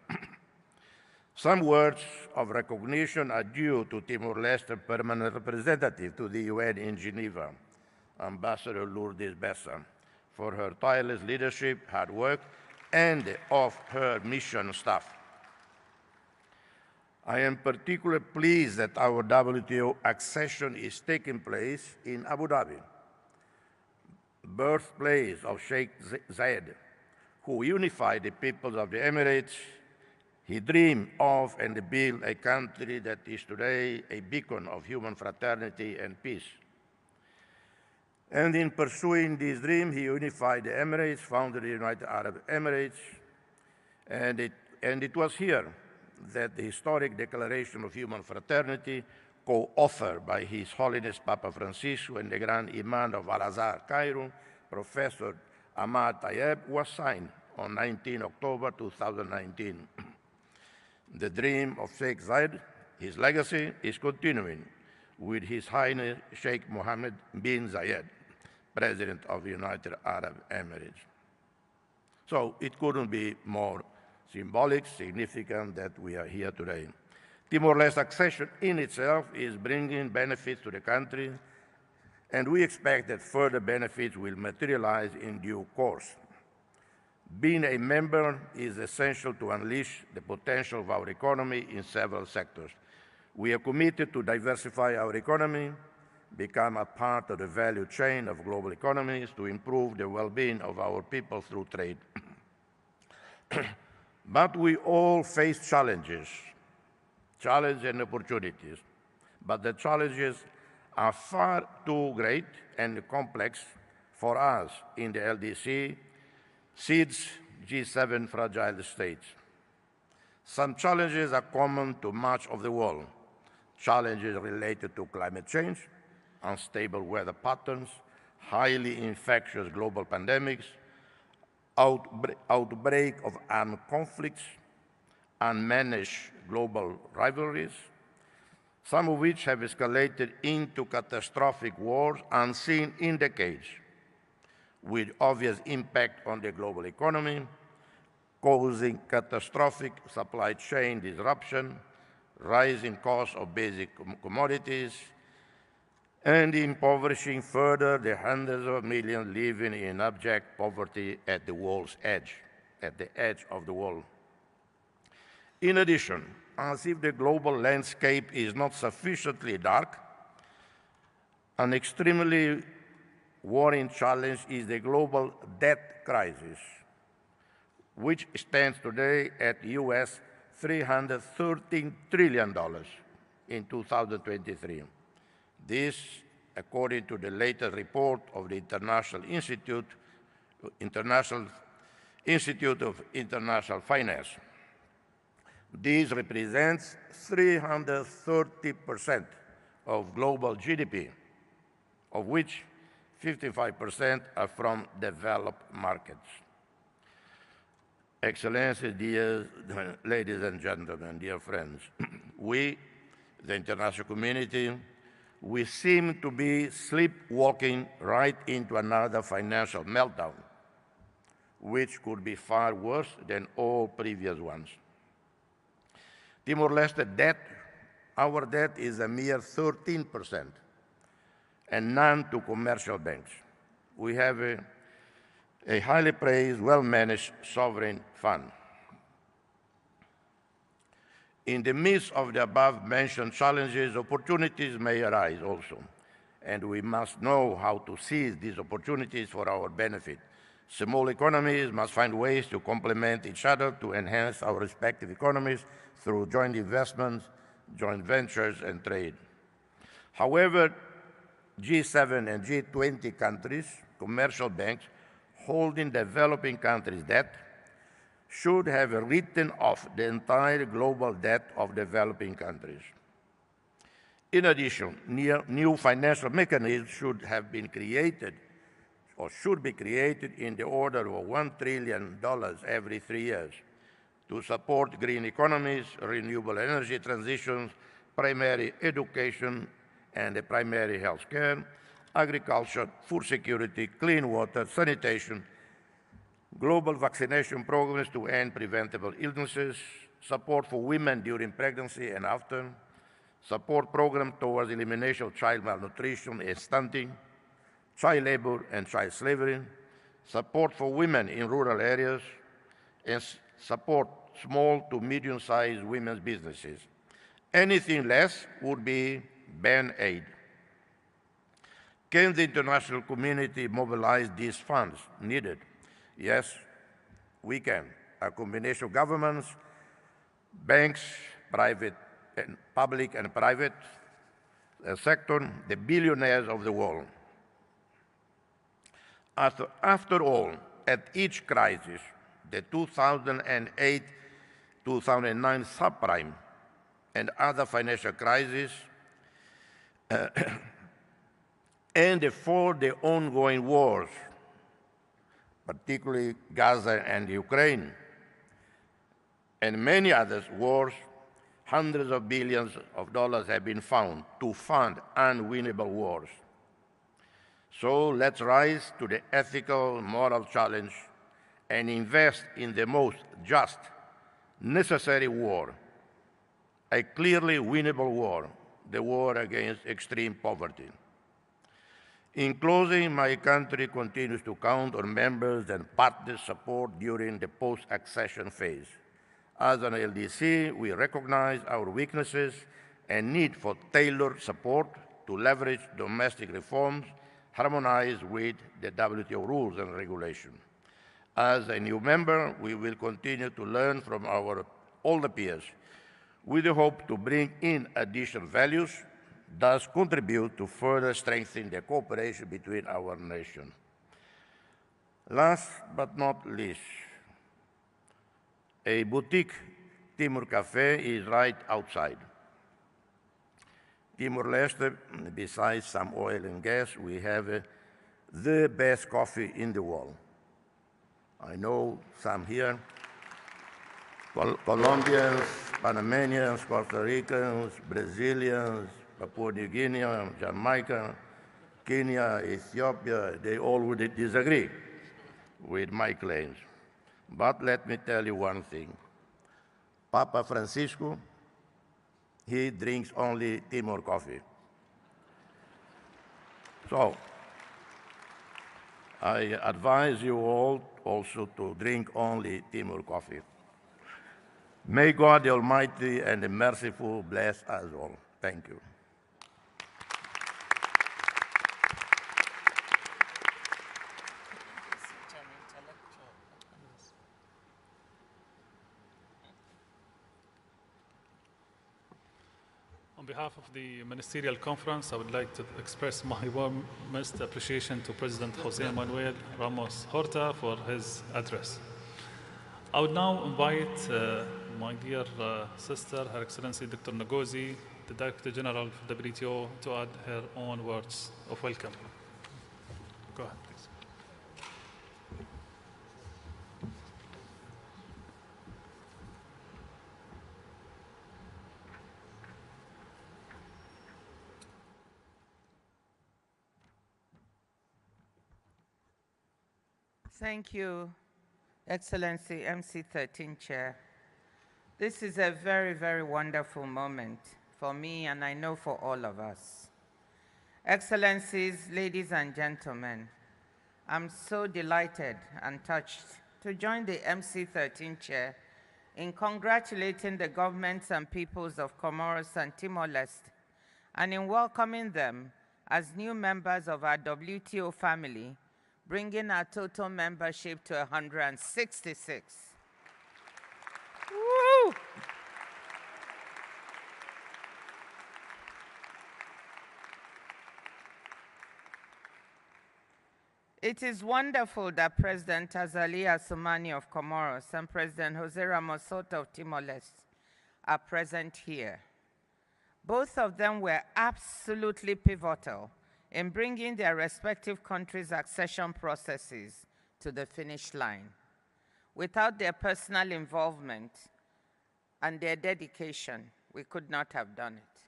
Some words of recognition are due to Timor-Leste permanent representative to the UN in Geneva, Ambassador Lourdes Bessa, for her tireless leadership, hard work, and of her mission staff. I am particularly pleased that our WTO accession is taking place in Abu Dhabi, birthplace of Sheikh Zayed, who unified the peoples of the Emirates. He dreamed of and built a country that is today a beacon of human fraternity and peace. And in pursuing this dream, he unified the Emirates, founded the United Arab Emirates, and it was here that the historic Declaration of Human Fraternity, co-authored by His Holiness Papa Francisco and the Grand Imam of Al-Azhar, Cairo, Professor Ahmad Tayeb, was signed on 19 October 2019. The dream of Sheikh Zayed, his legacy, is continuing with His Highness Sheikh Mohammed bin Zayed, President of the United Arab Emirates. So it couldn't be more symbolic, significant that we are here today. Timor-Leste accession in itself is bringing benefits to the country, and we expect that further benefits will materialize in due course. Being a member is essential to unleash the potential of our economy in several sectors. We are committed to diversify our economy, become a part of the value chain of global economies, to improve the well-being of our people through trade. But we all face challenges and opportunities. But the challenges are far too great and complex for us in the LDC, SEEDS, G7 fragile states. Some challenges are common to much of the world. Challenges related to climate change, unstable weather patterns, highly infectious global pandemics, outbreak of armed conflicts, unmanaged global rivalries, some of which have escalated into catastrophic wars unseen in decades, with obvious impact on the global economy, causing catastrophic supply chain disruption, rising costs of basic commodities, and impoverishing further the hundreds of millions living in abject poverty at the world's edge, at the edge of the world. In addition, as if the global landscape is not sufficiently dark, an extremely worrying challenge is the global debt crisis, which stands today at US $313 trillion in 2023. This, according to the latest report of the International Institute of International Finance. This represents 330% of global GDP, of which 55% are from developed markets. Excellencies, dear ladies and gentlemen, dear friends, we, the international community, we seem to be sleepwalking right into another financial meltdown, which could be far worse than all previous ones. Timor-Leste debt, our debt is a mere 13%, and none to commercial banks. We have a highly praised, well-managed sovereign fund. In the midst of the above-mentioned challenges, opportunities may arise also, and we must know how to seize these opportunities for our benefit. Small economies must find ways to complement each other to enhance our respective economies through joint investments, joint ventures, and trade. However, G7 and G20 countries, commercial banks, holding developing countries' debt should have written off the entire global debt of developing countries. In addition, new financial mechanisms should have been created or should be created in the order of $1 trillion every 3 years to support green economies, renewable energy transitions, primary education and primary health care, agriculture, food security, clean water, sanitation, global vaccination programs to end preventable illnesses, support for women during pregnancy and after, support programs towards elimination of child malnutrition and stunting, child labor and child slavery, support for women in rural areas, and support small to medium-sized women's businesses. Anything less would be band-aid. Can the international community mobilize these funds needed? Yes, we can. A combination of governments, banks, public and private sector, the billionaires of the world. After all, at each crisis, the 2008-2009 subprime and other financial crises, and for the ongoing wars, particularly Gaza and Ukraine, and many other wars, hundreds of billions of dollars have been found to fund unwinnable wars. So let's rise to the ethical, moral challenge and invest in the most just, necessary war, a clearly winnable war, the war against extreme poverty. In closing, my country continues to count on members and partners' support during the post-accession phase. As an LDC, we recognize our weaknesses and need for tailored support to leverage domestic reforms harmonized with the WTO rules and regulations. As a new member, we will continue to learn from our older peers with the hope to bring in additional values, thus contribute to further strengthen the cooperation between our nations. Last but not least, a boutique Timor Cafe is right outside. Timor-Leste, besides some oil and gas, we have the best coffee in the world. I know some here, Colombians, Panamanians, Costa Ricans, Brazilians, Papua New Guinea, Jamaica, Kenya, Ethiopia, they all would disagree with my claims. But let me tell you one thing. Papa Francisco, he drinks only Timor coffee. So, I advise you all also to drink only Timor coffee. May God the Almighty and the Merciful bless us all. Thank you. On behalf of the Ministerial Conference, I would like to express my warmest appreciation to President Jose Manuel Ramos Horta for his address. I would now invite my dear sister, Her Excellency Dr. Ngozi, the Director General of the WTO, to add her own words of welcome. Go ahead, please. Thank you, Excellency MC13 Chair. This is a very, very wonderful moment for me, and I know for all of us. Excellencies, ladies and gentlemen, I'm so delighted and touched to join the MC13 Chair in congratulating the governments and peoples of Comoros and Timor-Leste, and in welcoming them as new members of our WTO family, bringing our total membership to 166. Woo! It is wonderful that President Azali Assoumani of Comoros and President Jose Ramos Horta of Timor-Leste are present here. Both of them were absolutely pivotal in bringing their respective countries' accession processes to the finish line. Without their personal involvement and their dedication, we could not have done it.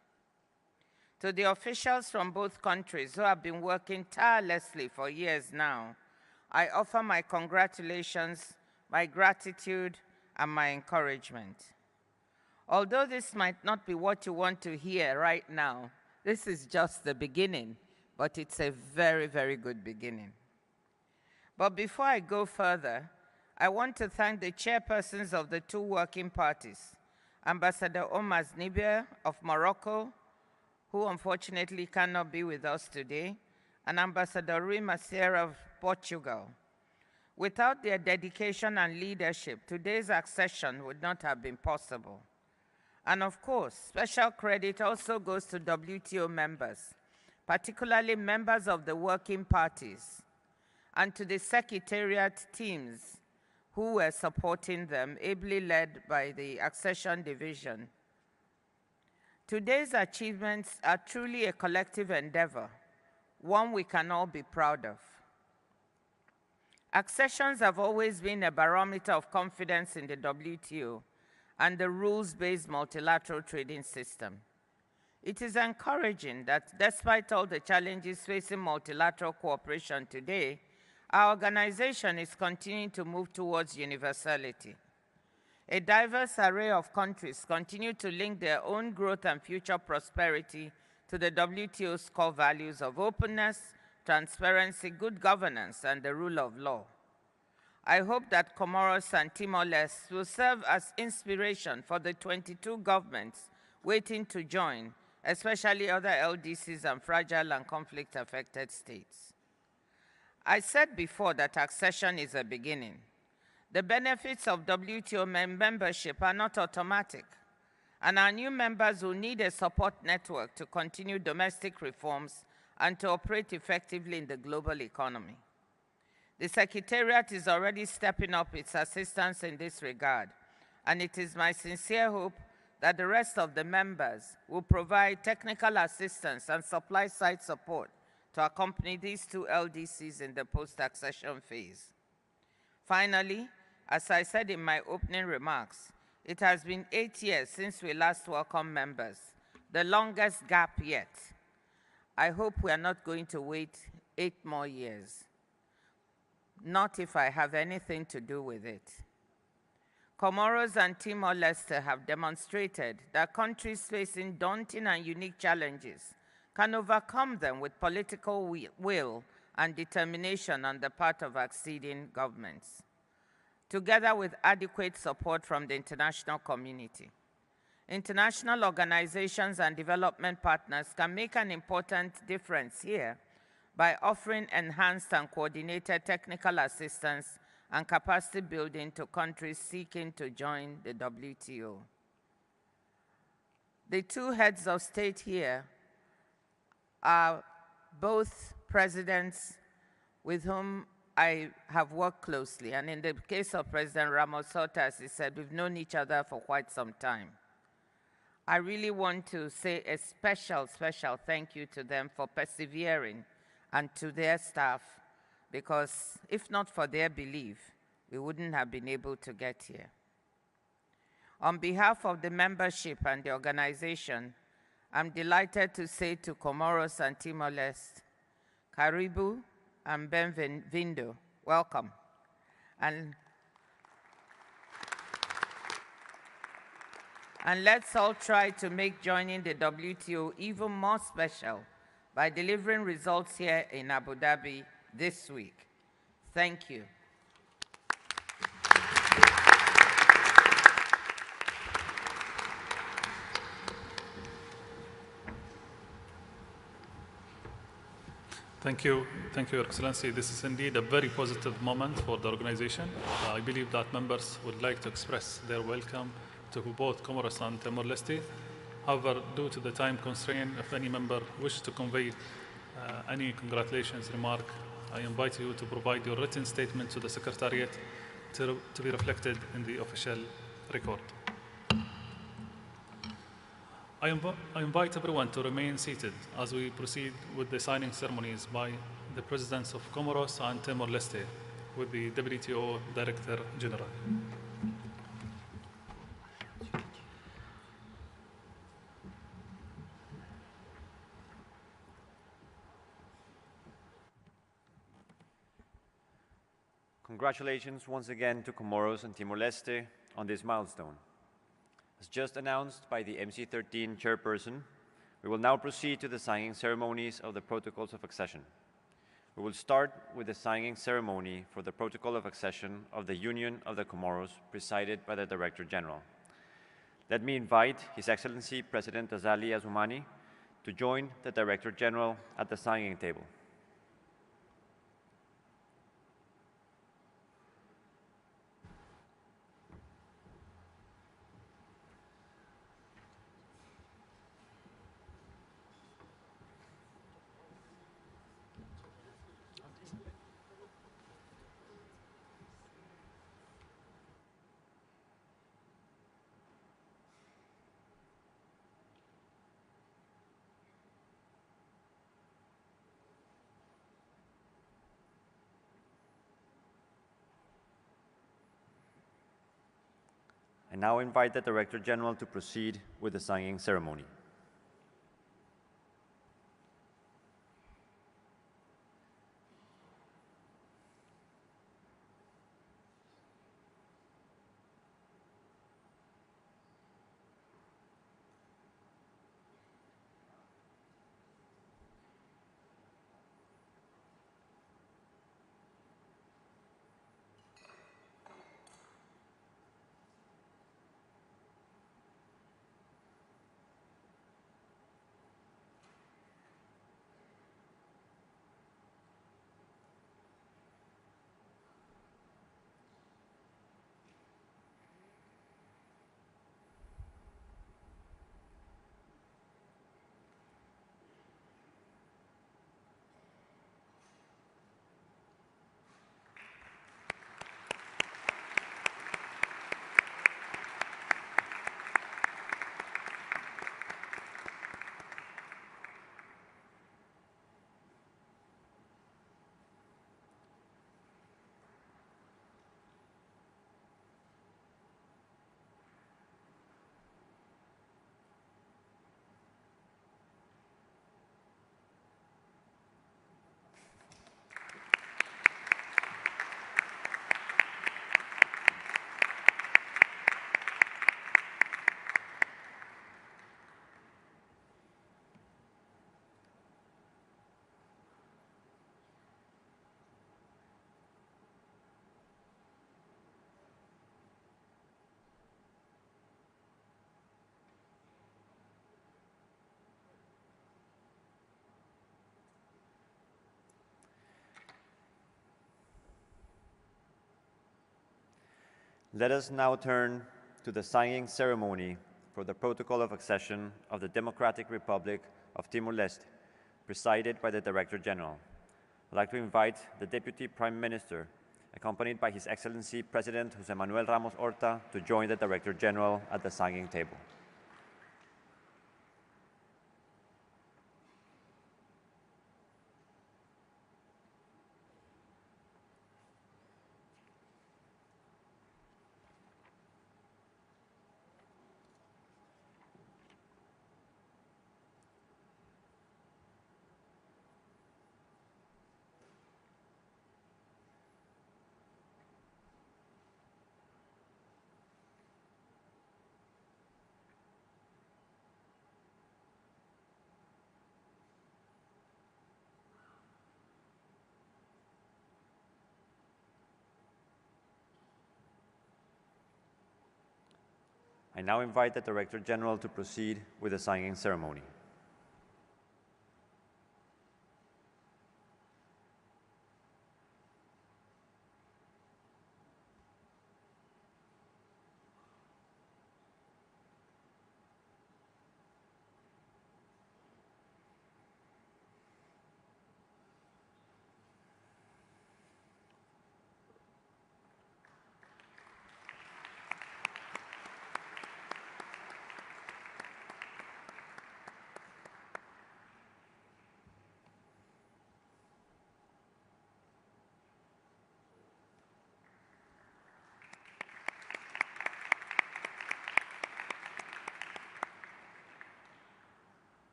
To the officials from both countries who have been working tirelessly for years now, I offer my congratulations, my gratitude, and my encouragement. Although this might not be what you want to hear right now, this is just the beginning, but it's a very, very good beginning. But before I go further, I want to thank the chairpersons of the two working parties, Ambassador Omar Znibir of Morocco, who unfortunately cannot be with us today, and Ambassador Rui Macier of Portugal. Without their dedication and leadership, today's accession would not have been possible. And of course, special credit also goes to WTO members, particularly members of the working parties, and to the secretariat teams who were supporting them, ably led by the Accession Division. Today's achievements are truly a collective endeavor, one we can all be proud of. Accessions have always been a barometer of confidence in the WTO and the rules-based multilateral trading system. It is encouraging that despite all the challenges facing multilateral cooperation today, our organization is continuing to move towards universality. A diverse array of countries continue to link their own growth and future prosperity to the WTO's core values of openness, transparency, good governance, and the rule of law. I hope that Comoros and Timor-Leste will serve as inspiration for the 22 governments waiting to join, especially other LDCs and fragile and conflict-affected states. I said before that accession is a beginning. The benefits of WTO membership are not automatic, and our new members will need a support network to continue domestic reforms and to operate effectively in the global economy. The Secretariat is already stepping up its assistance in this regard, and it is my sincere hope that the rest of the members will provide technical assistance and supply-side support to accompany these two LDCs in the post-accession phase. Finally, as I said in my opening remarks, it has been 8 years since we last welcomed members, the longest gap yet. I hope we are not going to wait 8 more years. Not if I have anything to do with it. Comoros and Timor-Leste have demonstrated that countries facing daunting and unique challenges can overcome them with political will and determination on the part of acceding governments, together with adequate support from the international community. International organizations and development partners can make an important difference here by offering enhanced and coordinated technical assistance and capacity building to countries seeking to join the WTO. The two heads of state here are both presidents with whom I have worked closely, and in the case of President Ramos Horta, as he said, we've known each other for quite some time. I really want to say a special thank you to them for persevering and to their staff, because if not for their belief, we wouldn't have been able to get here. On behalf of the membership and the organization, I'm delighted to say to Comoros and Timor-Leste, Karibu and Benvindo, welcome. And let's all try to make joining the WTO even more special by delivering results here in Abu Dhabi this week. Thank you. Thank you, Your Excellency. This is indeed a very positive moment for the organization. I believe that members would like to express their welcome to both Comoros and Timor-Leste. However, due to the time constraint, if any member wishes to convey any congratulations remark, I invite you to provide your written statement to the Secretariat to be reflected in the official record. I invite everyone to remain seated as we proceed with the signing ceremonies by the Presidents of Comoros and Timor-Leste with the WTO Director General. Congratulations once again to Comoros and Timor-Leste on this milestone. As just announced by the MC13 chairperson, we will now proceed to the signing ceremonies of the Protocols of Accession. We will start with the signing ceremony for the Protocol of Accession of the Union of the Comoros, presided by the Director General. Let me invite His Excellency President Azali Assoumani to join the Director General at the signing table. I now invite the Director General to proceed with the signing ceremony. Let us now turn to the signing ceremony for the Protocol of Accession of the Democratic Republic of Timor-Leste, presided by the Director General. I'd like to invite the Deputy Prime Minister, accompanied by His Excellency President José Manuel Ramos Horta, to join the Director General at the signing table. I now invite the Director General to proceed with the signing ceremony.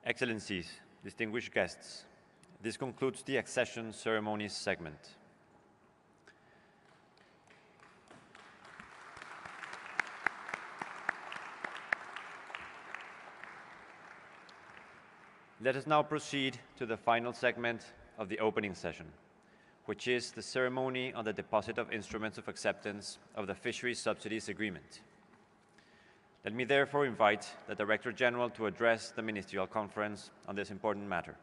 Excellencies, distinguished guests, this concludes the accession ceremonies segment. Let us now proceed to the final segment of the opening session, which is the ceremony on the deposit of instruments of acceptance of the Fishery Subsidies Agreement. Let me therefore invite the Director General to address the Ministerial Conference on this important matter.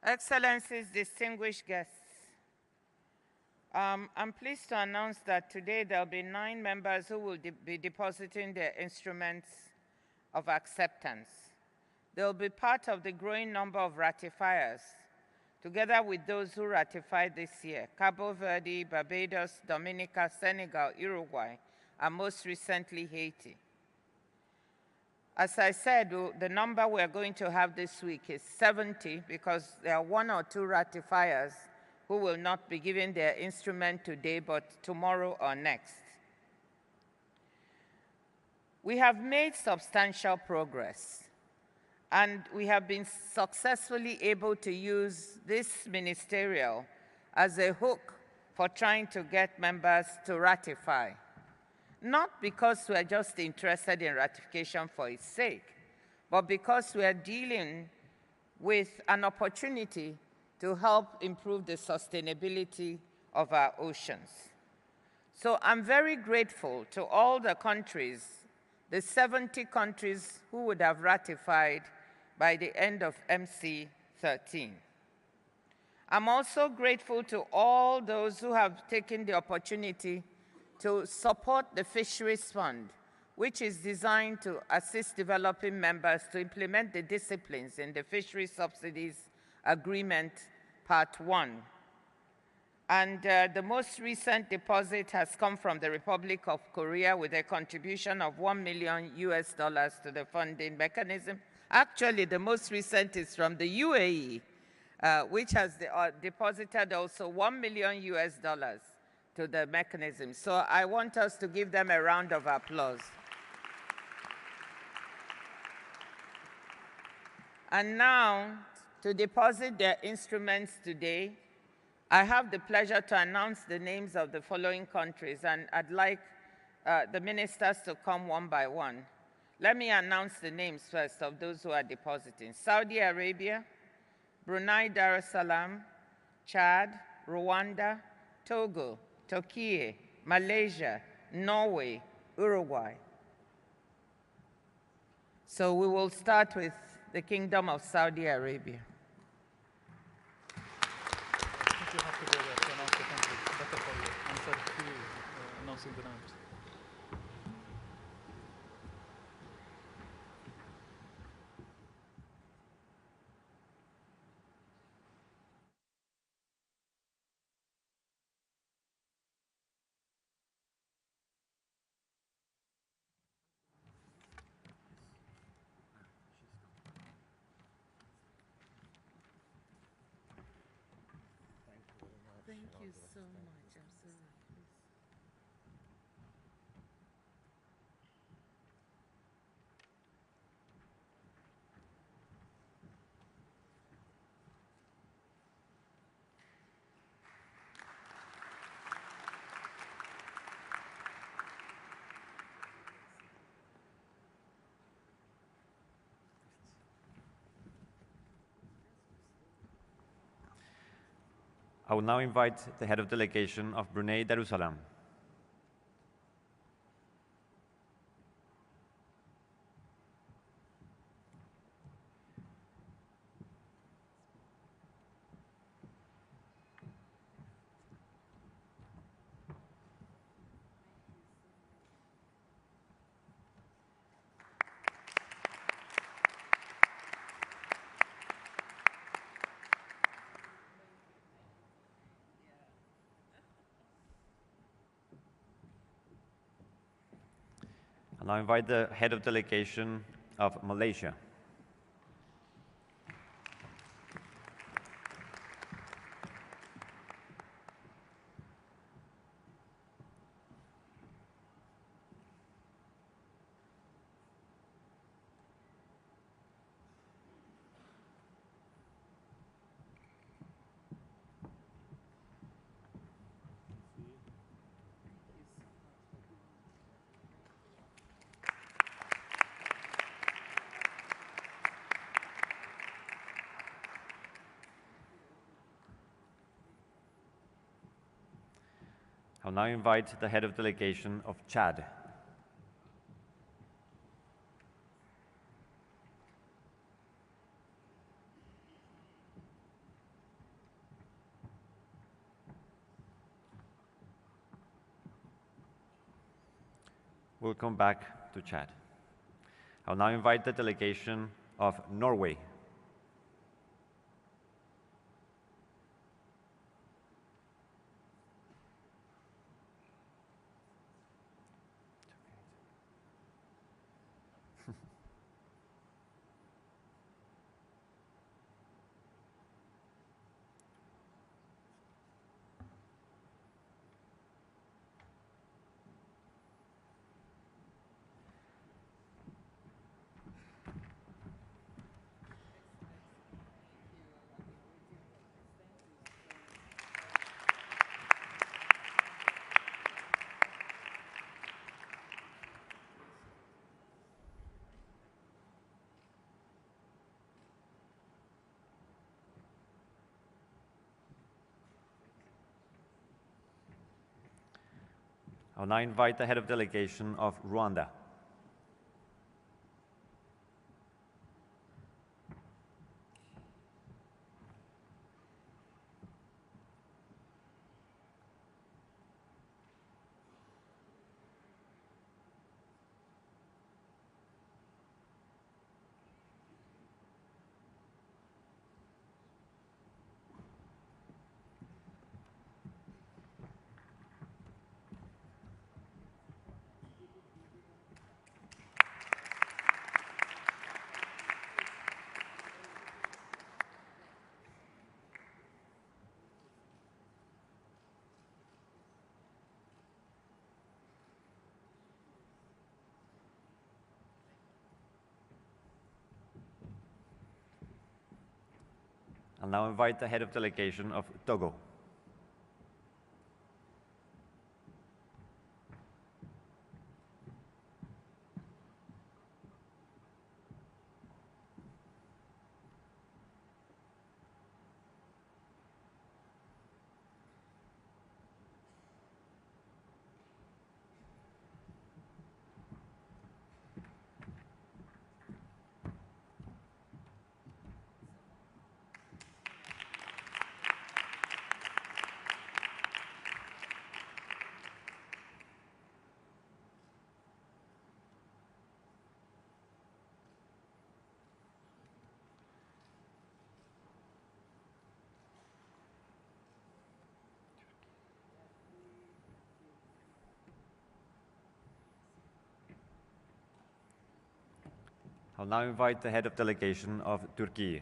Excellencies, distinguished guests, I'm pleased to announce that today there will be 9 members who will be depositing their instruments of acceptance. They will be part of the growing number of ratifiers, together with those who ratified this year: Cabo Verde, Barbados, Dominica, Senegal, Uruguay, and most recently Haiti. As I said, the number we're going to have this week is 70 because there are 1 or 2 ratifiers who will not be giving their instrument today, but tomorrow or next. We have made substantial progress, and we have been successfully able to use this ministerial as a hook for trying to get members to ratify. Not because we're just interested in ratification for its sake, but because we're dealing with an opportunity to help improve the sustainability of our oceans. So I'm very grateful to all the countries, the 70 countries who would have ratified by the end of MC13. I'm also grateful to all those who have taken the opportunity to support the Fisheries Fund, which is designed to assist developing members to implement the disciplines in the Fishery Subsidies Agreement Part 1. And the most recent deposit has come from the Republic of Korea with a contribution of $1 million to the funding mechanism. Actually, the most recent is from the UAE, which has deposited also $1 million to the mechanism. So I want us to give them a round of applause. And now, to deposit their instruments today, I have the pleasure to announce the names of the following countries, and I'd like the ministers to come one by one. Let me announce the names first of those who are depositing: Saudi Arabia, Brunei Darussalam, Chad, Rwanda, Togo, Turkey, Malaysia, Norway, Uruguay. So we will start with the Kingdom of Saudi Arabia. I think you have to go there to announce the country. It's better for you instead of you announcing the names. Thank you so much. I'm sorry. I will now invite the head of delegation of Brunei Darussalam. I now invite the head of delegation of Malaysia. I'll now invite the head of delegation of Chad. will come back to Chad. I'll now invite the delegation of Norway. I'll now invite the head of delegation of Rwanda. I'll now invite the head of delegation of Togo. I'll now invite the head of delegation of Turkey.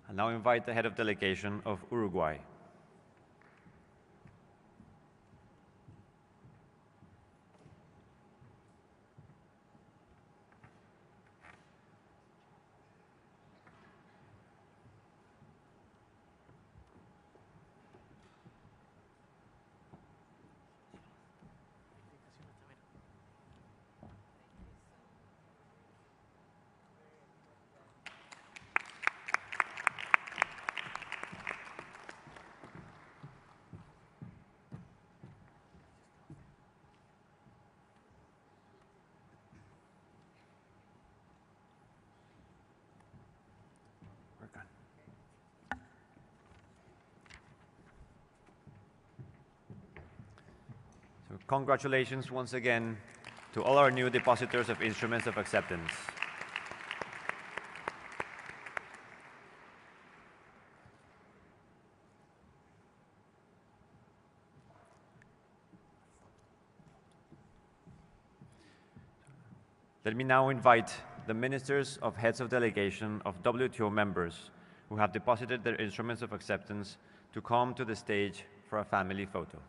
I now invite the head of delegation of Uruguay. So congratulations once again to all our new depositors of instruments of acceptance. Let me now invite the ministers of heads of delegation of WTO members who have deposited their instruments of acceptance to come to the stage for a family photo.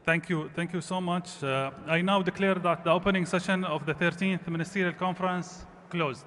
Thank you so much. I now declare that the opening session of the 13th Ministerial Conference closed.